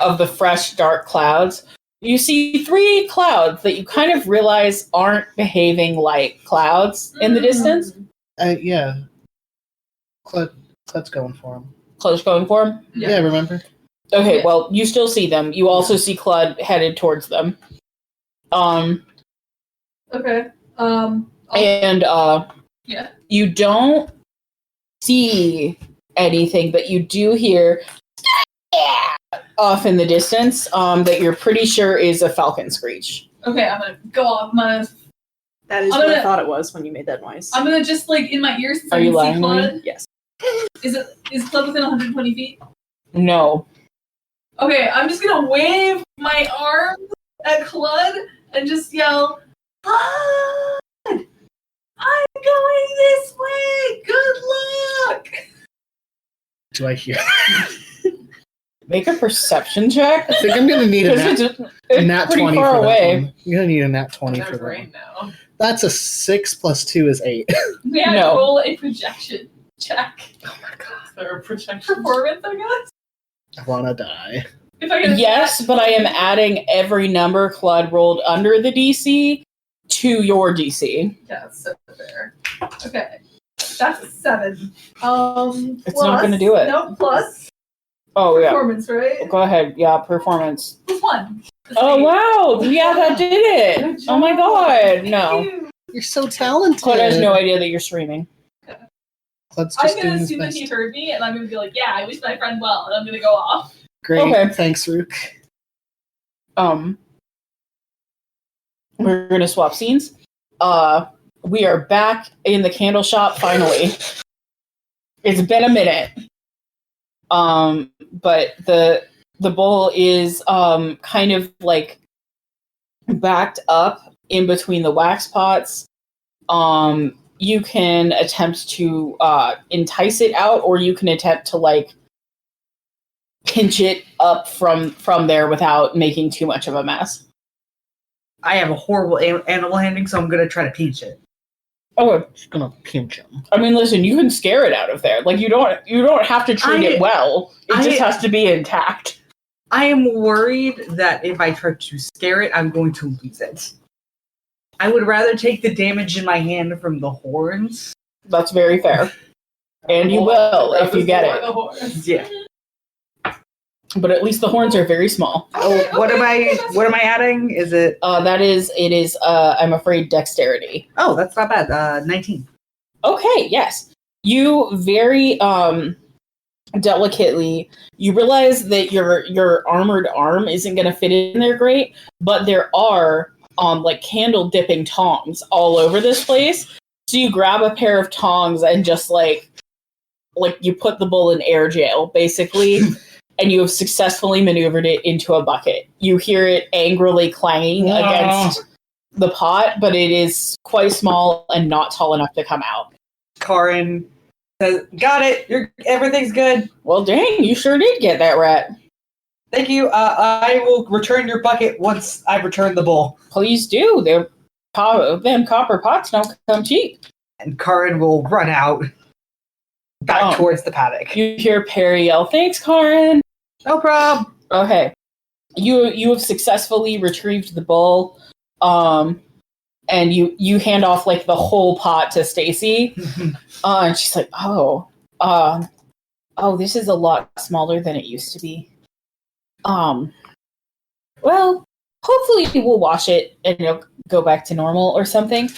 A: of the fresh dark clouds, you see 3 clouds that you kind of realize aren't behaving like clouds in the distance.
F: Yeah. Cled's going for him.
A: Close going for them.
C: Yeah.
F: Yeah, remember?
A: Okay,
C: Yeah.
A: well, you still see them. You also see Clud headed towards them.
C: Okay.
A: And
C: Yeah.
A: you don't see anything, but you do hear off in the distance that you're pretty sure is a falcon screech.
C: Okay, I'm gonna go off.
I: That is
C: I'm
I: what I
C: gonna-
I: thought it was when you made that noise.
C: I'm gonna just in my ears.
A: Are you
C: see
A: lying to me?
C: Claude.
I: Yes.
C: Is Claude within 120 feet?
A: No.
C: Okay, I'm just gonna wave my arms at Claude and just yell, "Claude! I'm going this way. Good luck."
F: Do I hear?
A: Make a perception check.
F: I think I'm gonna need a
A: Because
F: nat,
A: it's
F: nat
A: pretty
F: 20
A: far
F: for
A: away.
F: that one. You're gonna need a nat 20 for
E: There's
F: that
E: rain
F: one.
E: now.
F: That's a 6 plus 2 is 8.
C: May I
A: No.
C: roll a projection check?
F: Oh my god.
E: There are projections.
C: Performance, I guess.
F: I wanna die.
C: If I get
A: Yes, but I am adding every number Clud rolled under the DC to your DC.
C: Yeah, that's so fair. Okay, that's a 7.
A: It's not gonna do it.
C: No, plus
A: Oh, yeah.
C: performance, right?
A: Go ahead. Yeah, performance.
C: Plus 1.
A: Oh, wow. Yeah, that did it. Oh, my God. No.
F: You're so talented.
A: Clud has no idea that you're streaming.
F: Cled's
C: I'm
F: just
C: gonna
F: doing his
C: assume that
F: best.
C: he heard me, and I'm gonna be like, "Yeah, I wish my friend well," and I'm gonna go off.
F: Great.
A: Okay.
F: Thanks, Rook.
A: We're gonna swap scenes. We are back in the candle shop finally. It's been a minute. But the bowl is kind of like backed up in between the wax pots, You can attempt to entice it out, or you can attempt to like pinch it up from there without making too much of a mess.
H: I have a horrible animal handling, so I'm gonna try to pinch it.
A: Oh,
F: Just gonna pinch him.
A: I mean, listen, you can scare it out of there. Like you don't have to treat it well. It just has to be intact.
H: I am worried that if I try to scare it, I'm going to lose it. I would rather take the damage in my hand from the horns.
A: That's very fair. And you will if you get it.
H: Yeah.
A: But at least the horns are very small.
H: Oh, what am I adding? Is it?
A: It is I'm afraid dexterity.
H: Oh, that's not bad. 19.
A: Okay, yes. You very delicately, you realize that your armored arm isn't going to fit in there great, but there are like candle dipping tongs all over this place. So you grab a pair of tongs and just like you put the bull in air jail, basically, and you have successfully maneuvered it into a bucket. You hear it angrily clanging against the pot, but it is quite small and not tall enough to come out.
H: Karin says, "Got it. Everything's good.
A: Well, dang, you sure did get that rat.
H: Thank you. I will return your bucket once I return the bowl."
A: Please do. Them copper pots don't come cheap.
H: And Karin will run out back towards the paddock.
A: You hear Perry yell, "Thanks, Karin."
H: No problem.
A: Okay. You have successfully retrieved the bowl. And you hand off like the whole pot to Stacey. And she's like, oh, this is a lot smaller than it used to be. Well, hopefully we'll wash it and it'll go back to normal or something.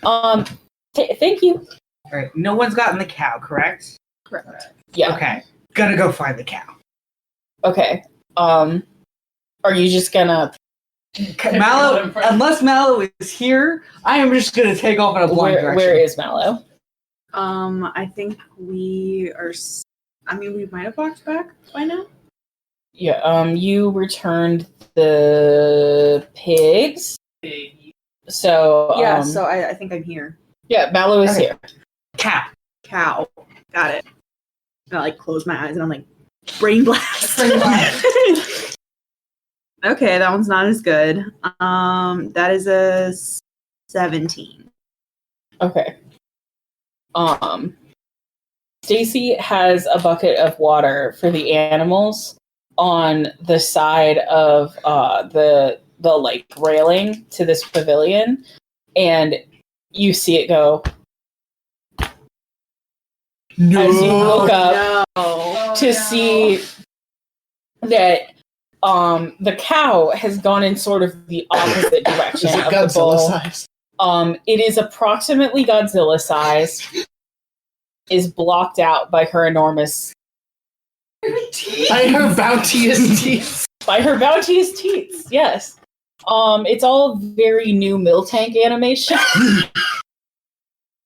A: Thank you.
H: All right. No one's gotten the cow, correct?
C: Correct.
A: Yeah.
H: Okay. Gonna go find the cow.
A: Okay. Are you just gonna...
H: Mallow, unless Mallow is here, I am just gonna take off in a blind direction.
A: Where is Mallow?
G: I think we are. I mean, we might have walked back by now.
A: Yeah. You returned the pigs. So
G: Yeah. So I think I'm here.
A: yeah, Mallow is here.
H: Cow.
G: Cow. Got it. And I like close my eyes and I'm like, brain blast.
H: Brain blast.
G: Okay, that one's not as good. That is a 17.
A: Okay. Stacey has a bucket of water for the animals on the side of the like railing to this pavilion, and you see it go as you look up to see that the cow has gone in sort of the opposite direction
F: Is it
A: of the
F: Godzilla
A: bull.
F: sized?
A: It is approximately Godzilla size. Is blocked out by her enormous
F: By her bounteous teeth.
A: by her bounteous teats. Yes. It's all very new mill tank animation.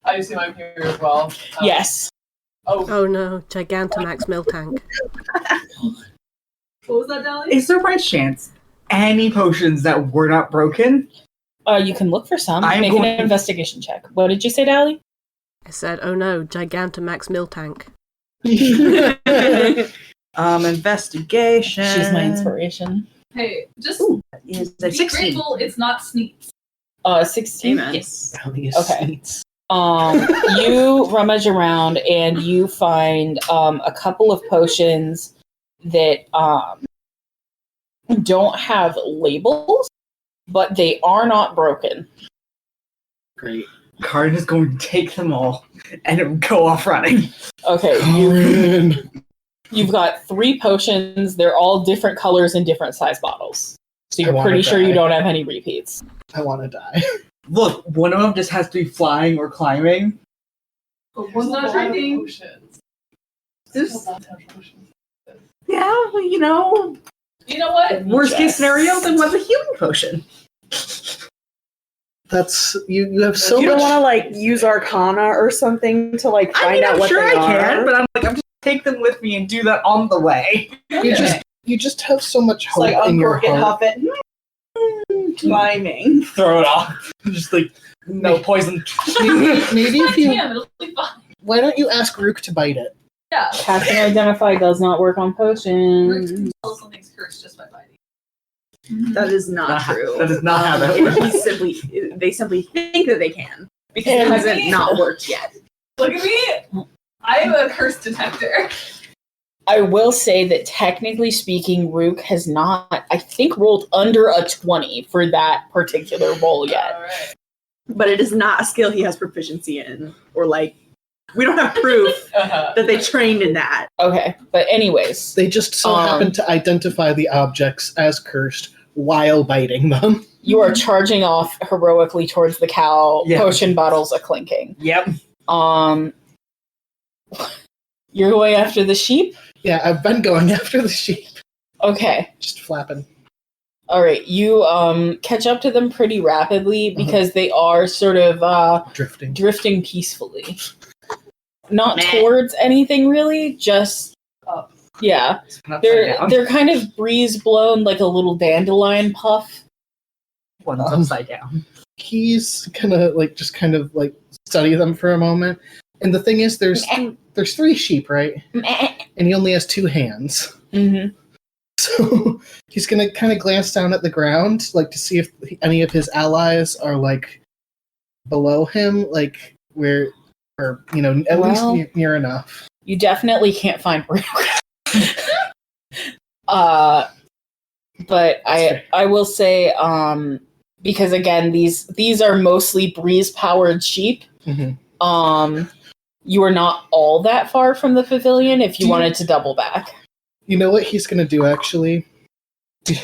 E: I assume I'm here as well.
A: Yes.
D: Oh no, Gigantamax Mill Tank.
C: What was that, Dally?
H: Is there by chance any potions that were not broken?
A: You can look for some.
H: I'm
A: Make
H: going-
A: an investigation check. What did you say, Dally?
D: I said, oh no, Gigantamax Mill Tank.
H: Investigation.
A: She's my inspiration.
C: Hey, just
H: Is
C: be
H: a 16.
C: grateful it's not Sneaks.
A: 16.
G: Amen.
H: Yes.
F: Bounteous
A: Okay.
F: teats.
A: You rummage around and you find a couple of potions that don't have labels, but they are not broken.
F: Great.
H: Karin is going to take them all and go off running.
A: Okay,
F: Karin.
A: you've got 3 potions. They're all different colors and different size bottles. So
F: I
A: you're
F: wanna
A: pretty sure
F: die.
A: you don't have any repeats.
F: I want to die.
H: Look, one of them just has to be flying or climbing.
C: But one's not drinking.
E: Potions.
H: This,
E: Lots of potions.
H: yeah, well, you know,
C: You know what?
H: worst case
A: Yes.
H: scenario, then what's a healing potion?
F: That's you have so
G: you
F: much.
G: don't want to like use Arcana or something to like find out
H: I'm
G: what
H: sure
G: they
H: I can,
G: are.
H: but I'm just take them with me and do that on the way.
F: You just have so much
H: It's
F: hope
H: like
F: in your
H: uncork it,
F: heart.
H: huff it.
G: Climbing.
H: Throw it off. Just like no poison.
F: Maybe if you.
C: Damn, it'll be fine.
F: Why don't you ask Rook to bite it?
C: Yeah.
A: Casting Identify does not work on
C: Roots
A: potions.
C: can tell something's cursed just by biting.
G: That is not true.
H: That is not how that
G: They
H: works.
G: they simply think that they can because it hasn't not worked yet.
C: Look at me. I am a curse detector.
A: I will say that technically speaking, Rook has not, I think, rolled under a 20 for that particular roll yet.
C: All right.
G: But it is not a skill he has proficiency in, or like we don't have proof that they trained in that.
A: Okay, but anyways,
F: They just so happen to identify the objects as cursed while biting them.
A: you are charging off heroically towards the cow,
H: Yeah.
A: potion bottles a clinking.
H: Yep.
A: You're going after the sheep?
F: Yeah, I've been going after the sheep.
A: Okay.
F: Just flapping.
A: All right, you catch up to them pretty rapidly because they are sort of
F: Drifting.
A: peacefully. Not towards anything really, just
H: Up.
A: Yeah.
H: Upside
A: They're
H: down.
A: they're kind of breeze blown like a little dandelion puff.
H: One's upside down.
F: He's gonna just kind of study them for a moment. And the thing is, there's 3 sheep, right? And he only has 2 hands.
A: Mm-hmm.
F: So he's gonna kind of glance down at the ground, to see if any of his allies are below him, where, or at least near enough.
A: You definitely can't find Rook. But I will say, because again, these are mostly breeze powered sheep.
F: Mm-hmm.
A: You are not all that far from the pavilion if you wanted to double back.
F: You know what he's gonna do, actually? Do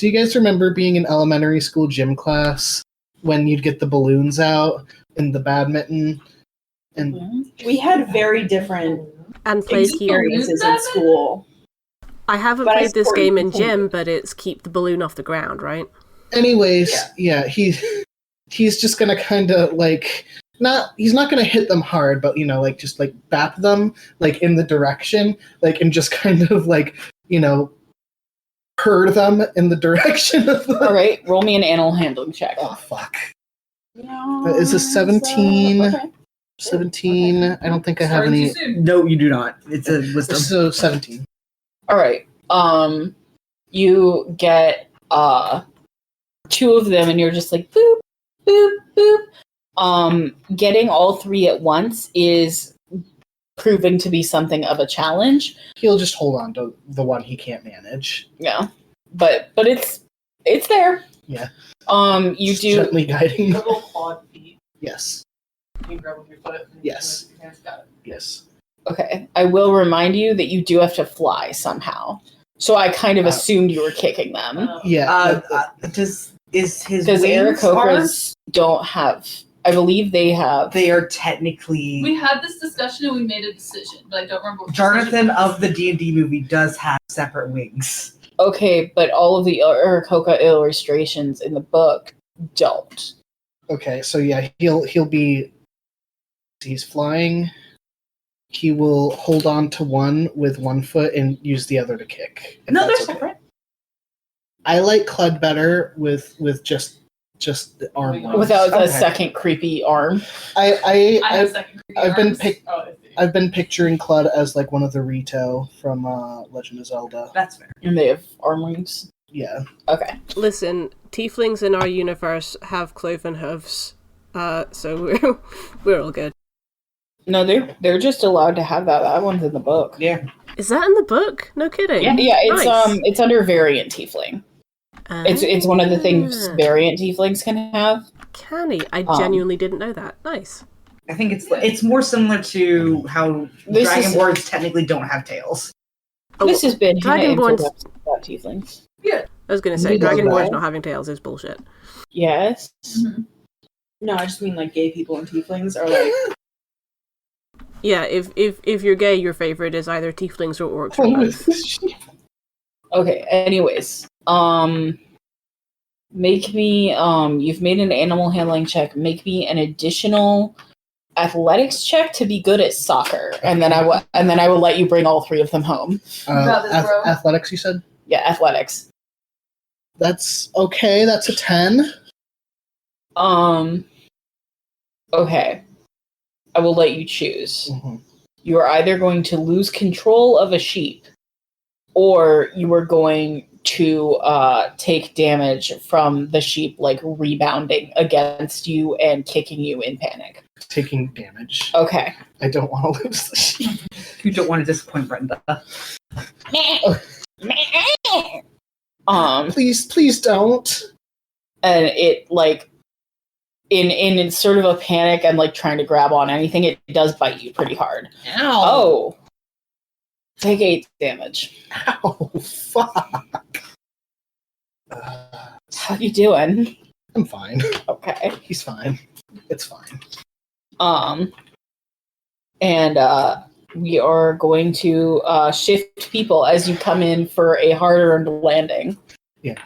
F: you guys remember being in elementary school gym class when you'd get the balloons out and the badminton? And
G: We had very different
D: And played here.
G: experiences in school.
D: I haven't
G: But I
D: played this
G: support
D: game
G: you
D: in
G: completely.
D: gym, but it's keep the balloon off the ground, right?
F: anyways, he's just gonna kind of he's not gonna hit them hard, but just bap them in the direction, and just kind of herd them in the direction of the...
A: All right, roll me an animal handling check.
F: Oh fuck. That is a 17.
A: Okay.
F: 17. I don't think I have
C: Starting
F: any.
C: too soon.
H: No, you do not. It's a wisdom.
F: So 17.
A: All right. You get 2 of them, and you're just boop, boop, boop. Getting all 3 at once is proving to be something of a challenge.
F: He'll just hold on to the one he can't manage.
A: Yeah, but it's there.
F: Yeah.
A: You
F: Just
A: do.
F: gently guiding.
E: Little clawed feet.
F: Yes.
E: You can grab with your foot. And
F: Yes.
E: your hands got it.
F: Yes.
A: Okay, I will remind you that you do have to fly somehow. So I kind of assumed you were kicking them
F: Yeah.
H: Is his
A: because
H: wings
A: Aarakocras don't have. I believe they have.
H: They are technically.
C: We had this discussion and we made a decision, but I don't remember what
H: Jonathan
C: decision.
H: of the D&D movie does have separate wings.
A: Okay, but all of the Aarakocra illustrations in the book don't.
F: Okay. So yeah, he'll be. He's flying. He will hold on to one with one foot and use the other to kick. if
G: No,
F: that's
G: they're separate.
F: I like Clud better with just the arm. ones.
A: Without a
H: Okay.
A: second creepy arm.
C: I have
F: I've
C: second creepy
F: I've been
C: arms.
F: pick-
E: Oh, I see.
F: I've been picturing Clud as one of the Rito from Legend of Zelda.
H: That's fair.
A: And they have arm rings.
F: Yeah.
A: Okay.
D: Listen, tieflings in our universe have cloven hooves, so we're all good.
A: No, they're just allowed to have that. That one's in the book.
H: Yeah.
D: Is that in the book? No kidding.
A: Yeah, it's
D: Nice.
A: it's under variant tiefling. It's one of the things
D: Ah.
A: variant tieflings can have.
D: Canny. I genuinely didn't know that. Nice.
H: I think it's more similar to how
A: This is-
H: Dragonborns technically don't have tails.
A: This has been
D: Dragonborns-
A: about tieflings.
D: I was going to say,
F: We love
D: Dragonborns
F: that.
D: not having tails is bullshit.
A: Yes.
G: No, I just mean gay people and tieflings are
D: Yeah, if you're gay, your favorite is either tieflings or orcs or both.
A: Okay. Anyways, make me you've made an animal handling check. Make me an additional athletics check to be good at soccer, and then I will let you bring all 3 of them home.
C: Got this, bro.
F: Athletics, you said?
A: Yeah, athletics.
F: That's okay. That's a 10.
A: Okay. I will let you choose.
F: Mm-hmm.
A: You are either going to lose control of a sheep, or you are going to take damage from the sheep, like rebounding against you and kicking you in panic.
F: Taking damage.
A: Okay.
F: I don't want to lose the sheep.
B: You don't want to disappoint Brenda.
F: Please don't.
A: And it like in sort of a panic and like trying to grab on anything, it does bite you pretty hard.
F: Ow.
A: Oh. Take 8 damage.
F: Ow, fuck.
A: How you doing?
F: I'm fine.
A: Okay.
F: He's fine. It's fine.
A: And we are going to shift people as you come in for a harder landing.
F: Yeah.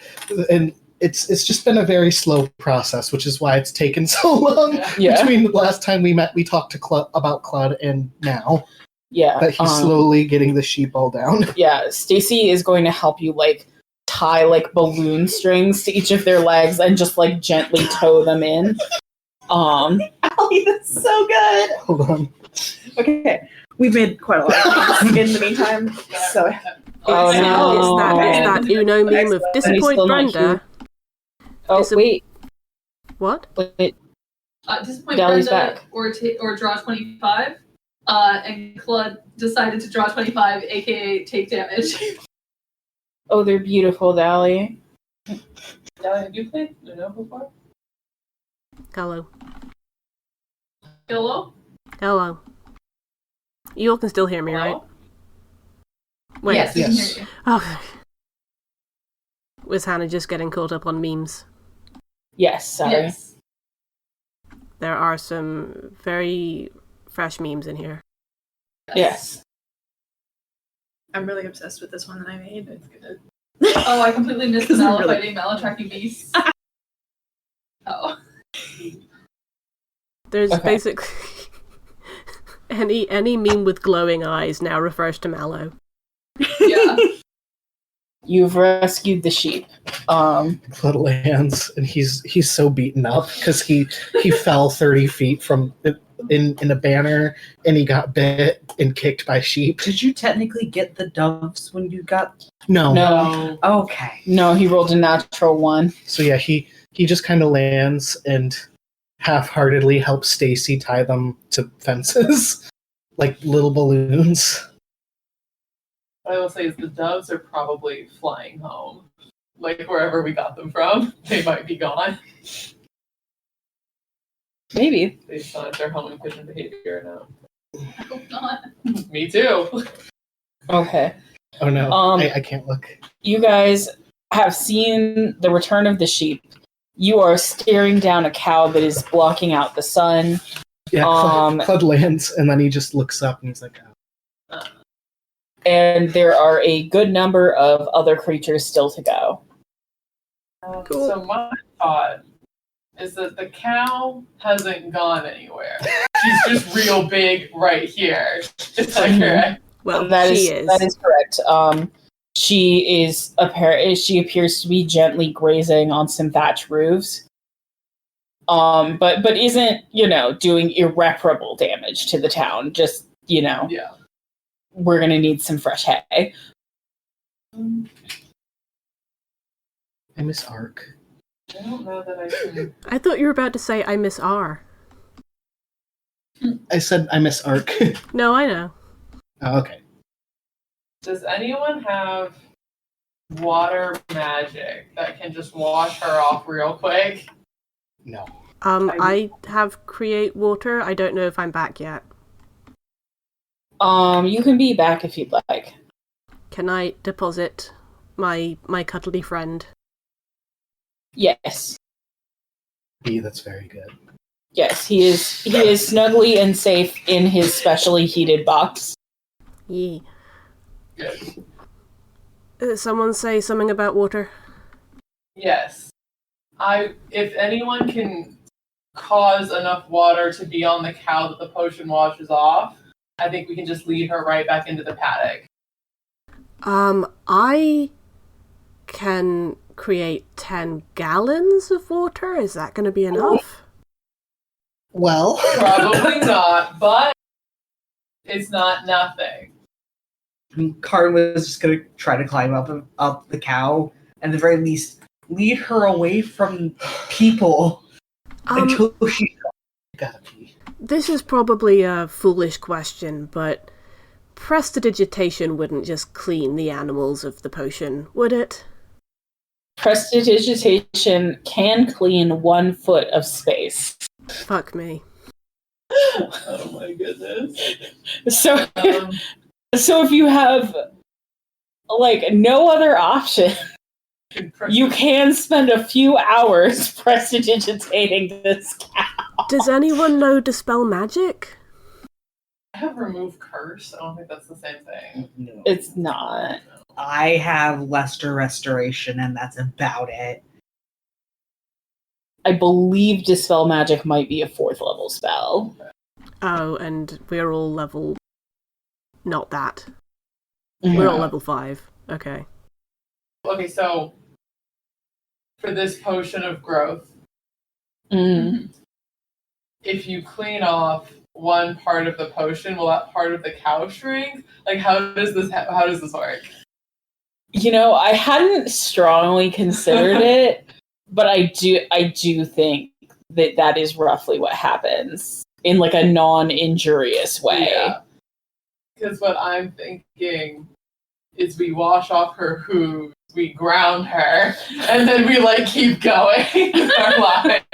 F: And it's just been a very slow process, which is why it's taken so long
A: Yeah.
F: between the last time we met. We talked to about Claude and now.
A: Yeah.
F: That he's slowly getting the sheep all down.
A: Yeah. Stacey is going to help you like tie like balloon strings to each of their legs and just like gently tow them in.
G: Allie, that's so good.
F: Hold on.
G: Okay, we've made quite a lot of things in the meantime. So
A: Oh no.
D: It's that Uno meme of disappoint
A: still not
D: Brenda.
A: Oh wait.
D: What?
A: Wait.
C: Disappoint
A: Dolly's
C: Brenda
A: back.
C: or draw 25. And Claude decided to draw 25, aka take damage.
A: Oh, they're beautiful, Dally.
E: Dally, have you played Uno before?
D: Hello.
C: Hello?
D: Hello. You all can still hear me, right?
E: Hello?
D: Wait.
C: Yes, we can
F: Yes.
C: hear you.
D: Okay. Was Hannah just getting caught up on memes?
A: Yes, sorry.
C: Yes.
D: There are some very fresh memes in here.
A: Yes.
I: I'm really obsessed with this one that I made.
C: It's good. Oh, I completely missed the Mal fighting malattracting beasts. Oh.
D: There's
A: Okay.
D: basically any meme with glowing eyes now refers to Mallow.
C: Yeah.
A: You've rescued the sheep.
F: Claude lands, and he's so beaten up because he fell 30 feet from in a banner, and he got bit and kicked by sheep.
H: Did you technically get the doves when you got?
F: No.
A: No.
H: Okay.
A: No, he rolled a natural 1.
F: So yeah, he just kind of lands and half-heartedly helps Stacey tie them to fences like little balloons.
E: What I will say is the doves are probably flying home. Like wherever we got them from, they might be gone
A: Maybe.
E: based on if they're home and pigeon behavior or
C: I hope not.
E: not. Me too.
A: Okay.
F: Oh no, I can't look.
A: You guys have seen the return of the sheep. You are staring down a cow that is blocking out the sun.
F: Yeah, Claude lands, and then he just looks up and he's like, oh.
A: And there are a good number of other creatures still to go.
D: Cool.
E: So my thought is that the cow hasn't gone anywhere. She's just real big right here. Is that correct?
D: Well,
A: That
D: she
A: is that is correct. She appears to be gently grazing on some thatch roofs. But isn't, doing irreparable damage to the town. Just,
E: Yeah.
A: we're gonna need some fresh hay.
F: I miss Ark.
E: I don't know that I can.
D: I thought you were about to say I miss R.
F: I said I miss Ark.
D: No, I know.
F: Oh, okay.
E: Does anyone have water magic that can just wash her off real quick?
F: No.
D: I have create water. I don't know if I'm back yet.
A: You can be back if you'd like.
D: Can I deposit my cuddly friend?
A: Yes.
F: That's very good.
A: Yes, he is snugly and safe in his specially heated box.
D: Yee.
E: Good.
D: Someone say something about water.
E: Yes. If anyone can cause enough water to be on the cow that the potion washes off, I think we can just lead her right back into the paddock.
D: I can create 10 gallons of water? Is that going to be enough?
F: Well,
E: Probably not, but it's not nothing.
H: Karin was just gonna try to climb up the cow, and at the very least lead her away from people until she
F: gotta be.
D: This is probably a foolish question, but prestidigitation wouldn't just clean the animals of the potion, would it?
A: Prestidigitation can clean 1 foot of space.
D: Fuck me.
E: Oh my goodness.
A: So, so if you have like no other option, you can spend a few hours prestidigitating this cow.
D: Does anyone know Dispel Magic?
E: I have remove curse. I don't think that's the same thing.
H: No.
A: It's not.
H: I have Lester Restoration, and that's about it.
A: I believe Dispel Magic might be a 4th level spell.
D: Oh, and we're all level... Not that. We're all
A: Yeah.
D: level 5. Okay.
E: Okay, so for this potion of growth, if you clean off one part of the potion, will that part of the cow shrink? Like, how does this work?
A: You know, I hadn't strongly considered it, but I do think that is roughly what happens in like a non-injurious way.
E: Yeah. Because what I'm thinking is we wash off her hooves, we ground her, and then we like keep going with our lives.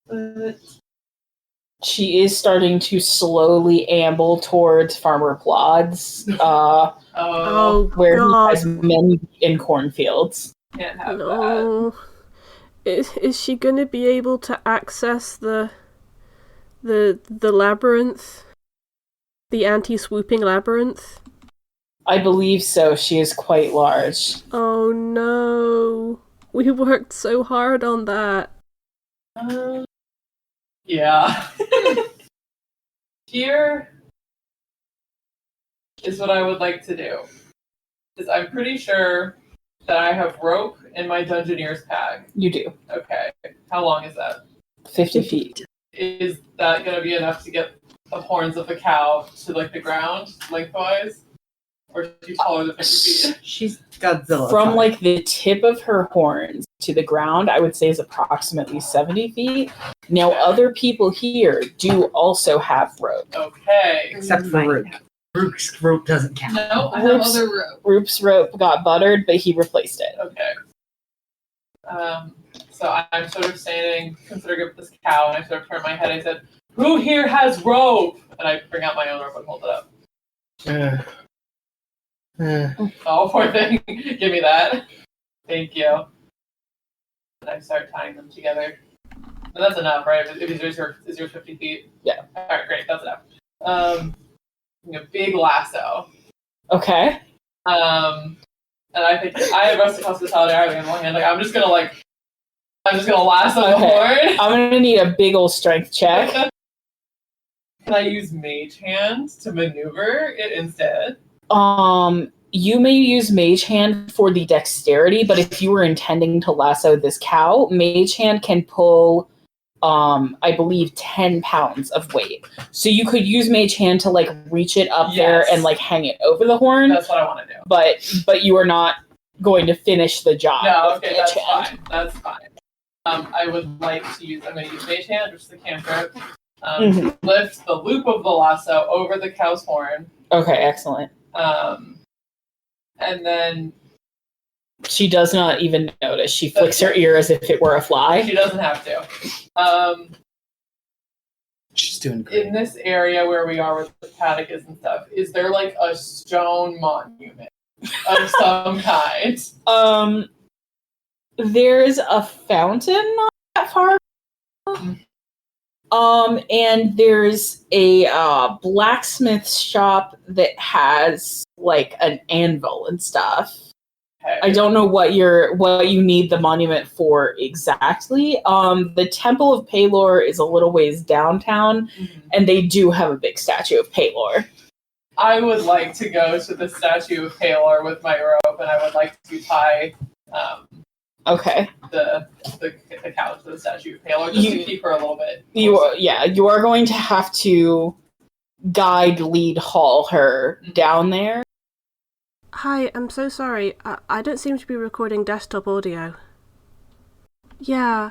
E: But
A: She is starting to slowly amble towards Farmer Plod's,
D: Oh,
A: where
D: God.
A: he has many in cornfields.
E: can't have that.
D: No. Is she going to be able to access the labyrinth? The anti-swooping labyrinth?
A: I believe so. She is quite large.
D: Oh no. We worked so hard on that.
E: Yeah. Here is what I would like to do. Is I'm pretty sure that I have rope in my Dungeoneer's pack.
A: You do.
E: Okay. How long is that?
A: 50 feet.
E: Is that going to be enough to get the horns of the cow to like the ground lengthwise? Or is she taller than 50 feet?
H: She's Godzilla.
A: From
H: type.
A: like the tip of her horns to the ground, I would say is approximately 70 feet. Now, other people here do also have rope.
E: Okay.
H: Except for Rook. Rook's rope doesn't count.
C: No, I have
A: Whoops.
C: other rope.
A: Roop's rope got buttered, but he replaced it.
E: Okay. So I'm sort of standing, considering of this cow, and I sort of turn my head. I said, "Who here has rope?" And I bring out my own rope and hold it up. Oh, poor thing. Give me that. Thank you. And I start tying them together. But that's enough, right? Is yours 50 feet?
A: Yeah.
E: All right, great. That's enough. A big lasso.
A: Okay.
E: And I think I have rustic hospitality Ireland in one hand. Like I'm just gonna lasso the
A: Okay.
E: horn.
A: I'm gonna need a big ol' strength check.
E: Can I use Mage Hand to maneuver it instead?
A: You may use Mage Hand for the dexterity, but if you were intending to lasso this cow, Mage Hand can pull, I believe 10 pounds of weight. So you could use Mage Hand to like reach it up there
E: Yes.
A: and like hang it over the horn,
E: That's what I want to do.
A: but you are not going to finish the job.
E: No,
A: with
E: okay,
A: Mage
E: that's
A: Hand.
E: fine. That's fine. I would like to use. I'm going to use Mage Hand, which is the cantrip.
A: Mhm.
E: Lift the loop of the lasso over the cow's horn.
A: Okay, excellent.
E: And then
A: She does not even notice. She flicks her ear as if it were a fly.
E: she doesn't have to.
F: She's doing great.
E: In this area where we are with the paddock is and stuff, is there like a stone monument of some kind?
A: There's a fountain not that far. And there's a blacksmith shop that has like an anvil and stuff.
E: Okay.
A: I don't know what you need the monument for exactly. The Temple of Paylor is a little ways downtown,
E: Mhm.
A: and they do have a big statue of Paylor.
E: I would like to go to the statue of Palor with my rope, and I would like to tie
A: Okay.
E: the cow to the statue of Palor just to keep her a little bit.
A: You are going to have to lead, haul her down there.
D: Hi, I'm so sorry. I don't seem to be recording desktop audio. Yeah,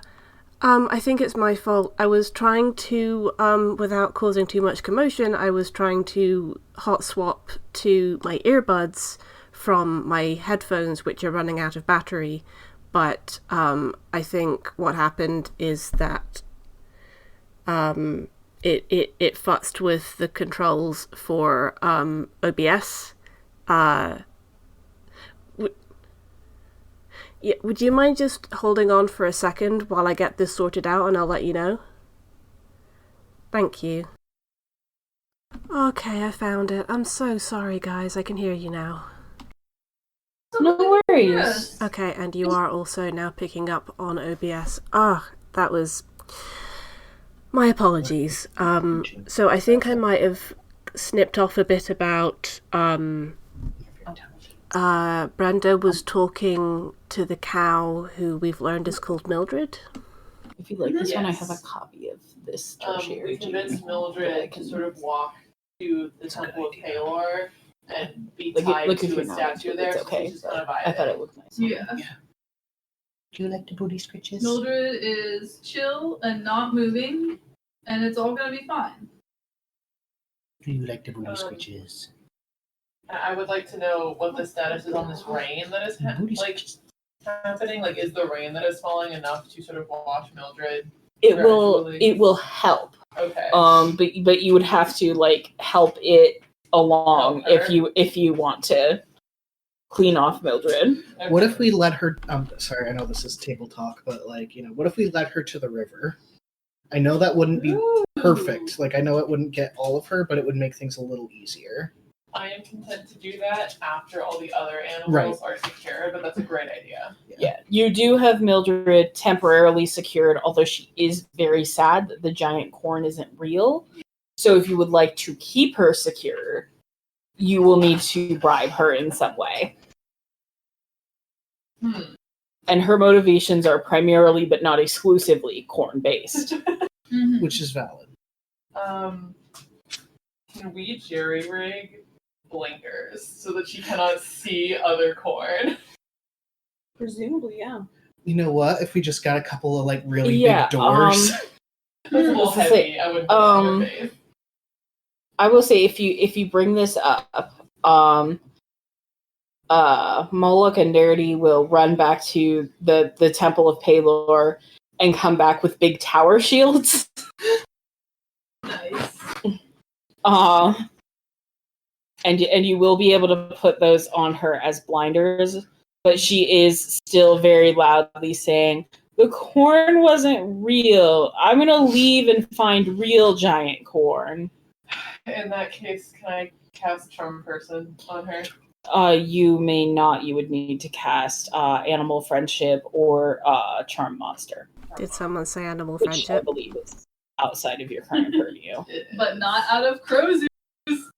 D: I think it's my fault. I was trying to, without causing too much commotion, I was trying to hot swap to my earbuds from my headphones, which are running out of battery. But I think what happened is that it futzed with the controls for OBS. Would you mind just holding on for a second while I get this sorted out, and I'll let you know? Thank you. Okay, I found it. I'm so sorry, guys. I can hear you now.
A: No worries.
D: Okay, and you are also now picking up on OBS. That was... My apologies. So I think I might have snipped off a bit about... Brenda was talking to the cow who we've learned is called Mildred.
A: If you like this one, I have a
E: Yes.
A: copy of this
E: We
A: tertiary.
E: convinced Mildred to sort of walk to the Temple of Palor and be
A: Like,
E: tied
A: look if
E: to
A: you're
E: a
A: not,
E: statue there.
A: it's
E: So
A: okay.
E: she's kind of
A: I thought it looked nice.
C: Yeah.
F: Do you like the booty scritches?
C: Mildred is chill and not moving, and it's all gonna be fine.
F: Do you like the booty
E: Um,
F: scritches?
E: I would like to know what the status is on this rain that is
F: Booty
E: happening. Like, is the rain that is falling enough to sort of wash Mildred?
A: It
E: Gradually.
A: will help.
E: Okay.
A: But you would have to help it along
E: Help her.
A: if you want to clean off Mildred.
F: What if we let her? Sorry, I know this is table talk, but what if we let her to the river? I know that wouldn't be perfect. I know it wouldn't get all of her, but it would make things a little easier.
E: I am content to do that after all the other animals
F: Right.
E: are secured, but that's a great idea.
A: Yeah, you do have Mildred temporarily secured, although she is very sad that the giant corn isn't real. So if you would like to keep her secure, you will need to bribe her in some way. And her motivations are primarily, but not exclusively, corn-based.
C: Mm-hmm.
F: Which is valid.
E: Can we jerry-rig blinkers so that she cannot see other corn?
I: Presumably, yeah.
F: You know what? If we just got a couple of really
A: Yeah,
F: big doors.
E: That's a little
A: Let's
E: heavy.
A: say,
E: I wouldn't put it on your face.
A: I will say if you bring this up, Moloch and Darity will run back to the Temple of Palor and come back with big tower shields.
E: Nice.
A: And you will be able to put those on her as blinders, but she is still very loudly saying, "The corn wasn't real. I'm gonna leave and find real giant corn."
E: In that case, can I cast Charm Person on her?
A: You may not. You would need to cast Animal Friendship or Charm Monster,
D: Did someone say animal
A: which I
D: friendship?
A: believe is outside of your current purview.
C: But not out of Crow's.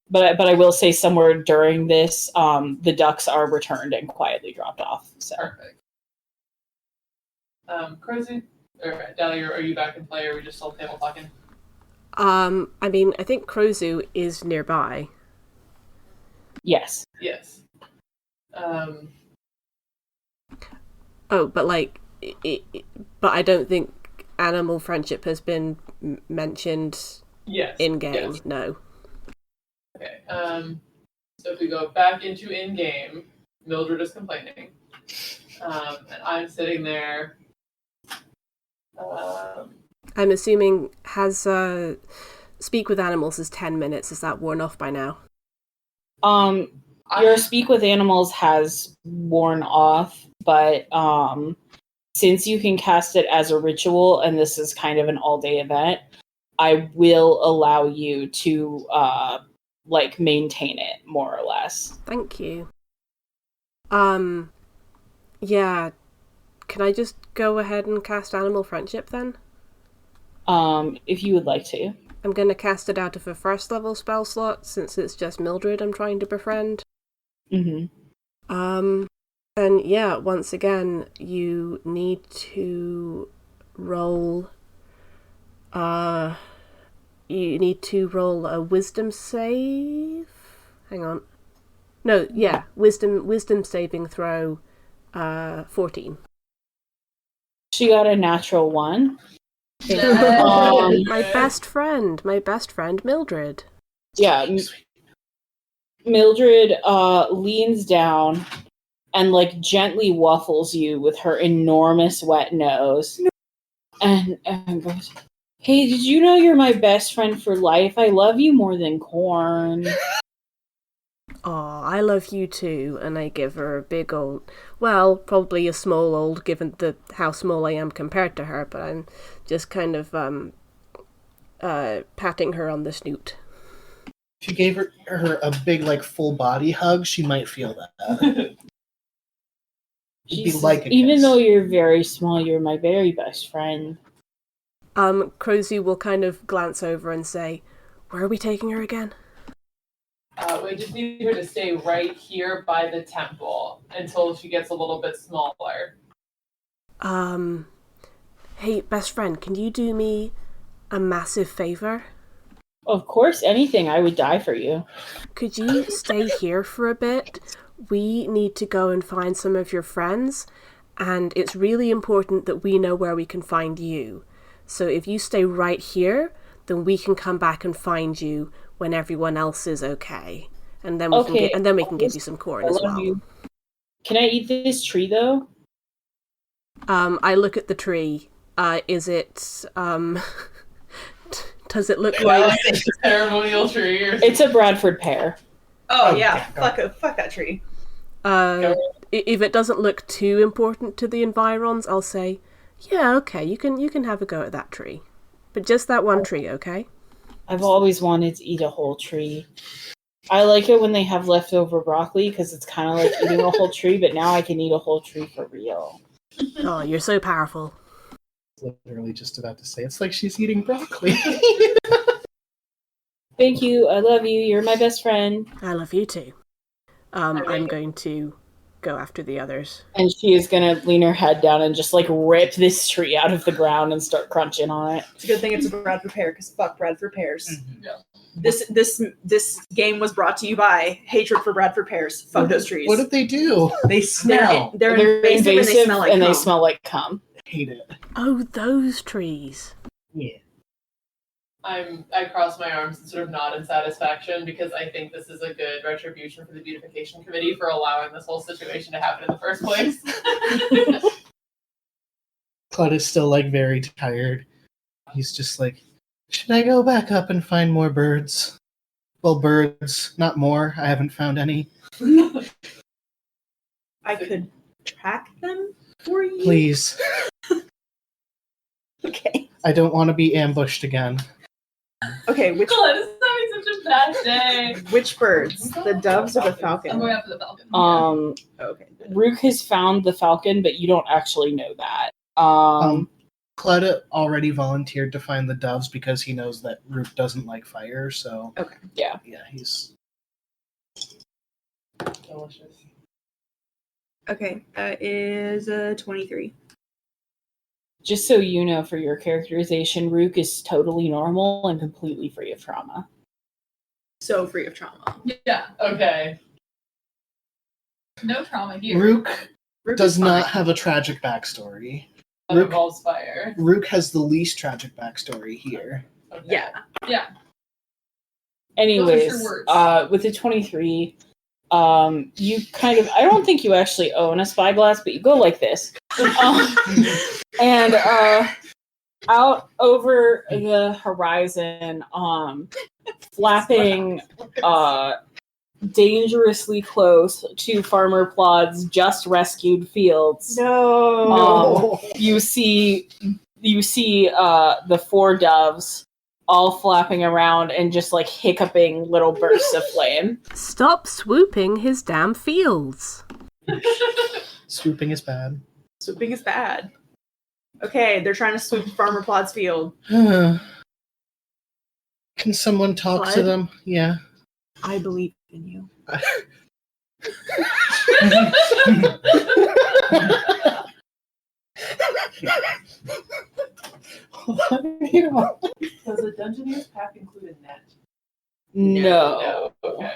A: But I will say somewhere during this, the ducks are returned and quietly dropped off. So
E: Perfect. Crazy? Or Dahlia, are you back in play, or are we just still table talking?
D: I mean, I think Crozu is nearby.
A: yes,
E: Yes.
D: Oh, but but I don't think animal friendship has been mentioned
E: Yes.
D: in game.
E: Yes.
D: No.
E: Okay. So if we go back into in-game, Mildred is complaining. And I'm sitting there.
D: I'm assuming has speak with animals is 10 minutes. Is that worn off by now?
A: your speak with animals has worn off, but since you can cast it as a ritual, and this is kind of an all-day event, I will allow you to maintain it more or less.
D: Thank you. Yeah. Can I just go ahead and cast Animal Friendship then?
A: If you would like to.
D: I'm going to cast it out of a first level spell slot since it's just Mildred I'm trying to befriend.
A: Mm-hmm.
D: And yeah, once again, you need to roll. You need to roll a wisdom save. Hang on. No, yeah, wisdom saving throw. 14.
A: She got a natural 1.
D: My best friend, Mildred.
A: Yeah, Mildred leans down and like gently waffles you with her enormous wet nose, and goes, "Hey, did you know you're my best friend for life? I love you more than corn."
D: Aw, I love you too, and I give her a big old, well, probably a small old given how small I am compared to her, but I'm just kind of patting her on the snoot.
F: If you gave her a big, like, full body hug, she might feel that. It'd be like a
A: Even
F: kiss.
A: though you're very small, you're my very best friend.
D: Crozy will kind of glance over and say, "Where are we taking her again?"
E: We just need her to stay right here by the temple until she gets a little bit smaller.
D: Hey, best friend, can you do me a massive favor?
A: Of course, anything. I would die for you.
D: Could you stay here for a bit? We need to go and find some of your friends, and it's really important that we know where we can find you. So if you stay right here, then we can come back and find you when everyone else is okay. And then we can give you some corn as well.
A: You. Can I eat this tree though?
D: I look at the tree. Is it does it look like
E: It's a ceremonial tree?
A: It's a Bradford pear.
I: Oh yeah, fuck that tree.
D: If it doesn't look too important to the environs, I'll say, yeah, okay, you can have a go at that tree. But just that one tree, okay?
A: I've always wanted to eat a whole tree. I like it when they have leftover broccoli because it's kind of like eating a whole tree, but now I can eat a whole tree for real.
D: Oh, you're so powerful.
F: Literally just about to say, it's like she's eating broccoli.
A: Thank you. I love you. You're my best friend.
D: I love you too. I'm going to go after the others.
A: And she is going to lean her head down and just like rip this tree out of the ground and start crunching on it.
I: It's a good thing it's a Bradford pear, because fuck Bradford pears.
F: Mm-hmm.
E: Yeah.
I: This game was brought to you by hatred for Bradford pears. Fuck those trees.
F: What did they do?
H: They smell.
I: They're invasive and they smell like
A: and
I: cum.
A: they smell like cum.
F: I hate it.
D: Oh, those trees.
F: Yeah.
E: I cross my arms and sort of nod in satisfaction because I think this is a good retribution for the beautification committee for allowing this whole situation to happen in the first place.
F: Claude is still like very tired. He's just like, should I go back up and find more birds? Well, birds, not more. I haven't found any.
I: I could track them for you.
F: Please.
I: Okay.
F: I don't want to be ambushed again.
I: Okay,
E: Glenn is having such a bad day.
I: which birds? The doves or the falcon?
C: I'm going after the falcon.
I: Okay.
A: Rook has found the falcon, but you don't actually know that.
F: Claude already volunteered to find the doves because he knows that Rook doesn't like fire, so...
I: Okay.
A: Yeah.
F: Yeah, he's...
E: Delicious.
G: Okay, that is 23.
A: Just so you know, for your characterization, Rook is totally normal and completely free of trauma.
I: So free of trauma.
C: Yeah,
E: Okay.
C: no trauma here.
F: Rook
I: Rook
F: does
I: is
F: not
I: fine.
F: have a tragic backstory.
E: That
F: Rook-
E: involves fire.
F: Rook has the least tragic backstory here.
E: Okay.
I: Yeah.
C: Yeah,
A: Anyways,
C: Those are your words.
A: with the 23, you kind of, I don't think you actually own a spyglass, but you go like this. And out over the horizon, flapping dangerously close to Farmer Plod's just rescued fields.
I: No.
A: You see the 4 doves all flapping around and just like hiccuping little bursts of flame.
D: Stop swooping his damn fields.
F: Swooping is bad.
I: Swooping is bad. Okay, they're trying to swoop Farmer Plod's field.
F: Can someone talk to
G: Clyde?
F: them? Yeah.
G: I believe in you.
E: Does a Dungeoneer's pack include a net?
A: No.
E: Okay.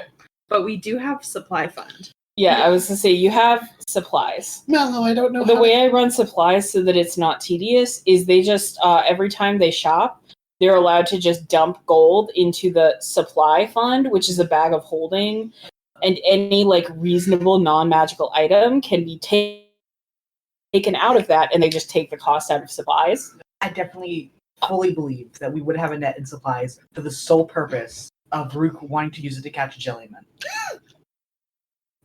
G: But we do have supply fund.
A: Yeah, I was gonna say you have supplies.
F: Mallow, I don't know
A: The
F: how
A: way I run supplies so that it's not tedious is they just every time they shop, they're allowed to just dump gold into the supply fund, which is a bag of holding, and any like reasonable non-magical item can be taken out of that, and they just take the cost out of supplies.
H: I definitely fully believe that we would have a net in supplies for the sole purpose of Rook wanting to use it to catch a jellyman.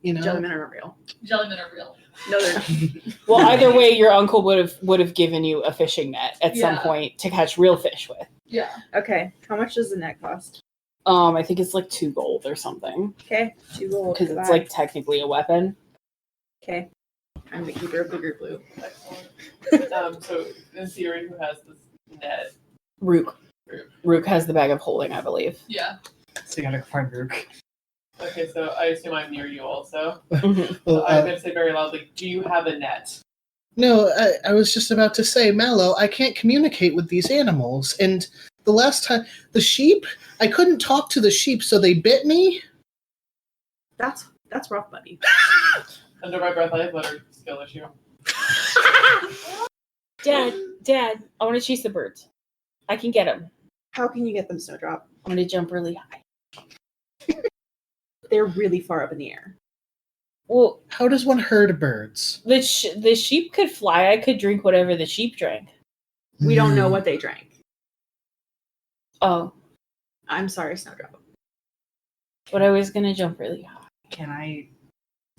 F: you know.
G: Jellymen are not real.
C: Jellymen are real.
G: No, they're not.
A: Well, either way, your uncle would have given you a fishing net at some
C: Yeah.
A: point to catch real fish with.
C: Yeah.
G: Okay, how much does the net cost?
A: I think it's like 2 gold or something
G: Okay, 2 gold.
A: because it's like technically a weapon.
G: Okay, I'm the keeper of the group loot.
E: Excellent. So, in theory, who has this net?
A: Rook has the bag of holding, I believe.
C: Yeah.
H: So you gotta go find Rook.
E: Okay, so I assume I'm near you also.
A: Mhm.
E: So
F: Well,
E: I'm going to say very loudly, do you have a net?
F: no, I was just about to say, Mallow, I can't communicate with these animals. And the last time, the sheep, I couldn't talk to the sheep, so they bit me.
G: That's rough, buddy.
E: Under my breath, I have letter skill issue.
A: Dad, I want to chase the birds. I can get them.
G: How can you get them, Snowdrop?
A: I'm going to jump really high.
G: They're really far up in the air.
A: Well,
F: How does one herd birds?
A: the sheep could fly. I could drink whatever the sheep drank.
G: We don't know what they drank.
A: Oh,
G: I'm sorry, Snowdrop.
A: but I was going to jump really high.
H: Can I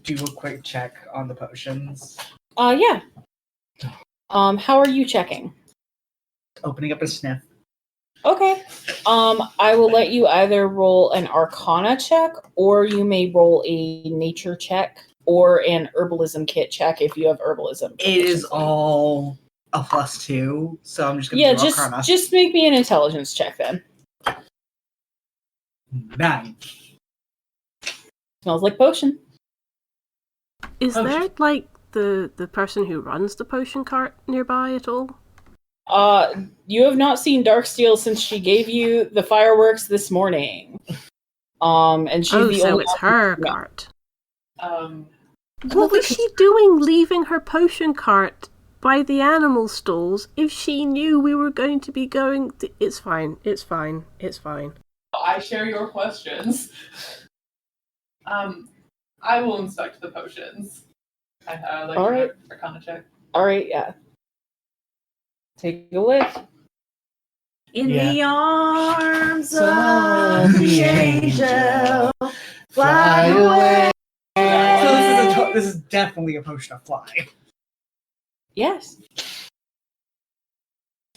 H: do a quick check on the potions?
A: Yeah. How are you checking?
H: Opening up a sniff.
A: Okay. I will let you either roll an Arcana check, or you may roll a Nature check, or an Herbalism kit check if you have Herbalism.
H: It is
A: proficiency.
H: all a +2, so I'm just gonna
A: Yeah,
H: do Arcana.
A: just make me an Intelligence check then.
H: 9.
A: Smells like potion.
D: Is
H: Oh,
D: there like the person who runs the potion cart nearby at all?
A: You have not seen Darksteel since she gave you the fireworks this morning. And she's the
D: so
A: only
D: it's her
A: Yeah.
D: cart.
E: What
D: What was she doing leaving her potion cart by the animal stalls if she knew we were going to be going to... It's fine.
E: I share your questions. I will inspect the potions. I like
A: All
E: to
A: right.
E: Arcana check.
A: All right, yeah. Take a whiff.
G: In
F: Yeah.
G: the arms
F: of
G: of
F: the
G: the
F: angel,
G: angel,
F: fly away.
H: So this is definitely a potion of fly.
A: Yes.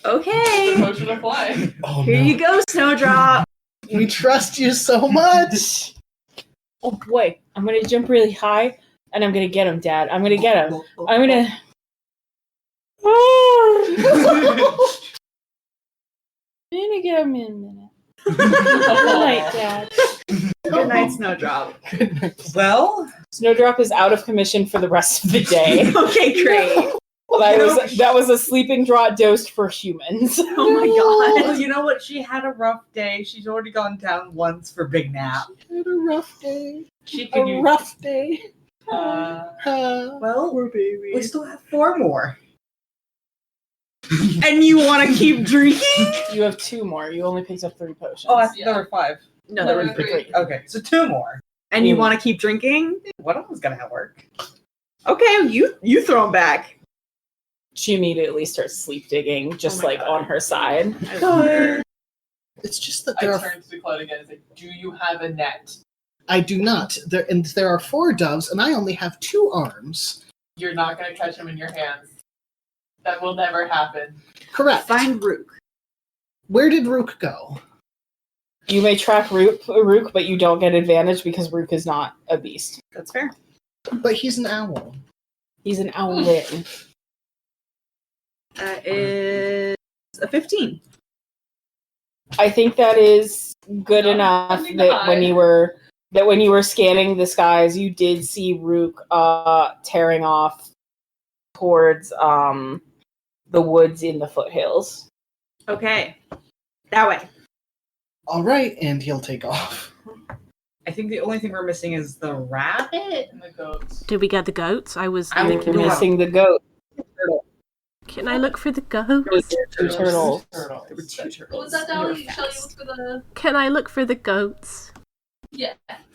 E: The
G: Okay,
E: potion of fly.
F: Oh,
G: here you go, Snowdrop.
F: We trust you so much.
A: Oh boy, I'm gonna jump really high, and I'm gonna get him, Dad. I'm gonna get him. I'm gonna. I'm gonna get him in a minute. Good night, Dad.
G: Good night, Snowdrop.
H: Well,
A: Snowdrop is out of commission for the rest of the day.
G: Okay, great.
A: That was a sleeping draught dosed for humans.
G: Oh my god.
H: well, you know what? She had a rough day. She's already gone down once for big nap.
F: Had a rough day.
H: She can
F: A
H: use.
F: rough day.
H: Well,
F: poor baby.
H: we still have 4 more.
G: And you want to keep drinking?
A: You have 2 more. You only picked up 3 potions.
H: Oh, I thought
C: Yeah.
H: there were 5.
G: No,
C: there
G: that
C: were
G: was
C: three.
G: great.
H: Okay, so 2 more.
G: And you want to keep drinking?
H: What else is gonna work?
G: Okay, you throw them back.
A: She immediately starts sleep digging, just
G: Oh my
A: like
G: God.
A: on her side.
G: I love her.
F: It's just that
E: I
F: there are.
E: turn to Claude again and say, do you have a net?
F: I do not. There are 4 doves, and I only have 2 arms.
E: You're not going to catch them in your hands. That will never happen.
F: Correct.
G: Find Rook.
F: Where did Rook go?
A: You may track Rook, but you don't get advantage because Rook is not a beast.
G: That's fair.
F: But he's an owl.
A: He's an owlet.
G: That is a 15.
A: I think that is good enough that when you were scanning the skies, you did see Rook tearing off towards the woods in the foothills.
G: Okay. That way.
F: All right, and he'll take off.
H: I think the only thing we're missing is the rabbit.
E: And the goats.
D: Did we get the goats? I was
H: I
D: thinking
A: You're
H: Wow.
A: missing the goat.
D: Can I look for the
A: There was
D: goats?
A: two turtles.
H: There were two turtles.
C: What was that,
H: They were
C: Dolly? Shall you look
H: fast.
C: for the?
D: Can I look for the goats?
C: Yeah.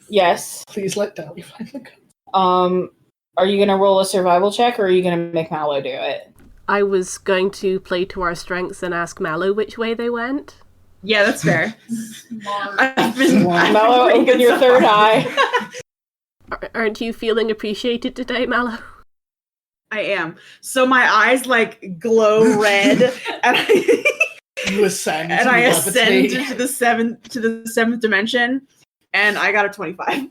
A: Yes.
F: Please let Dolly find the goat.
A: Are you gonna roll a survival check, or are you gonna make Mallow do it?
D: I was going to play to our strengths and ask Mallow which way they went.
G: Yeah, that's fair.
C: Smart.
G: I've been
A: Mallow,
G: pretty
A: open
G: good
A: your
G: so
A: third
G: far.
A: eye.
D: Aren't you feeling appreciated today, Mallow?
G: I am. So my eyes like glow red, and I
F: You ascend.
G: and
F: you
G: I ascend
F: levitate.
G: to the seventh dimension, and I got a 25.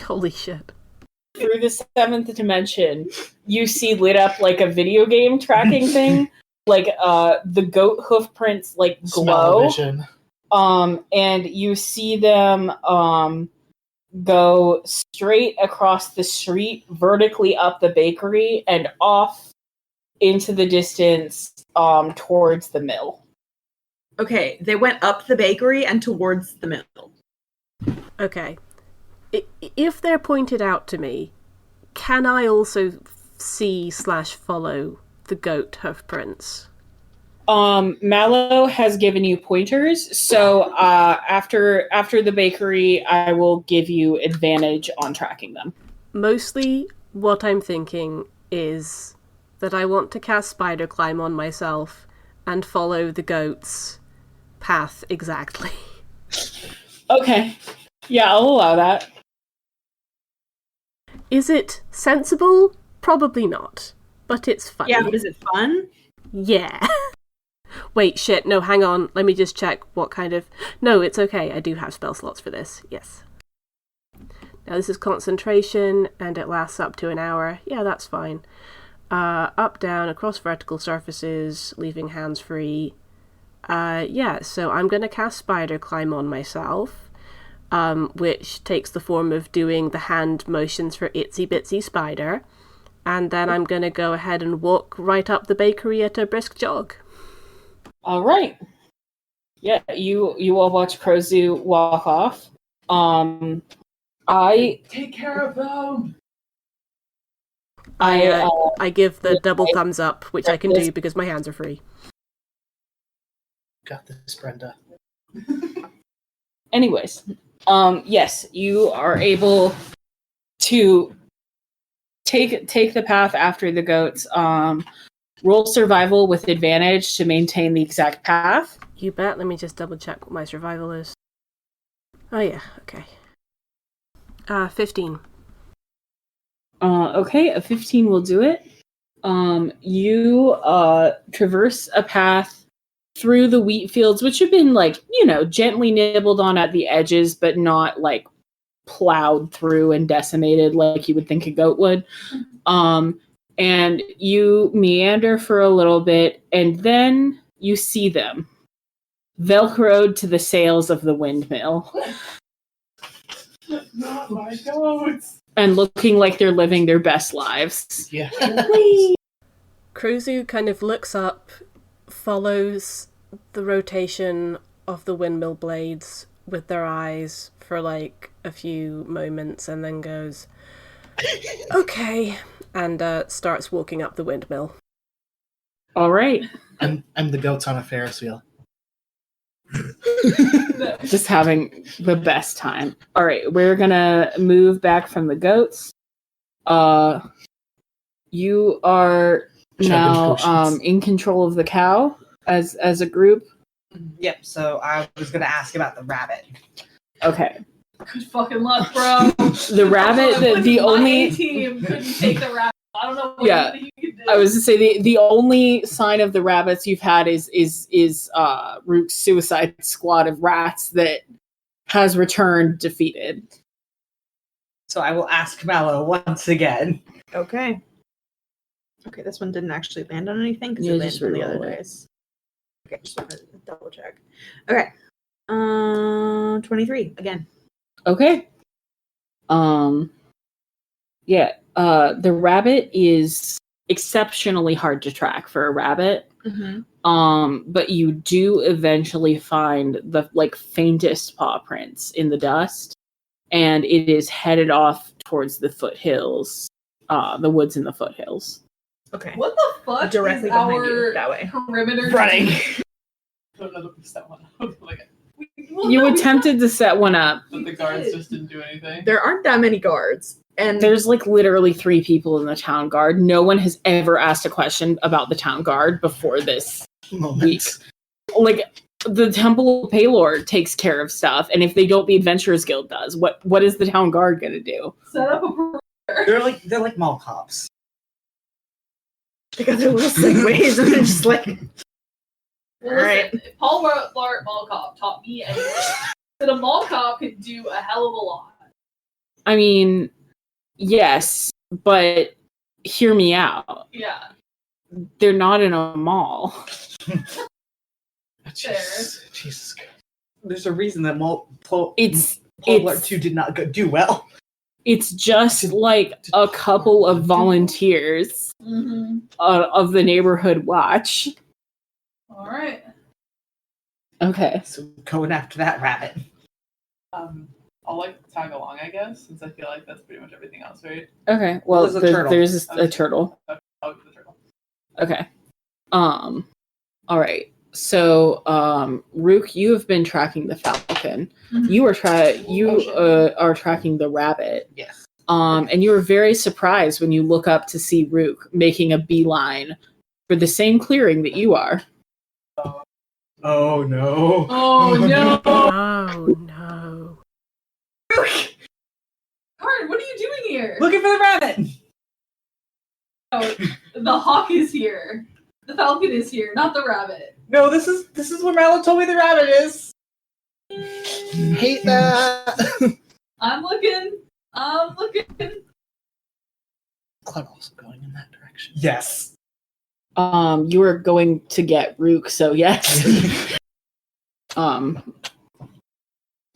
D: Holy shit.
A: Through the seventh dimension, you see lit up like a video game tracking thing, like the goat hoof prints like glow.
F: Smell-o-vision.
A: And you see them go straight across the street, vertically up the bakery, and off into the distance towards the mill.
G: Okay, they went up the bakery and towards the mill.
D: Okay. If they're pointed out to me, can I also see/follow the goat hoof prints?
A: Mallow has given you pointers, so after the bakery, I will give you advantage on tracking them.
D: Mostly what I'm thinking is that I want to cast Spider Climb on myself and follow the goat's path exactly.
A: Okay. Yeah, I'll allow that.
D: Is it sensible? Probably not. But it's funny.
G: Yeah, but is it fun?
D: Yeah. Wait, shit, no, hang on. Let me just check what kind of... No, it's okay. I do have spell slots for this. Yes. Now, this is concentration, and it lasts up to an hour. Yeah, that's fine. Up, down, across vertical surfaces, leaving hands free. Yeah, so I'm going to cast Spider Climb on myself, which takes the form of doing the hand motions for Itsy Bitsy Spider. And then I'm going to go ahead and walk right up the bakery at a brisk jog.
A: All right. Yeah, you all watch Crozu walk off. I
E: Take care of them.
D: I give the double thumbs up, which I can do because my hands are free.
F: Got this, Brenda.
A: anyways, yes, you are able to take the path after the goats. Roll survival with advantage to maintain the exact path.
D: You bet. Let me just double check what my survival is. Oh yeah, okay. 15.
A: Okay, a 15 will do it. You traverse a path through the wheat fields, which have been gently nibbled on at the edges, but not like plowed through and decimated like you would think a goat would. And you meander for a little bit, and then you see them velcroed to the sails of the windmill.
E: Not my goats.
A: And looking like they're living their best lives.
F: Yeah.
D: Crozu kind of looks up, follows the rotation of the windmill blades with their eyes for like a few moments, and then goes, okay, and starts walking up the windmill.
A: All right.
F: I'm the goats on a Ferris wheel.
A: Just having the best time. All right, we're gonna move back from the goats. You are now in control of the cow as a group.
H: Yep, so I was going to ask about the rabbit.
A: Okay.
C: Good fucking luck, bro.
A: The rabbit, the
C: My
A: only
C: team couldn't take the rabbit. I don't know what
A: Yeah.
C: you could do.
A: I was to say the only sign of the rabbits you've had is Rook's suicide squad of rats that has returned defeated.
H: So I will ask Mallow once again.
G: Okay. Okay, this one didn't actually land on anything because
A: Yeah,
G: it
A: just
G: landed on the other
A: reroll it.
G: dice. Okay, just want to double check. Okay. 23 again.
A: Okay. Yeah. The rabbit is exceptionally hard to track for a rabbit.
G: Mm-hmm.
A: But you do eventually find the faintest paw prints in the dust, and it is headed off towards the foothills, the woods in the foothills.
G: Okay.
C: What the fuck
G: Directly
C: is
G: behind
C: our
G: you, that way.
C: perimeter?
H: Running.
E: Don't know the percent one. Like,
A: You attempted to set one up.
E: but the guards just didn't do anything.
G: There aren't that many guards. And
A: There's literally 3 people in the town guard. No one has ever asked a question about the town guard before this week. The Temple of Paylor takes care of stuff, and if they don't, the Adventurers Guild does. What is the town guard gonna do?
C: Set up a perimeter.
H: They're like mall cops.
G: they got their little segues and they're just like,
C: Well,
G: Alright.
C: listen, Paul Blart Mall Cop taught me anything. That a mall cop can do a hell of a lot.
A: I mean, yes, but hear me out.
C: Yeah.
A: They're not in a mall.
F: Jesus Christ.
H: There's a reason that
A: It's
H: Blart 2 did not do well.
A: It's just like a couple of volunteers
C: Mm-hmm.
A: of the neighborhood watch.
C: All right.
A: Okay.
H: So going after that rabbit.
E: I'll tag along, I guess, since I feel like that's pretty much everything else, right?
A: Okay. Well,
H: There's a turtle.
A: there's a turtle.
E: I'll get the turtle.
A: Okay. All right. So, Rook, you have been tracking the falcon.
C: Mhm.
A: You are tracking the rabbit.
H: Yes.
A: And you were very surprised when you look up to see Rook making a beeline for the same clearing that you are.
H: Oh no.
C: Oh no.
D: Oh no.
C: Karen, what are you doing here?
H: Looking for the rabbit.
C: Oh, the hawk is here. The falcon is here, not the rabbit.
H: No, this is where Mallow told me the rabbit is.
F: Hate that.
C: I'm looking.
F: Cloud also going in that direction.
H: Yes.
A: You are going to get Rook, so yes.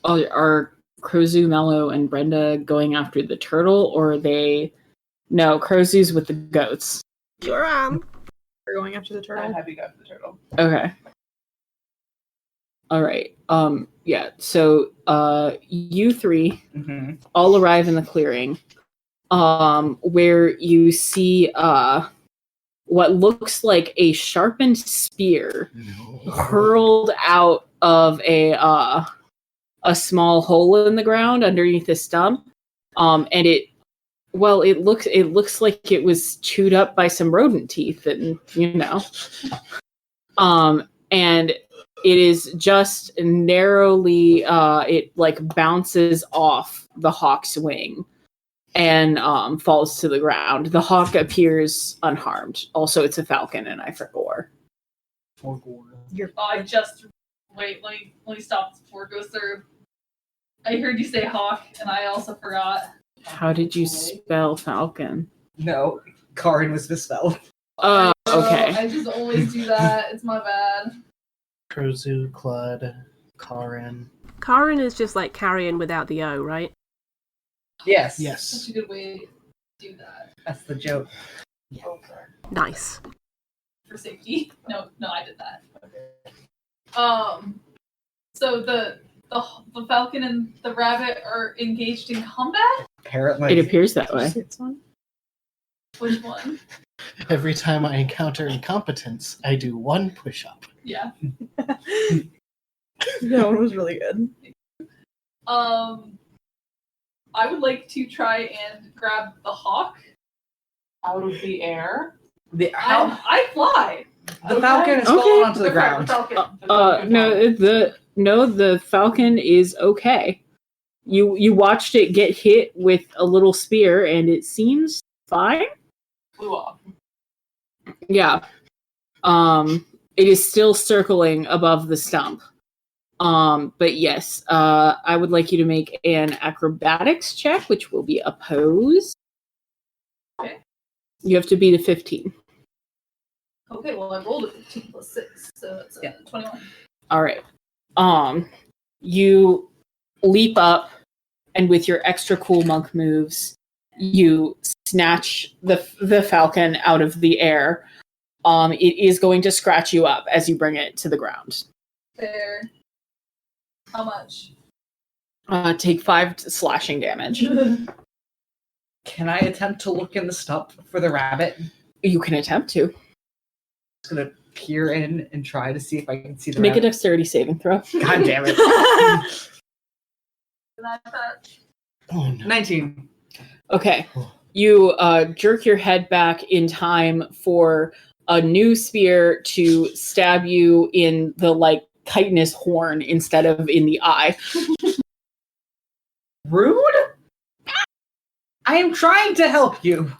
A: Are Crozu, Mello, and Brenda going after the turtle, or are they? No, Crozu's with the goats.
G: sure am. We're going after the
E: I'm
G: turtle.
E: happy to go for the turtle.
A: Okay. All right. Yeah. So, you 3
H: Mm-hmm.
A: all arrive in the clearing, where you see what looks like a sharpened spear hurled out of a small hole in the ground underneath a stump, and it looks like it was chewed up by some rodent teeth, and and it is just narrowly it bounces off the hawk's wing and falls to the ground. The hawk appears unharmed. Also, it's a falcon, and I forgot.
C: I just wait. Let me stop this before it goes through. I heard you say hawk, and I also forgot.
A: How did you spell falcon?
H: No, Karin was misspelled.
A: Okay.
C: I just always do that. It's my bad.
F: Crozu, Clud, Karin.
D: Karen is just like carrying without the O, right?
H: Yes.
F: Yes.
C: Such a good way to do that
H: That's the joke.
D: Nice.
C: for safety. No, I did that. So the falcon and the rabbit are engaged in combat.
H: Apparently.
A: It appears that way.
C: Which one?
F: Every time I encounter incompetence, I do 1 push-up.
C: Yeah.
G: That one was really good.
C: I would like to try and grab the hawk.
E: Out of the air.
C: I fly.
H: The falcon is
A: Okay.
H: falling onto the
C: The
H: ground.
C: falcon.
A: The falcon is okay. You watched it get hit with a little spear, and it seems fine.
E: Flew off.
A: Yeah. It is still circling above the stump. But yes, I would like you to make an acrobatics check, which will be opposed.
C: Okay.
A: You have to beat a 15.
C: Okay, well I rolled a 15 plus 6, so that's 21.
A: All right. You leap up, and with your extra cool monk moves, you snatch the falcon out of the air. It is going to scratch you up as you bring it to the ground.
C: Fair. How much?
A: Take 5 slashing damage.
H: Can I attempt to look in the stump for the rabbit?
A: You can attempt to.
H: I'm just gonna peer in and try to see if I can see the
A: Make a
H: rabbit.
A: dexterity saving throw.
H: God damn it.
C: Can I that?
F: Oh no.
H: 19.
A: Okay. You jerk your head back in time for a new spear to stab you in the chitinous horn instead of in the eye.
H: Rude? I am trying to help you.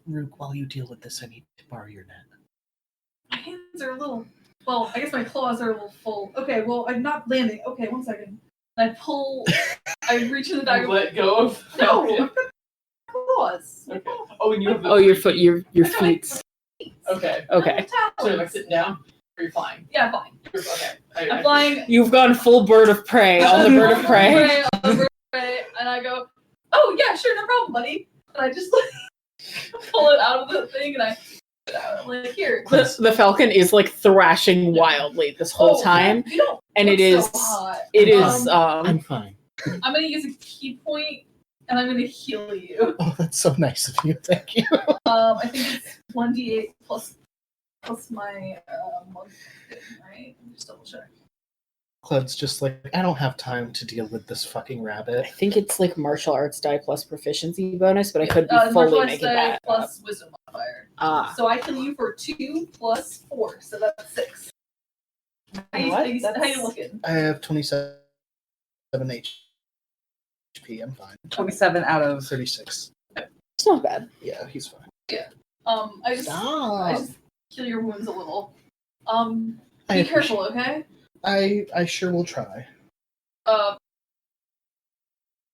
F: Rook, while you deal with this, I need to borrow your net.
C: My hands are a little. Well, I guess my claws are a little full. Okay, well, I'm not landing. Okay, 1 second. I pull. I reach in the dagger.
E: Let go of.
C: No, I've got claws.
E: Okay. Oh, and you have the.
A: Oh, your foot, your feet.
E: Okay.
A: Okay.
E: So am I sitting down? Or are you flying?
C: Yeah, fine.
E: Okay.
C: I'm flying.
A: You've gone full bird of prey on the bird of prey.
C: On the bird of prey, and I go, oh yeah, sure, no problem, buddy. And I just pull it out of the thing, and I put it out. I'm like, here.
A: The falcon is thrashing wildly this whole time,
C: You don't
A: and
C: look
A: it is
C: so hot.
F: I'm fine.
C: I'm gonna use a key point, and I'm gonna heal you.
F: Oh, that's so nice of you. Thank you.
C: I think it's 1d8 plus my monk thing, right? Let me just double check.
F: Cloud's just I don't have time to deal with this fucking
A: I
F: rabbit.
A: think it's martial arts die plus proficiency bonus, but I could be
C: Martial
A: fully
C: arts
A: making
C: die
A: that
C: plus wisdom modifier.
A: Ah.
C: So I heal you for 2 plus 4, so that's 6. How you looking?
F: I have 27 HP. I'm fine.
H: 27 out of
F: 36.
A: It's not bad.
F: Yeah, he's fine.
C: I just heal your wounds a little. Be careful, okay?
F: I sure will try.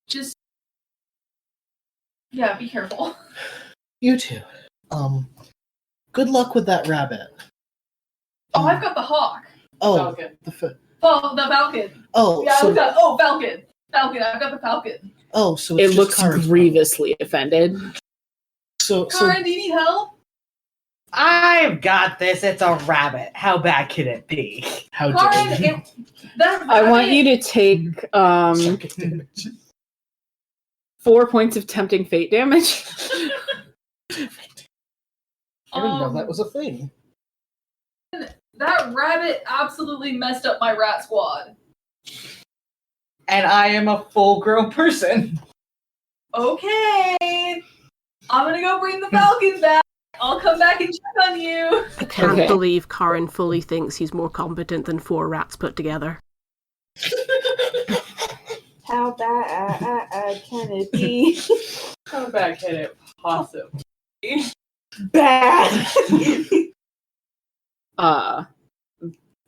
C: Just yeah, be careful.
F: You too. Good luck with that rabbit.
C: Oh, I've got the hawk.
F: Oh,
E: Falcon.
F: the
C: Falcon.
F: Oh,
C: Yeah,
F: so
C: Falcon. I've got the falcon.
F: oh, so
A: It
F: it's
A: looks
F: just Kara's
A: grievously offended.
F: So
C: Karen, do you need help?
H: I've got this. It's a rabbit. How bad can it be?
F: how dare
C: Karen,
F: you?
A: I want you to take
F: Second damage.
A: 4 points of tempting fate damage.
F: I didn't know that was a thing.
C: That rabbit absolutely messed up my rat squad.
H: And I am a full-grown person.
C: Okay. I'm gonna go bring the falcon back. I'll come back and check on you.
D: I can't
A: Okay.
D: believe Karin fully thinks he's more competent than 4 rats put together.
G: How bad can it be?
E: How bad can it possibly be?
G: Bad.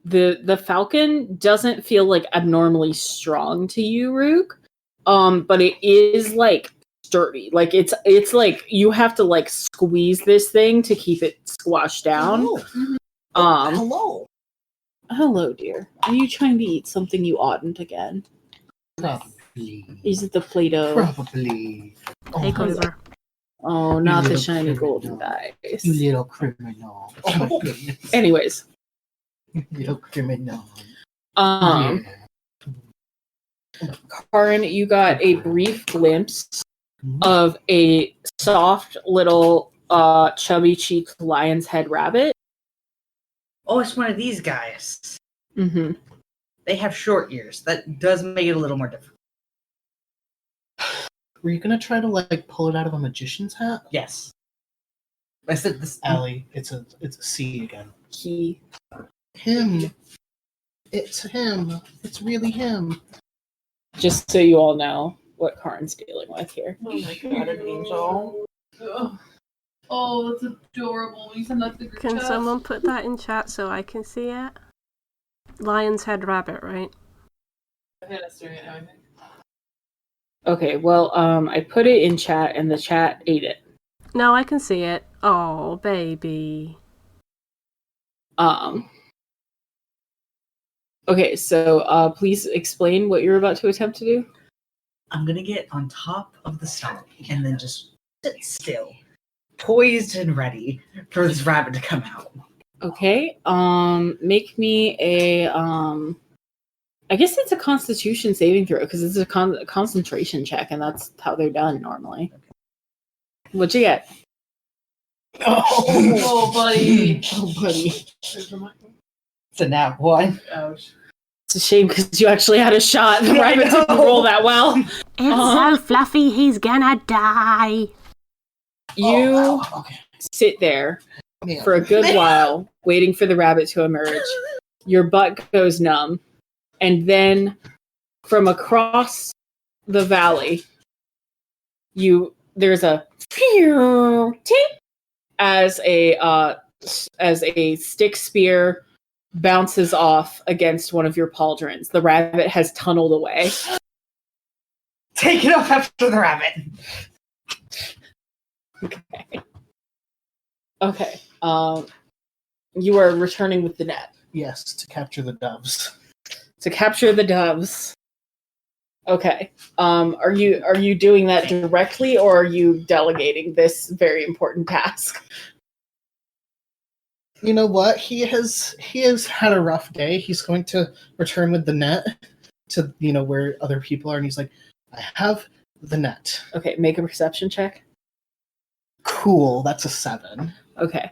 A: The falcon doesn't feel abnormally strong to you, Rook. But it is sturdy. It's you have to squeeze this thing to keep it squashed down.
F: Hello.
A: Hello, dear. Are you trying to eat something you oughtn't again?
F: Probably.
A: Is it the Play-Doh?
F: Probably.
D: Take over.
A: Oh, not the
F: little
A: shiny
F: criminal.
A: golden dice.
F: You little criminal. Oh my goodness.
A: Anyways,
F: You little criminal.
A: Yeah. Karin, you got a brief glimpse of a soft little chubby cheeked lion's head rabbit.
H: Oh, it's one of these guys.
A: Mm-hmm.
H: They have short ears. That does make it a little more difficult.
F: Were you gonna try to pull it out of a magician's hat?
H: Yes. I said this.
F: Allie, it's a C again.
A: He
F: Him. It's him. It's really him.
A: just so you all know what Karin's dealing with here.
G: Oh my god, an angel.
C: Ugh. Oh, that's adorable. You send that to the group
D: Can
C: chat?
D: someone put that in chat so I can see it? Lion's head rabbit, right?
E: Hannah's doing it now, I think.
A: Okay, well, I put it in chat and the chat ate it.
D: No, I can see it. Oh, baby.
A: Okay, so please explain what you're about to attempt to do.
H: I'm gonna get on top of the stump and then just sit still, poised and ready for this rabbit to come out.
A: Okay. Make me a I guess it's a Constitution saving throw because it's a concentration check, and that's how they're done normally. What'd you get?
E: Oh, buddy.
F: Oh, buddy.
H: It's a nat one.
E: Ouch.
A: It's a shame because you actually had a shot. The rabbit didn't roll that well.
D: It's so fluffy, he's gonna die.
A: You
F: Okay.
A: sit there
F: Man.
A: for a good while, waiting for the rabbit to emerge. Your butt goes numb, and then from across the valley, there's a ting as a stick spear bounces off against one of your pauldrons. The rabbit has tunneled away.
H: Take it off after the rabbit.
A: Okay. You are returning with the net
F: Yes, to capture the doves.
A: to capture the doves. Okay. Are you doing that directly, or are you delegating this very important task?
F: You know what? He has had a rough day. He's going to return with the net to where other people are, and he's like, I have the net.
A: Okay, make a perception check.
F: Cool, that's a 7.
A: Okay.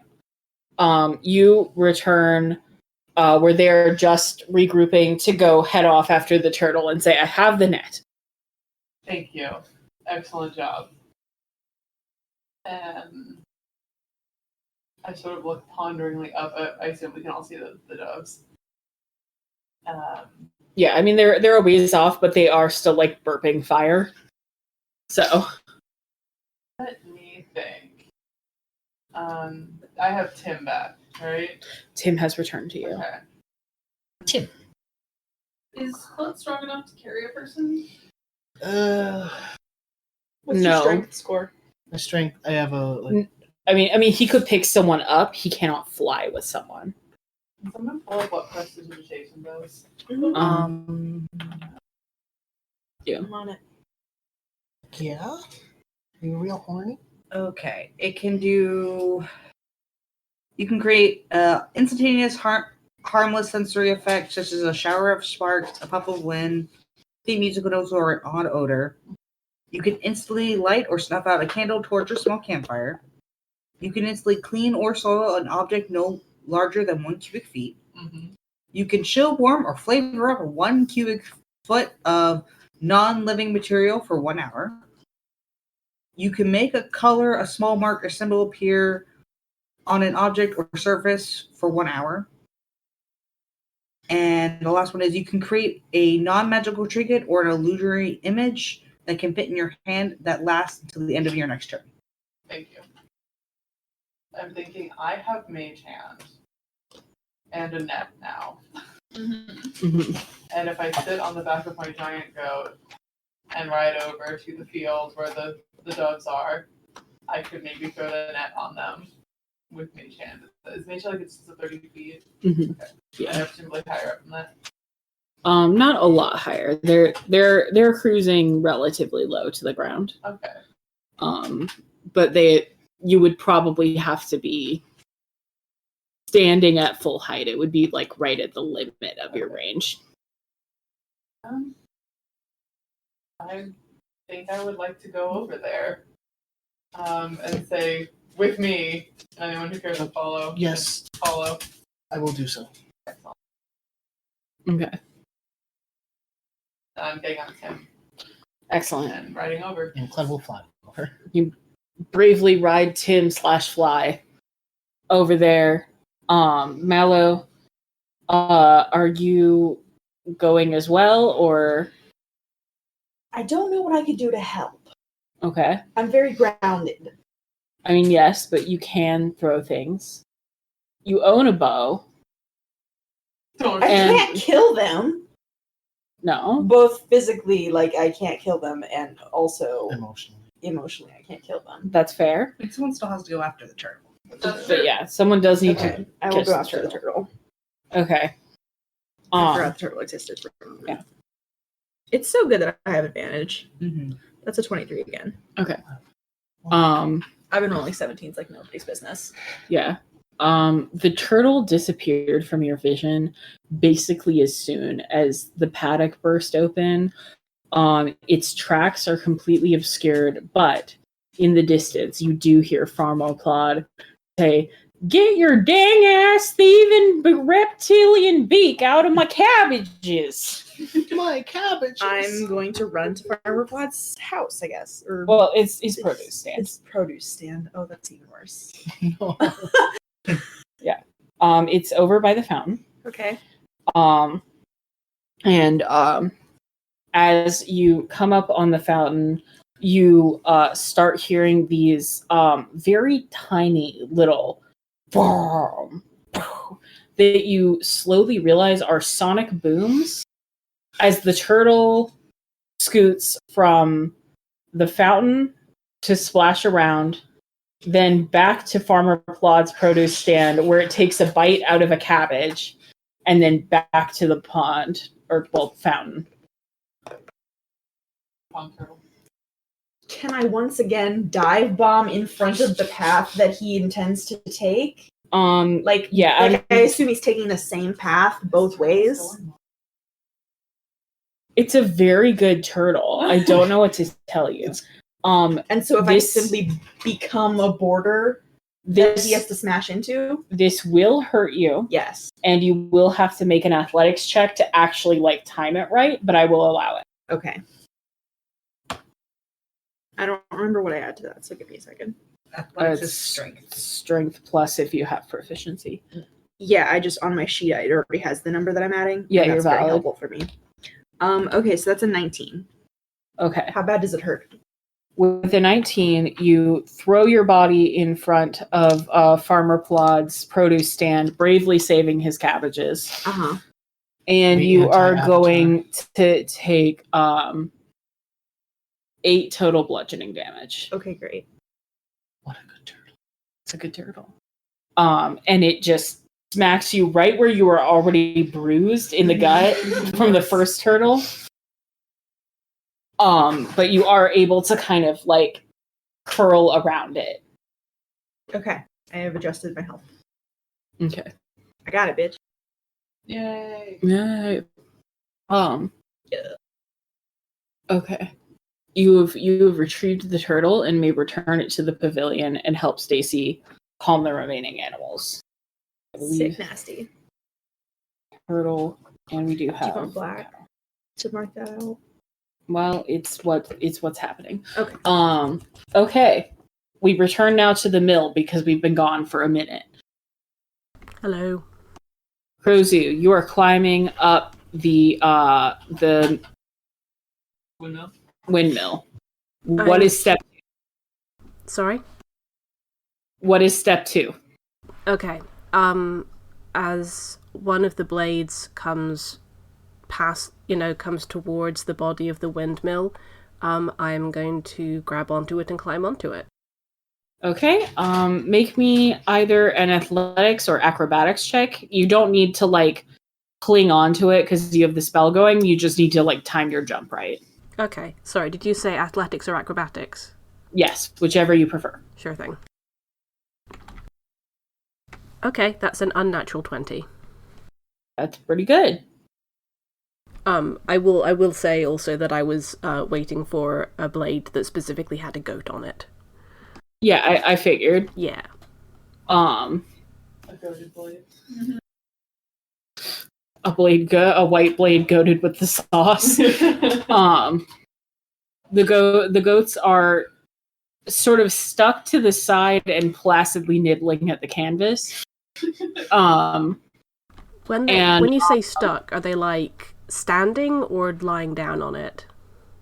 A: You return where they're just regrouping to go head off after the turtle and say, I have the net.
E: Thank you. Excellent job. I sort of look ponderingly up. I assume we can all see the doves.
A: Yeah, I mean they're a ways off, but they are still like burping fire. So
E: Let me think. I have Tim back, right?
A: Tim has returned to you.
E: Okay.
H: Tim.
C: Is Clint strong enough to carry a person?
I: What's
A: No.
I: your strength score?
F: My strength. I have a.
A: I mean he could pick someone up. He cannot fly with someone.
E: Can someone pull up what prestidigitation does?
A: Um,
I: I'm on it.
F: Yeah. Are you real horny?
H: Okay, it can do. You can create instantaneous harmless sensory effects such as a shower of sparks, a puff of wind, theme musical notes, or an odd odor. You can instantly light or snuff out a candle, torch, or small campfire. You can instantly clean or soil an object no larger than 1 cubic feet.
E: Mm-hmm.
H: You can chill, warm, or flavor up 1 cubic foot of non-living material for 1 hour. You can make a color, a small mark, or symbol appear on an object or surface for 1 hour. And the last one is you can create a non-magical trinket or an illusory image that can fit in your hand that lasts until the end of your next turn.
E: Thank you. I'm thinking I have Mage Hand and a net now.
A: mhm.
E: And if I sit on the back of my giant goat and ride over to the field where the doves are, I could maybe throw the net on them with Mage Hand. Is Mage Hand like it's 30 feet?
A: Mhm.
E: Okay.
A: Yeah.
E: I have to like higher up than that.
A: Not a lot higher. They're cruising relatively low to the ground.
E: Okay.
A: But you would probably have to be standing at full height. It would be like right at the limit of your range.
E: I think I would like to go over there and say, with me, anyone who cares to follow.
F: Yes,
E: Follow.
F: I will do so.
E: Excellent.
A: Okay.
E: I'm getting on Tim
A: Excellent.
E: and riding over.
F: And Clem will fly over.
A: Bravely ride Tim /Fly over there. Mallow, are you going as well, or?
I: I don't know what I could do to help.
A: Okay.
I: I'm very grounded.
A: I mean, yes, but you can throw things. You own a bow.
E: Don't
I: I
A: And-
I: can't kill them.
A: No.
I: Both physically, like I can't kill them, and also
F: Emotionally.
I: emotionally, I can't kill them.
A: That's fair.
B: Like, someone still has to go after the turtle.
A: But yeah, someone does need
I: Okay,
A: to.
I: I will
A: catch
I: go after the turtle.
A: Okay.
I: I forgot the turtle existed for a moment.
A: Yeah.
I: It's so good that I have advantage.
B: Mm-hmm.
I: That's a 23 again.
A: Okay.
I: I've been rolling 17s like nobody's business.
A: Yeah. The turtle disappeared from your vision basically as soon as the paddock burst open. Its tracks are completely obscured, but in the distance, you do hear Farmoclod say, "Get your dang ass thieving reptilian beak out of my cabbages!"
F: My cabbages.
I: I'm going to run to Farmer Pod's house, I guess. Or
A: Well, it's produce stand.
I: It's produce stand. Oh, that's even worse.
A: It's over by the fountain.
I: Okay.
A: And as you come up on the fountain, you start hearing these very tiny little that you slowly realize are sonic booms as the turtle scoots from the fountain to splash around, then back to Farmer Plod's produce stand where it takes a bite out of a cabbage, and then back to the pond, or, well, fountain.
E: Pond turtle.
I: Can I once again dive bomb in front of the path that he intends to take? Like,
A: yeah,
I: like I assume he's taking the same path both ways.
A: It's a very good turtle. I don't know what to tell you.
I: And so if I simply become a border that he has
A: this
I: to smash into,
A: this will hurt you,
I: yes.
A: and you will have to make an athletics check to actually like time it right, but I will allow it.
I: Okay. I don't remember what I add to that, so give me a second.
B: Athletics
A: It's
B: is strength.
A: Strength plus if you have proficiency.
I: Yeah, I just on my sheet it already has the number that I'm adding.
A: Yeah,
I: and
A: you're
I: that's very
A: valid.
I: helpful for me. Okay, so that's a 19.
A: Okay.
I: How bad does it hurt?
A: With a 19, you throw your body in front of Farmer Plod's produce stand, bravely saving his cabbages.
I: Uh-huh.
A: And
F: The
A: you are
F: anti-avatar.
A: going to take 8 total bludgeoning damage.
I: Okay, great.
F: What a good turtle.
A: It's a good turtle. And it just smacks you right where you were already bruised in the gut from the first turtle. But you are able to kind of like curl around it.
I: Okay. I have adjusted my health.
A: Okay.
I: I got it, bitch.
E: Yay.
A: Yeah.
I: Yeah.
A: Okay. You have retrieved the turtle and may return it to the pavilion and help Stacey calm the remaining animals. I believe
I: Sick nasty.
A: turtle, and we do
I: Do you
A: have
I: want black to mark that out?
A: Well, it's what's happening.
I: Okay.
A: Okay. We return now to the mill because we've been gone for a minute.
D: Hello.
A: Krozu, you are climbing up the windmill. What is step?
D: Sorry?
A: What is step 2?
D: Okay. As one of the blades comes comes towards the body of the windmill, I'm going to grab onto it and climb onto it.
A: Okay. Make me either an athletics or acrobatics check. You don't need to like cling on to it because you have the spell going. You just need to like time your jump right.
D: Okay. Sorry, did you say athletics or acrobatics?
A: Yes, whichever you prefer.
D: Sure thing. Okay, that's an unnatural 20.
A: That's pretty good.
D: I will say also that I was waiting for a blade that specifically had a goat on it.
A: Yeah, I figured.
D: Yeah.
E: A goated blade.
A: A white blade goated with the sauce. The goats are sort of stuck to the side and placidly nibbling at the canvas.
D: When you say stuck, are they like standing or lying down on it?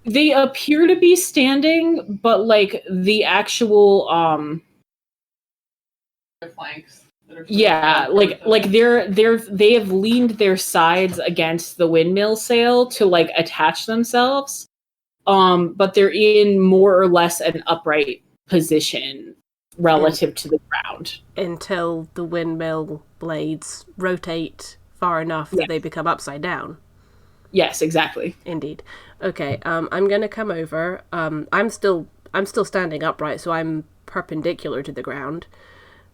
A: They appear to be standing, but like the actual
E: Their flanks. That are
A: yeah, like they have leaned their sides against the windmill sail to like attach themselves. but they're in more or less an upright position relative to the ground.
D: Until the windmill blades rotate far enough that they become upside down.
A: Yes, exactly.
D: Indeed. Okay, I'm gonna come over. I'm still standing upright, so I'm perpendicular to the ground.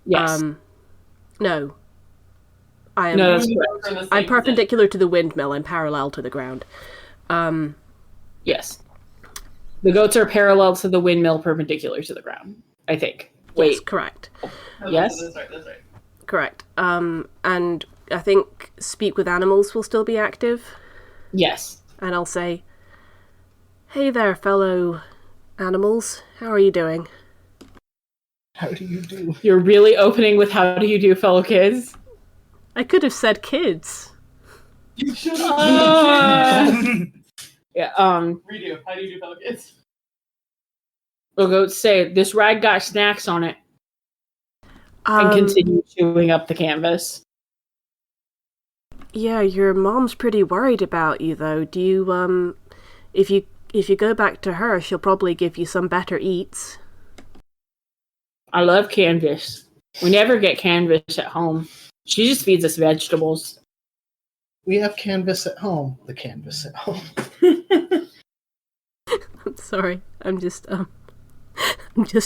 A: Yes.
D: No. I am.
A: No, that's correct.
D: I'm perpendicular to the windmill. I'm parallel to the ground.
A: Yes. The goats are parallel to the windmill, perpendicular to the ground, I think. Wait.
D: Yes, correct.
A: Yes?
E: That's right.
D: Correct. And I think speak with animals will still be active.
A: Yes.
D: And I'll say, "Hey there, fellow animals. How are you doing?"
F: How do you do?
A: You're really opening with how do you do, fellow kids?
D: I could have said kids.
E: You should
A: Yeah,
E: redo. How do you do, fellow kids?
A: the goats say, this rag got snacks on it, and continue chewing up the canvas.
D: Yeah, your mom's pretty worried about you, though. Do you, if you go back to her, she'll probably give you some better eats.
A: I love canvas. We never get canvas at home. She just feeds us vegetables.
F: We have canvas at home. The canvas at home.
D: I'm sorry. I'm just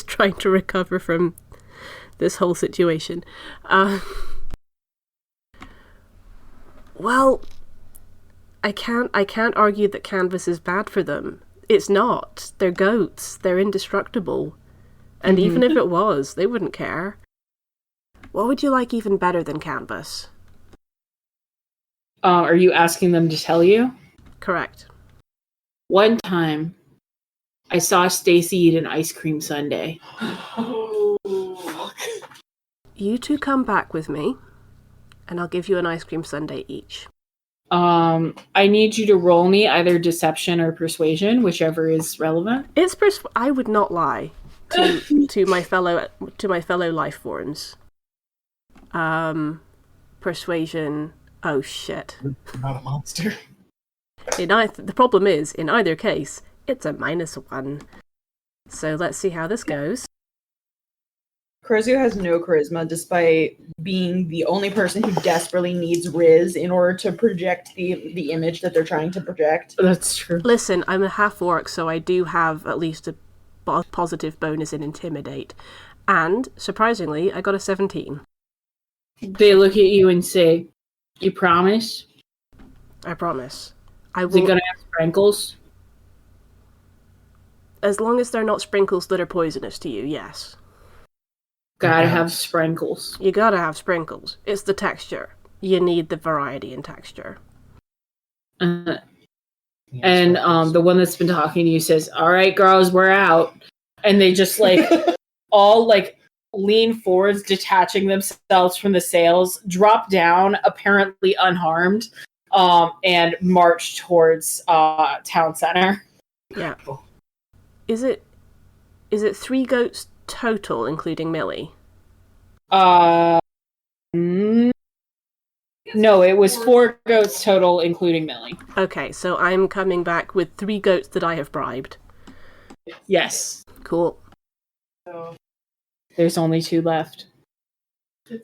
D: trying to recover from this whole situation. Well, I can't argue that canvas is bad for them. It's not. They're goats. They're indestructible. And even if it was, they wouldn't care. What would you like even better than canvas?
A: Are you asking them to tell you?
D: Correct.
A: One time, I saw Stacey eat an ice cream sundae.
D: You two come back with me, and I'll give you an ice cream sundae each.
A: I need you to roll me either deception or persuasion, whichever is relevant.
D: I would not lie to my fellow life forms. Persuasion. Oh shit!
F: You're not a monster.
D: The problem is, in either case, it's a -1. So let's see how this goes.
I: Crozio has no charisma, despite being the only person who desperately needs Riz in order to project the image that they're trying to project.
A: That's true.
D: Listen, I'm a half-orc, so I do have at least a positive bonus in Intimidate. And, surprisingly, I got a 17.
A: They look at you and say, you promise?
D: I promise.
A: Is it gonna have sprinkles?
D: As long as they're not sprinkles that are poisonous to you, yes.
A: Gotta have sprinkles.
D: You gotta have sprinkles. It's the texture. You need the variety in texture.
A: And the one that's been talking to you says, all right, girls, we're out. And they just all lean forwards, detaching themselves from the sails, drop down, apparently unharmed, and march towards town center.
D: Yeah. Is it 3 goats total, including Millie?
A: No, it was 4 goats total, including Millie.
D: Okay, so I'm coming back with 3 goats that I have bribed.
A: Yes.
D: Cool.
E: So
A: There's only 2 left.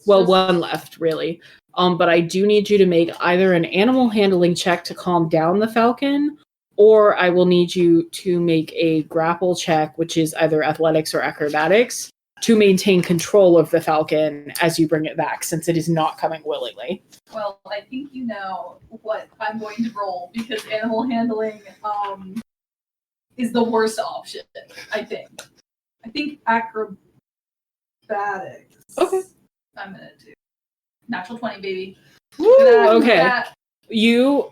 A: Well, 1 left, really. But I do need you to make either an animal handling check to calm down the falcon, or I will need you to make a grapple check, which is either athletics or acrobatics, to maintain control of the falcon as you bring it back, since it is not coming willingly.
C: Well, I think you know what I'm going to roll, because animal handling is the worst option, I think. I think acrobatics.
A: Okay.
C: I'm gonna do natural 20, baby.
A: Woo, okay.
C: That.
A: You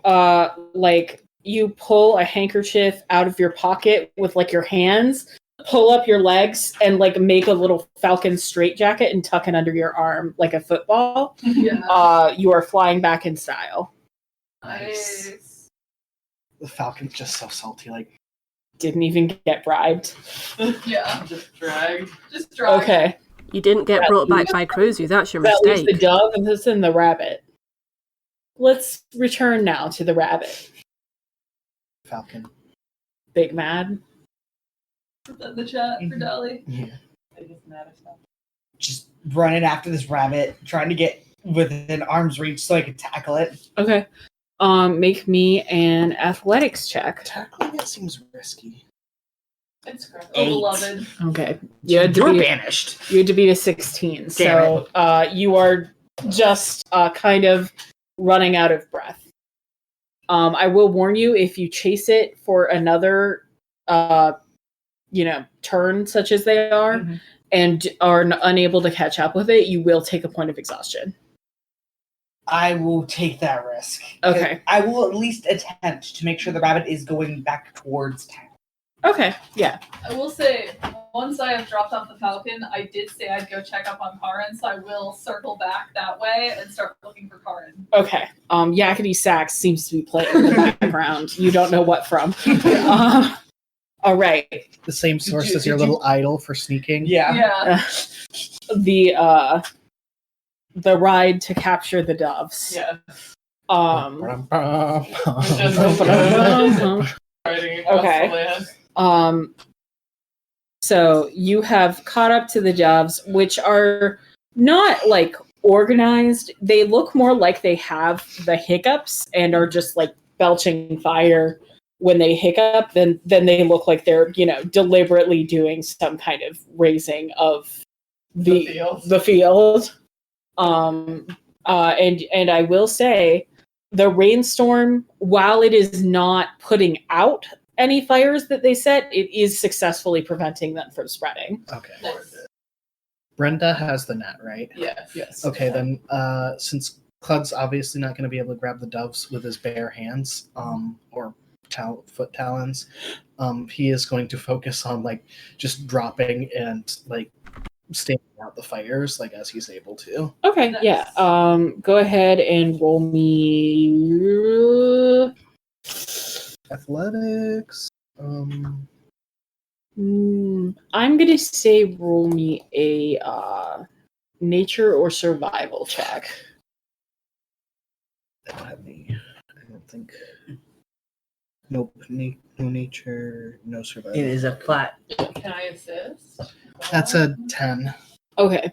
A: you pull a handkerchief out of your pocket with your hands, pull up your legs, and make a little falcon straitjacket and tuck it under your arm like a football.
C: Yeah.
A: You are flying back in style.
C: Nice.
F: The falcon's just so salty.
A: Didn't even get bribed.
C: Yeah.
E: just dragged.
C: Just drag.
A: Okay.
D: You didn't get brought back by Crozu, that's your
A: That leaves
D: mistake.
A: the dove and this and the rabbit. Let's return now to the rabbit.
F: Falcon
A: big mad.
C: Put that in the chat for Dolly.
F: Yeah.
E: They just mad as fuck.
H: Just running after this rabbit, trying to get within arm's reach so I can tackle it.
A: Okay. Make me an athletics check.
F: Tackling it seems risky.
E: It's great.
C: Oh, beloved.
A: Okay. You had to
H: You're
A: beat
H: banished.
A: You had to beat a 16.
H: Damn
A: So you are just kind of running out of breath. I will warn you, if you chase it for another turn such as they are,
H: Mhm.
A: and are unable to catch up with it, you will take a point of exhaustion.
H: I will take that risk.
A: Okay.
H: I will at least attempt to make sure the rabbit is going back towards town.
A: Okay, yeah.
C: I will say, once I have dropped off the falcon, I did say I'd go check up on Karin, so I will circle back that way and start looking for Karin.
A: Okay. Yakety Sax seems to be playing in the background. You don't know what from. All right.
F: The same source
H: you-
F: as your
H: did you-
F: little idol for sneaking.
C: Yeah.
A: The ride to capture the doves.
E: Yeah. Riding across
A: Okay.
E: the land.
A: So you have caught up to the doves, which are not like organized. They look more like they have the hiccups and are just like belching fire when they hiccup than they look like they're, deliberately doing some kind of raising of the field. And I will say the rainstorm, while it is not putting out any fires that they set, it is successfully preventing them from spreading.
F: Okay.
C: Nice.
F: Brenda has the net, right?
E: Yes.
F: Okay, then since Clud's obviously not going to be able to grab the doves with his bare hands, or foot talons, he is going to focus on just dropping and stamping out the fires as he's able to.
A: Okay,
C: Nice.
A: yeah. Go ahead and roll me.
F: Athletics.
A: I'm gonna say roll me a nature or survival check.
F: That'll have me. I don't think. Nope. No nature. No survival.
H: It is a flat.
E: Can I assist?
F: That's a 10.
A: Okay.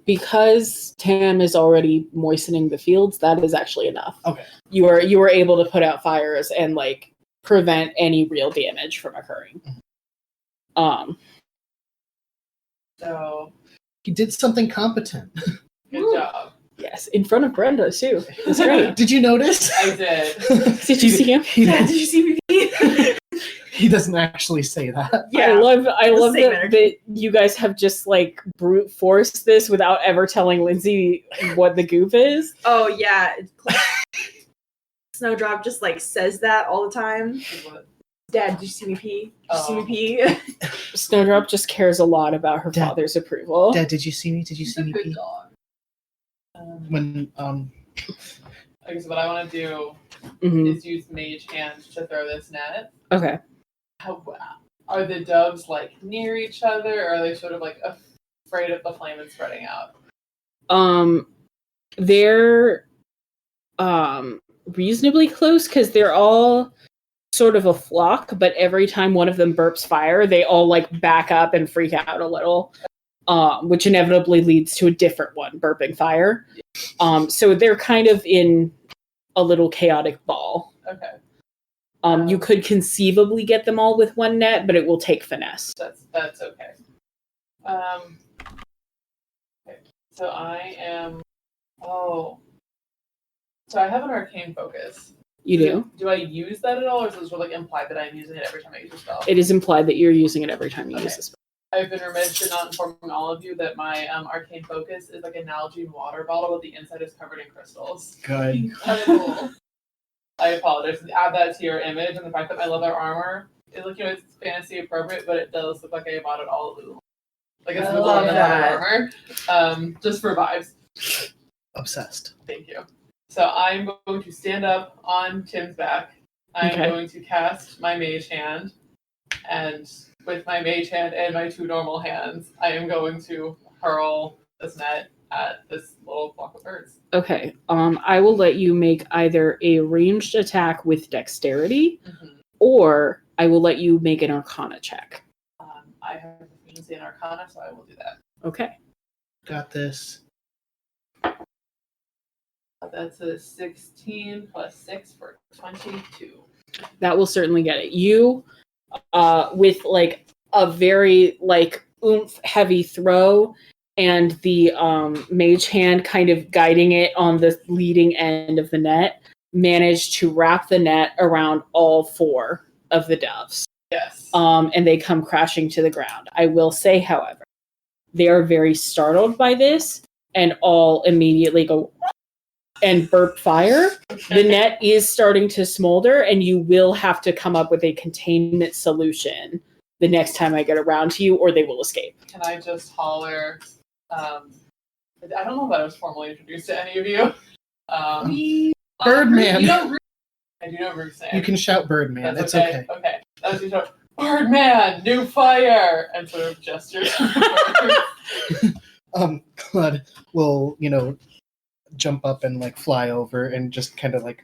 A: Because Tam is already moistening the fields, that is actually enough.
F: Okay.
A: You are able to put out fires and prevent any real damage from occurring.
E: So,
F: He did something competent.
E: good job.
A: Yes, in front of Brenda too. It's great.
F: Did you notice?
E: I did.
A: Did you see him?
I: Dad, did you see me?
F: He doesn't actually say that.
A: I love
I: same
A: that,
I: energy.
A: that you guys have just brute forced this without ever telling Lindsay what the goop is.
I: Oh yeah. Snowdrop just says that all the time. Dad, did you see me pee? Did you see me pee?
A: Snowdrop just cares a lot about her
F: Dad.
A: father's approval.
F: Dad, did you see me? Did you
C: He's
F: see
C: a
F: me
C: good
F: pee?
C: dog.
F: When
E: Okay, so what I want to do
A: Mhm.
E: is use Mage Hand to throw this net.
A: Okay.
E: How are the doves near each other, or are they sort of afraid of the flame and spreading out?
A: They're reasonably close because they're all sort of a flock, but every time one of them burps fire, they all back up and freak out a little, which inevitably leads to a different one burping fire. So they're kind of in a little chaotic ball.
E: Okay,
A: You could conceivably get them all with one net, but it will take finesse.
E: that's okay. Okay, so I am. Oh, so I have an arcane focus.
A: You do?
E: Do I use that at all, or is it sort of implied that I'm using it every time I use a spell?
A: It is implied that you're using it every time you use
E: Okay.
A: this.
E: I've been remiss in not informing all of you that my arcane focus is like a Nalgene water bottle, but the inside is covered in crystals.
F: good.
C: Incredible.
E: I apologize. Add that to your image, and the fact that my leather armor is it's fantasy appropriate, but it does look like I bought it all Lulu. It's
C: I
E: Lulu
C: love
E: in the
I: that.
E: leather armor. Just for vibes.
F: Obsessed.
E: Thank you. So I'm going to stand up on Tim's back. I'm
A: Okay.
E: going to cast my mage hand, and with my mage hand and my two normal hands, I am going to hurl this net at this little flock of birds.
A: Okay. I will let you make either a ranged attack with dexterity or I will let you make an Arcana check.
E: I have proficiency in Arcana, so I will do that.
A: Okay.
F: Got this.
E: That's a 16 plus 6 for 22.
A: That will certainly get it. You, with like a very like oomph heavy throw, and the mage hand kind of guiding it on the leading end of the net, managed to wrap the net around all 4 of the doves.
E: Yes.
A: And they come crashing to the ground. I will say, however, they are very startled by this and all immediately go and burp fire. The net is starting to smolder, and you will have to come up with a containment solution the next time I get around to you, or they will escape.
E: Can I just holler? I don't know if I was formally introduced to any of you.
F: Birdman.
C: You know,
E: I do know Rook's name.
F: You can shout Birdman.
E: That's
F: It's okay.
E: Okay. That was your show. Birdman, new fire, and sort of gestures.
F: Claude will, jump up and like fly over and just kind of like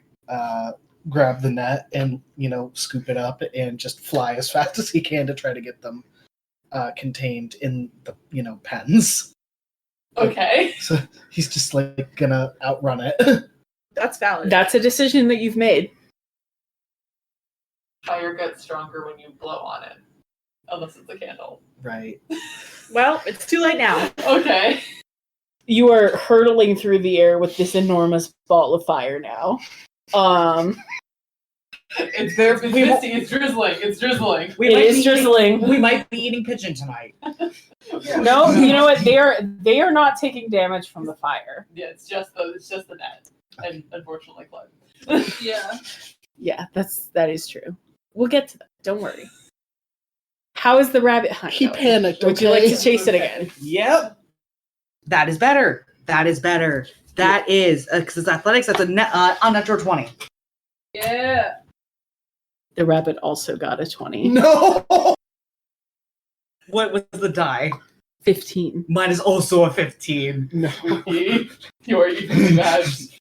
F: grab the net and, scoop it up and just fly as fast as he can to try to get them contained in the, pens.
E: Okay.
F: So he's just like gonna outrun it.
G: That's valid.
A: That's a decision that you've made.
E: Fire gets stronger when you blow on it. Unless it's a candle.
F: Right.
G: Well, it's too late now.
E: Okay.
A: You are hurtling through the air with this enormous ball of fire now.
E: It's there, it's misty, it's drizzling, it's drizzling.
A: It is drizzling.
H: We might be eating pigeon tonight.
A: No, you know what? They are not taking damage from the fire.
E: Yeah, it's just the net. And unfortunately Clyde.
C: yeah.
A: Yeah, that is true. We'll get to that. Don't worry. How is the rabbit hunt
F: He
A: going?
F: panicked.
A: Would you like to chase it again?
H: Yep. That is better. That is because it's athletics. That's a unnatural 20.
C: Yeah.
A: The rabbit also got a 20.
F: No.
H: What was the die?
A: 15.
H: Mine is also a 15.
F: No.
E: You are evenly matched.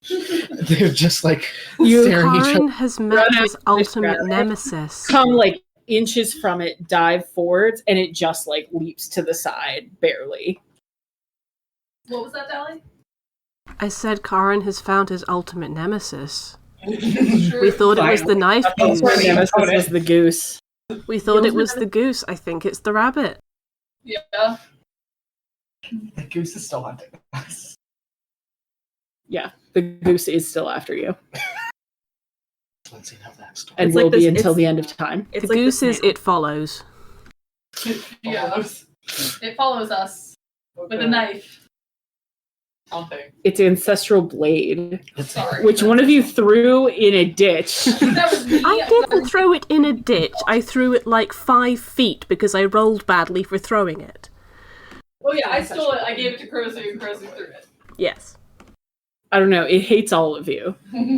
F: They're just like
A: You
F: staring each other.
D: Karin has met
A: Run
D: his
A: out of this
D: ultimate
A: rabbit.
D: nemesis.
A: Come like inches from it, dive forwards, and it just like leaps to the side, barely.
C: What was that, Dally?
D: I said Karin has found his ultimate nemesis.
C: True.
D: We thought it was the knife goose.
A: Our nemesis was the goose.
D: We thought it was the goose. I think it's the rabbit.
C: Yeah.
H: The goose is still hunting us.
A: Yeah, the goose is still after you,
F: Lindsay, know that story.
A: and
G: It's
A: will
G: like
A: be
G: this-
A: until
G: it's-
A: the end of time.
G: It's
D: The
G: like
D: goose
G: the
D: is
G: snail.
D: it follows.
C: Yeah. It follows us with a knife.
E: Something.
A: It's ancestral blade,
C: Sorry.
A: which one of you threw in a ditch.
C: That was me.
D: I didn't throw it in a ditch. I threw it like 5 feet because I rolled badly for throwing it.
C: Oh yeah, I stole it. I gave it to Crozu, and Crozu threw it.
D: Yes.
A: I don't know. It hates all of you.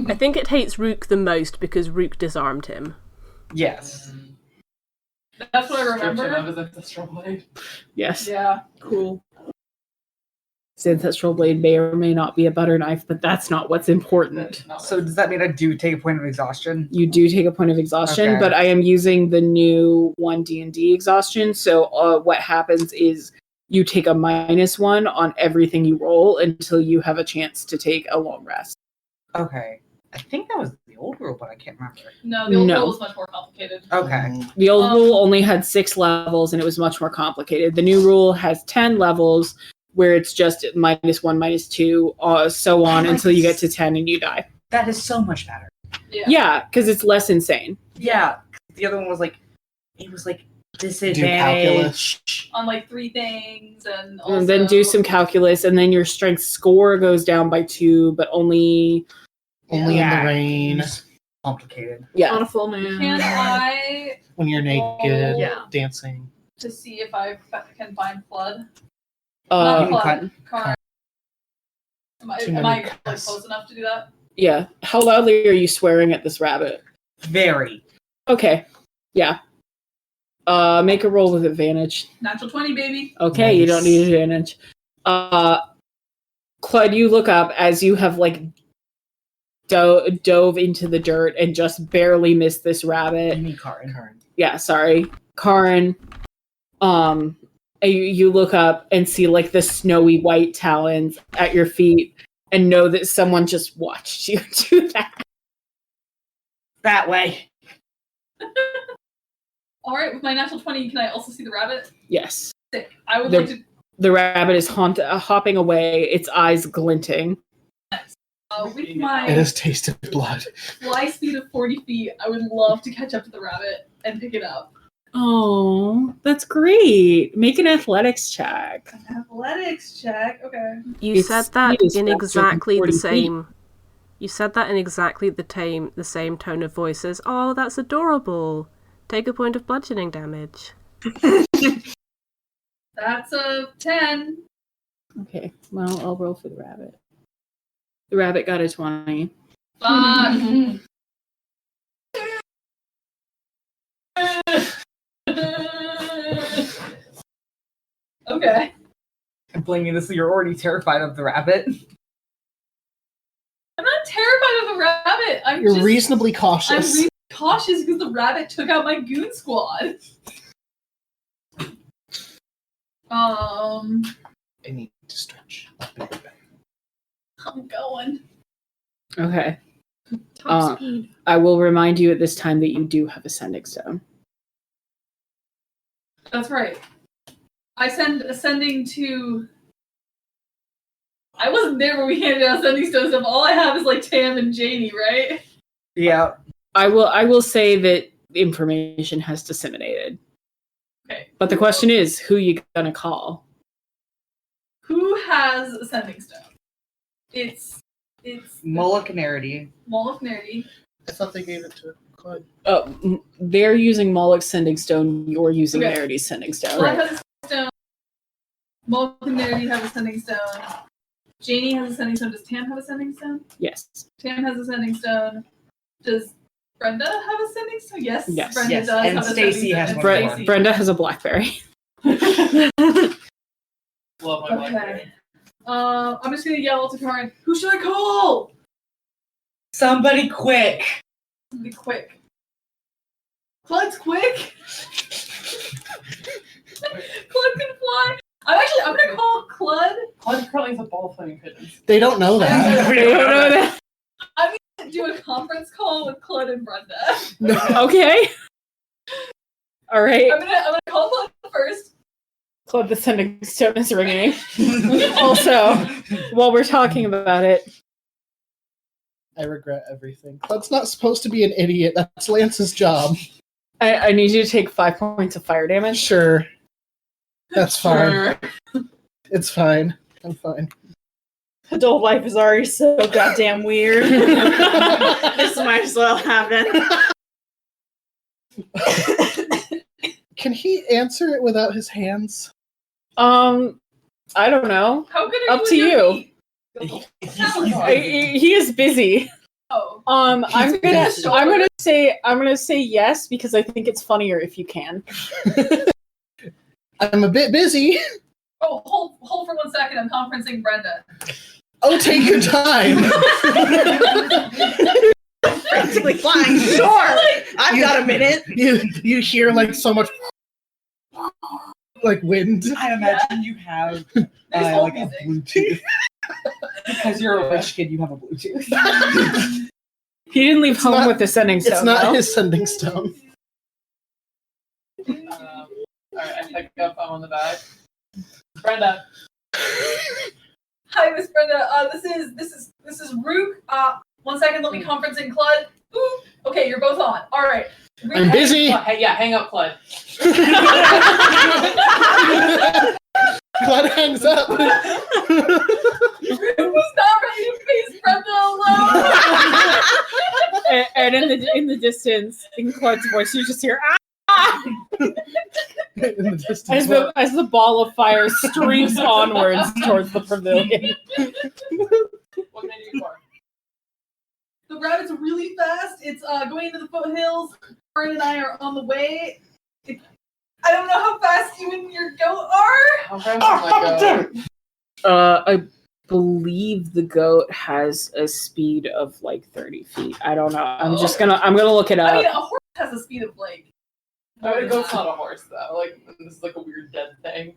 D: I think it hates Rook the most because Rook disarmed him.
H: Yes.
C: That's what I
E: Description
C: remember.
E: of his ancestral blade.
A: Yes.
C: Yeah.
A: Cool. His ancestral blade may or may not be a butter knife, but that's not what's important.
H: So does that mean I do take a point of exhaustion?
A: You do take a point of exhaustion,
H: Okay.
A: but I am using the new 1D&D exhaustion. So what happens is you take a -1 on everything you roll until you have a chance to take a long rest.
H: Okay. I think that was the old rule, but I can't remember.
C: No, the old
A: No.
C: rule was much more complicated.
H: Okay.
A: The old rule only had 6 levels and it was much more complicated. The new rule has 10 levels where it's just -1, -2, so on until you get to 10 and you die.
H: That is so much better.
C: Yeah.
A: Yeah, because it's less insane.
H: Yeah. The other one was like, it was like
F: Do
H: disadvantage.
F: calculus.
C: On like 3 things, and also
A: And then do some calculus, and then your strength score goes down by 2, but only
F: Only in
H: Yeah.
F: the rain.
H: It's complicated.
A: yeah.
G: On a full moon.
C: Can I
F: When you're naked,
G: Yeah.
F: dancing.
C: to see if I can find flood?
A: Uh,
C: Not flood. Car. Am I
F: Too
C: am
F: many
C: I like,
F: cuss.
C: close enough to do that?
A: yeah. How loudly are you swearing at this rabbit?
H: Very.
A: Okay. Yeah. Make a roll with advantage.
C: Natural 20, baby.
A: Okay, you don't
F: Nice.
A: need advantage. Claude, you look up as you have like dove into the dirt and just barely missed this rabbit.
H: You mean Karin.
A: Yeah, sorry. Karin, you look up and see like the snowy white talons at your feet and know that someone just watched you do that.
H: That way.
C: All right, with my natural 20, can I also see the rabbit?
A: Yes.
C: Sick. I would
A: The-
C: like to.
A: The rabbit is hopping away, its eyes glinting.
C: With
F: It
C: my
F: has tasted blood.
C: fly speed of 40 feet, I would love to catch up to the rabbit and pick it up.
A: Oh, that's great. Make an athletics check.
C: An athletics check. Okay.
D: You
A: Its
D: said that
A: speed is
D: in
A: faster than
D: exactly
A: 40
D: the
A: feet.
D: same. You said that in exactly the same tone of voice as, "Oh, that's adorable. Take a point of bludgeoning damage."
C: That's a 10.
A: Okay, well, I'll roll for the rabbit. The rabbit got a 20.
C: Fuck. Okay.
H: I'm blaming this. You're already terrified of the rabbit.
C: I'm not terrified of the rabbit.
F: You're
C: just
F: reasonably
C: I'm
F: cautious.
C: really cautious because the rabbit took out my goon squad.
F: I need to stretch. I'll be right back.
C: I'm going.
A: Okay.
C: Top speed.
A: I will remind you at this time that you do have a sending stone.
C: That's right. I send ascending to. I wasn't there when we handed out sending stone stuff. All I have is like Tam and Janie, right?
H: Yeah.
A: I will say that information has disseminated.
C: Okay.
A: But the question is, who you gonna call?
C: Who has ascending stone? It's
H: Moloch and Arity.
C: Moloch Nerdy.
F: I thought they gave it to Claude.
A: They're using Moloch's sending stone. You're using
C: Okay.
A: Verity's sending stone.
C: Claude has a stone. Moloch and Nerdy have a sending stone. Janie has a sending stone. Does Tam have a sending stone?
A: Yes.
C: Tam has a sending stone. Does Brenda have a sending stone? Yes.
A: Yes.
C: Brenda
H: Yes,
C: does
H: and
C: have a
H: Stacey
C: sending
H: has
C: stone.
H: one
C: And
H: more.
C: Stacey.
A: Brenda has a blackberry.
E: Love my blackberry.
C: Okay. I'm just gonna yell to Karin. Who should I call?
H: Somebody quick.
C: Be quick. Claude's quick. Claude can fly. I'm gonna call Claude.
E: Claude currently has a ball of flaming pigeons.
F: They don't know that.
A: They don't know that.
C: I'm gonna do a conference call with Claude and Brenda.
F: No.
A: Okay. All right.
C: I'm gonna call Claude first.
A: Claude, the sending stone is ringing. Also, while we're talking about it,
F: I regret everything. Claude's not supposed to be an idiot. That's Lance's job.
A: I need you to take 5 points of fire damage.
F: Sure. That's fine.
C: Sure.
F: It's fine. I'm fine.
I: Adult life is already so goddamn weird. This might as well happen.
F: Can he answer it without his hands?
A: I don't know.
C: How good are
A: Up
C: you?
A: to
C: with your feet?
A: He is busy.
C: Oh.
A: I'm gonna
C: Shoulder.
A: say yes because I think it's funnier if you can.
F: I'm a bit busy.
C: Oh, hold for 1 second. I'm conferencing Brenda.
F: Oh, take your time.
I: Practically flying. Sure. I've got a minute.
F: You hear like so much like wind.
H: I imagine you have
C: There's whole
H: like a
C: music.
H: Bluetooth. Because you're a rich kid, you have a Bluetooth.
A: He didn't leave home
F: not-
A: with the sending stone.
F: It's not
A: though.
F: his sending stone.
E: Alright, I pick up, I'm on the back. Brenda.
C: Hi, Miss Brenda. This is Rook. 1 second. Let me conferencing Claude. Ooh. Okay, you're both on. All right. Rook,
F: I'm busy.
E: Hey, yeah, hang up, Claude.
F: Claude hangs up.
C: Rook was not ready to face Brenda alone.
A: and in the distance, in Claude's voice, you just hear
F: In the distance.
A: as the ball of fire streaks onwards towards the pavilion.
E: What can I do for?
C: The rabbit's really fast. It's going into the foothills. Karin and I are on the way. I don't know how fast you and your goat are.
E: How fast am I go?
A: believe the goat has a speed of like 30 feet. I don't know. I'm gonna look it up.
C: I mean, a horse has a speed of like.
E: A goat's not a horse though. Like this is like a weird dead thing.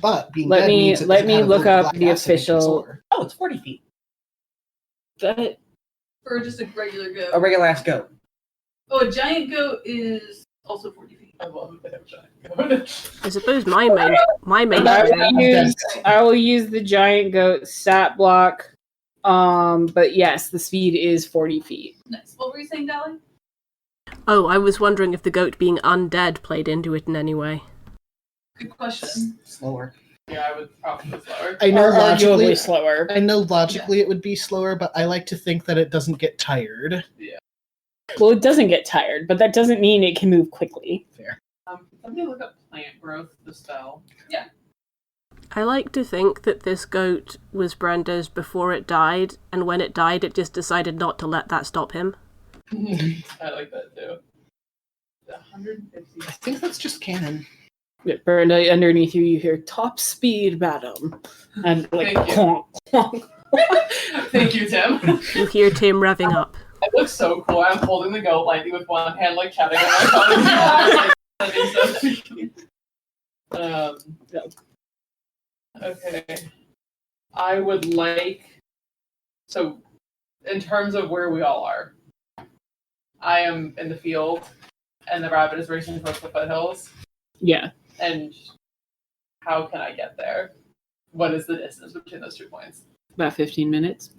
F: But being
A: Let
F: dead
A: me
F: means it doesn't have
A: look
F: little
A: up
F: black
A: the
F: acid in its
A: official.
F: lore.
H: Oh, it's 40 feet.
A: That
C: For just a regular goat.
H: A regular ass goat.
C: Oh, a giant goat is also 40 feet.
E: I love that they have a giant goat.
D: I suppose my main
A: I will use the giant goat stat block. But yes, the speed is 40 feet.
C: Nice. What were you saying, Dally?
D: Oh, I was wondering if the goat being undead played into it in any way.
C: Good question.
H: Slower.
E: Yeah, I would probably be slower.
F: I know logically,
A: Arguably slower.
F: I know logically it would be slower, but I like to think that it doesn't get tired.
A: Well, it doesn't get tired, but that doesn't mean it can move quickly.
E: Somebody look up plant growth, the spell.
D: I like to think that this goat was Brenda's before it died, and when it died, it just decided not to let that stop him.
E: I like that too. 150.
F: I think that's just canon.
A: Brenda, underneath you, you hear top speed, madam. And like,
E: Thank you.
A: clonk, clonk.
E: Thank you, Tim.
D: You hear Tim revving up.
E: It looks so cool. I'm holding the goat lightly with one hand, like chatting on my phone. Yeah. Okay. I would like. So, in terms of where we all are, I am in the field, and the rabbit is racing towards the foothills.
A: Yeah.
E: And how can I get there? What is the distance between those 2 points?
A: About 15 minutes.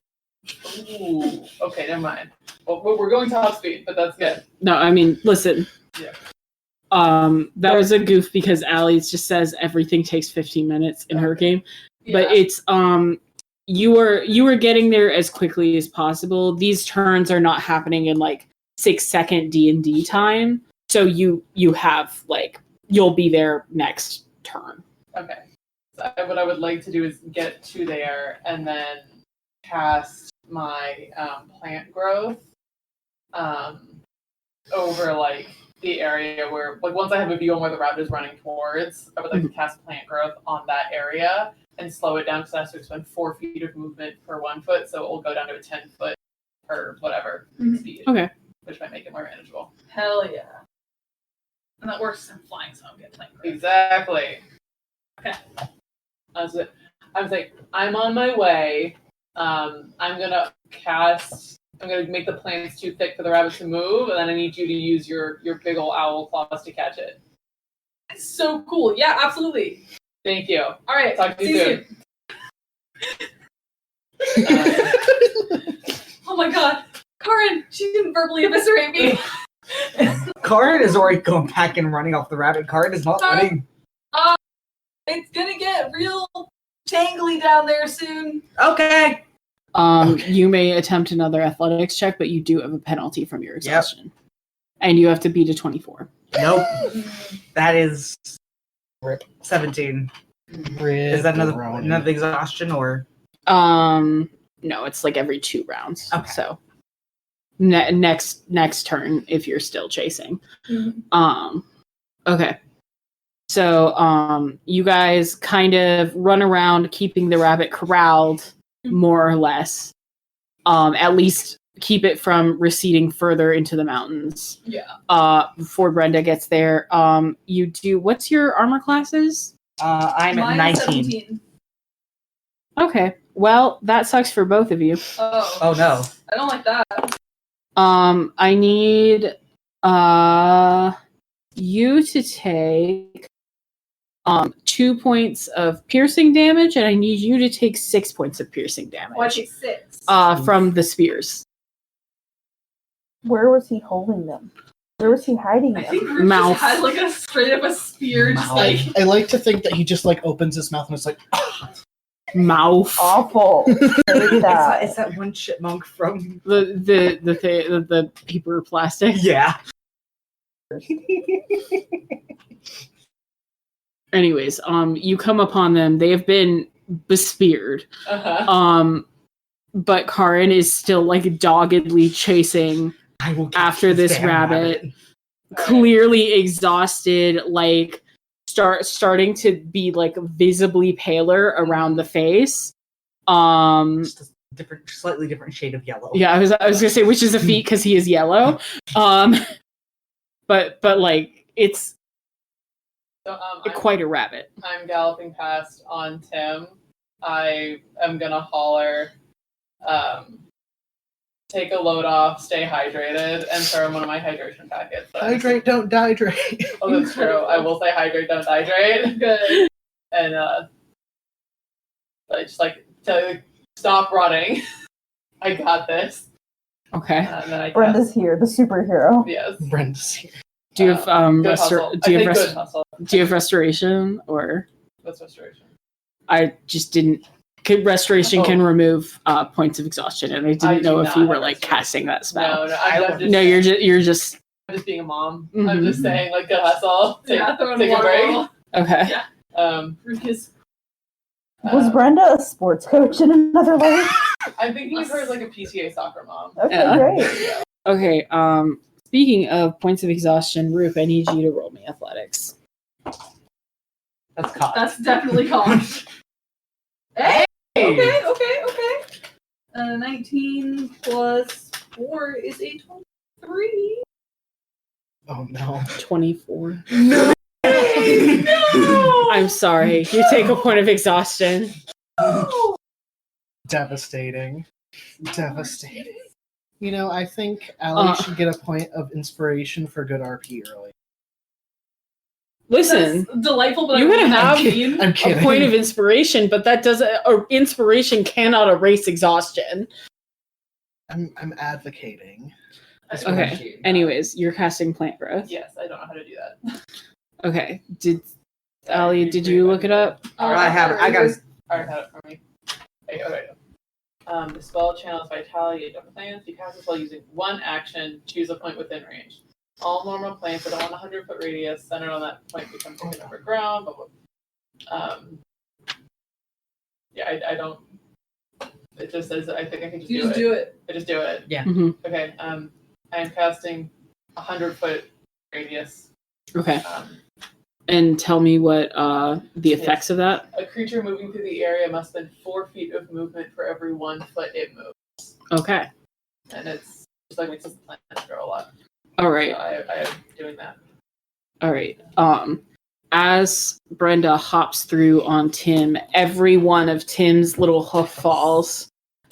E: Ooh. Okay, never mind. Well, we're going top speed, but that's good.
A: No, I mean, listen.
E: Yeah.
A: That was a goof because Allie just says everything takes 15 minutes in her game. But it's you were getting there as quickly as possible. These turns are not happening in like 6-second D&D time. So you have like you'll be there next turn.
E: Okay. So what I would like to do is get to there and then cast my plant growth over like the area where, like, once I have a view on where the rabbit is running towards, I would like to cast plant growth on that area and slow it down because I have to expend 4 feet of movement per 1 foot, so it will go down to a 10 foot per whatever speed.
A: Okay.
E: Which might make it more manageable.
C: Hell yeah. And that works in flying, so I'm getting playing.
E: Exactly.
C: Okay.
E: That's it. I'm saying I'm on my way. I'm gonna make the plants too thick for the rabbit to move, and then I need you to use your big ol' owl claws to catch it.
C: It's so cool. Yeah, absolutely.
E: Thank you.
C: All right.
E: Talk to
C: see
E: you soon.
C: Oh my god. Karin, she didn't verbally eviscerate me.
H: Karin is already going back and running off the rabbit. Karin is not running.
C: It's gonna get real tangly down there soon.
H: Okay.
A: You may attempt another athletics check, but you do have a penalty from your exhaustion. And you have to beat a 24.
H: Nope. That is 17. Is that another exhaustion or?
A: No, it's like every 2 rounds.
H: Okay.
A: So next turn if you're still chasing.
C: Mm-hmm.
A: Okay. So you guys kind of run around keeping the rabbit corralled more or less. At least keep it from receding further into the mountains.
C: Yeah.
A: Before Brenda gets there. You do what's your armor classes?
H: I'm at
C: Mine
H: 19.
C: 17.
A: Okay. Well, that sucks for both of you.
H: Oh no.
C: I don't like that.
A: I need you to take 2 points of piercing damage, and I need you to take 6 points of piercing damage.
C: Oh, I take 6.
A: From the spears.
G: Where was he holding them? Where was he hiding
C: I
G: them?
C: think Ruth
A: Mouth.
C: just had like a straight up a spear, just like
F: I like to think that he just like opens his mouth and it's like
A: Mouth.
G: Awful. Hate that.
H: It's that one chipmunk from
A: The paper plastic.
H: Yeah.
A: Anyways, you come upon them. They have been bespeared.
E: Uh-huh.
A: But Karin is still like doggedly chasing
H: I will
A: after this
H: damn
A: rabbit. Clearly exhausted, like starting to be like visibly paler around the face.
H: Just a slightly different shade of yellow.
A: Yeah, I was gonna say which is a feat because he is yellow. But like it's
E: So,
A: quite a rabbit.
E: I'm galloping past on Tim. I am gonna holler, take a load off, stay hydrated, and throw him one of my hydration packets.
F: Hydrate, don't dihydrate.
E: Oh, that's true. I will say hydrate, don't hydrate.
C: Good.
E: And I just like to stop running. I got this.
A: Okay.
E: And then I
I: Brenda's here, the superhero.
E: Yes.
F: Brenda's here.
A: Do you have
E: Good hustle.
A: do you have
E: good hustle.
A: do you have restoration or?
E: What's restoration?
A: I just didn't. Restoration can remove points of exhaustion, and I didn't know if you were like casting that spell.
E: No, I'm just,
A: No, you're just.
E: I'm just being a mom.
A: Mhm.
E: I'm just saying, like, good hustle. Take
C: Throwing
E: a
C: water
E: break.
C: bottle.
A: Okay.
C: Because
I: Was Brenda a sports coach in another life?
E: I'm thinking of her as like a PTA soccer mom.
I: Okay,
A: Yeah.
I: great.
A: Okay. Speaking of points of exhaustion, Roop, I need you to roll me athletics.
H: That's caught.
C: that's definitely cost. Hey! Okay. 19 plus 4 is a 23.
F: Oh no.
A: 24.
E: No!
A: I'm sorry. You take a point of exhaustion.
F: Devastating. Devastating. You know, I think Allie should get a point of inspiration for good RP early.
A: Listen,
C: That's delightful, but
A: you
C: I
A: can
C: wouldn't
A: have
C: mean.
F: I'm
A: a
F: kidding.
A: point of inspiration, but that doesn't. Or inspiration cannot erase exhaustion.
F: I'm advocating.
A: Okay. Anyways, you're casting plant growth.
E: Yes, I don't know how to do that.
A: Okay. Allie, did you look it up?
H: I have it. I got it.
E: Alright, have it for me. Okay. The spell channels vitality at different plants. You cast the spell using one action. Choose a point within range. All normal plants that are on a 100-foot radius centered on that point become taken over ground. Yeah, I don't. It just says that I think I can just
C: You
E: do
C: just
E: it.
C: do it.
E: I just do it.
A: Mhm.
E: Okay. I am casting 100-foot radius.
A: Okay. And tell me what the effects of that.
E: A creature moving through the area must spend 4 feet of movement for every 1 foot it moves.
A: Okay.
E: And it's just like makes the plant grow a lot.
A: All right.
E: So I am doing that.
A: All right. As Brenda hops through on Tim, every one of Tim's little hoof falls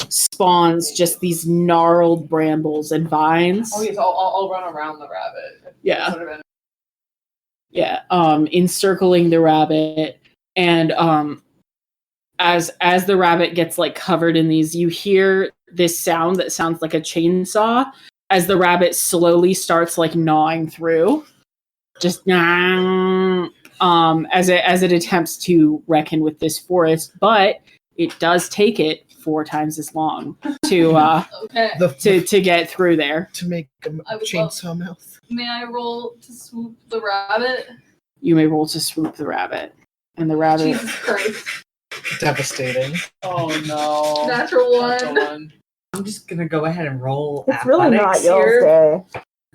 A: spawns just these gnarled brambles and vines.
E: Oh yes, I'll run around the rabbit.
A: Yeah.
E: Sort of
A: Yeah. Encircling the rabbit, and as the rabbit gets like covered in these, you hear this sound that sounds like a chainsaw as the rabbit slowly starts like gnawing through. Just as it attempts to reckon with this forest, but it does take it 4 times as long to
C: Okay.
A: to get through there.
F: To make a
C: I would
F: chainsaw mouth.
C: May I roll to swoop the rabbit?
A: You may roll to swoop the rabbit, and the rabbit.
C: Jesus Christ.
F: Devastating.
E: Oh no.
C: Natural one.
H: I'm just gonna go ahead and roll.
I: It's really not
H: athletics
I: y'all's
H: here.
I: day.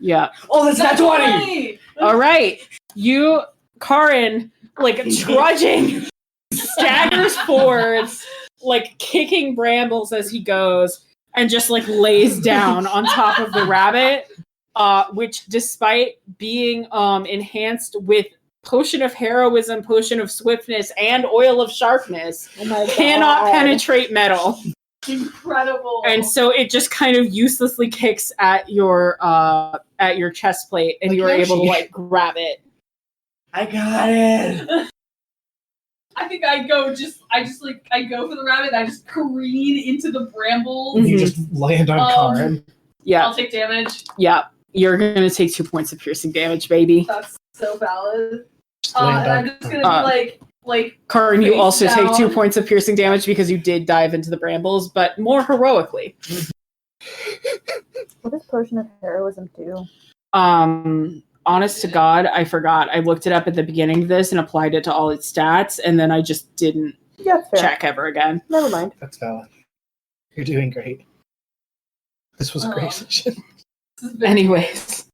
A: Yeah.
H: Oh, that's not 20.
A: All right. You, Karin, like trudging, staggers forwards, like kicking brambles as he goes, and just like lays down on top of the rabbit, which, despite being enhanced with potion of heroism, potion of swiftness, and oil of sharpness,
I: Oh my
A: cannot
I: God.
A: penetrate metal.
C: Incredible.
A: And so it just kind of uselessly kicks at your chest plate, and
F: Like
A: you're able to
F: Yoshi.
A: like grab it.
H: I got it.
C: I think I go for the rabbit and I just careen into the brambles.
A: Mhm.
F: You just land on Karin.
A: Yeah,
C: I'll take damage.
A: yeah. You're gonna take 2 points of piercing damage, baby.
C: That's so valid.
F: Just land
C: And
F: on
C: I'm just
F: Karin.
C: gonna be like
A: Karin, you
C: Face
A: also take
C: down.
A: 2 points of piercing damage because you did dive into the brambles, but more heroically.
I: What does potion of heroism do?
A: Honest to God, I forgot. I looked it up at the beginning of this and applied it to all its stats, and then I just didn't
I: Yeah, fair.
A: check ever again.
I: Never mind.
F: That's valid. You're doing great. This was a great session.
A: Anyways,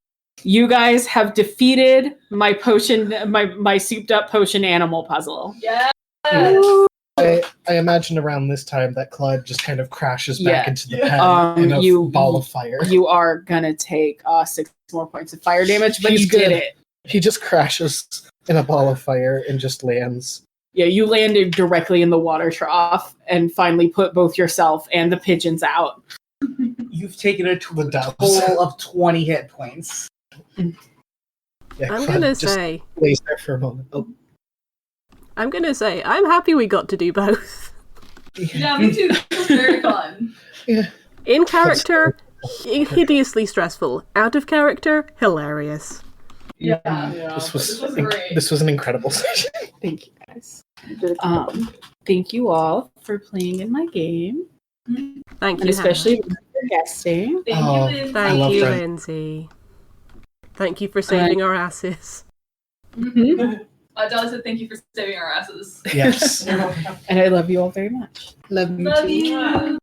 J: You guys have defeated my potion, my souped up potion animal puzzle.
C: Yeah.
F: I imagine around this time that Claude just kind of crashes back into the pen in a ball of fire.
J: You are gonna take 6 more points of fire damage, but
F: He's
J: you did
F: good.
J: it.
F: He just crashes in a ball of fire and just lands.
J: Yeah, you landed directly in the water trough and finally put both yourself and the pigeons out.
H: You've taken a
F: The doves.
H: total of 20 hit points.
F: Yeah,
D: I'm
F: Claude
D: gonna
F: just
D: say,
F: lays there for a moment. Oh,
D: I'm happy we got to do both.
C: Yeah, me too. It was very fun.
F: yeah.
D: In character, hideously stressful. Out of character, hilarious.
C: Yeah.
F: This was
C: great.
F: this was an incredible session.
J: Thank you guys. Thank you all for playing in my game,
D: Thank
J: and
D: you,
J: especially for guesting.
C: Thank
F: Oh,
C: you, Lindsay.
F: I
D: Thank
F: love
D: you,
F: Fred.
D: Lindsay. Thank you for saving our asses.
C: Della said thank you for saving our asses.
F: Yes.
J: And I love you all very much.
F: Love you
C: Love
F: too.
C: you.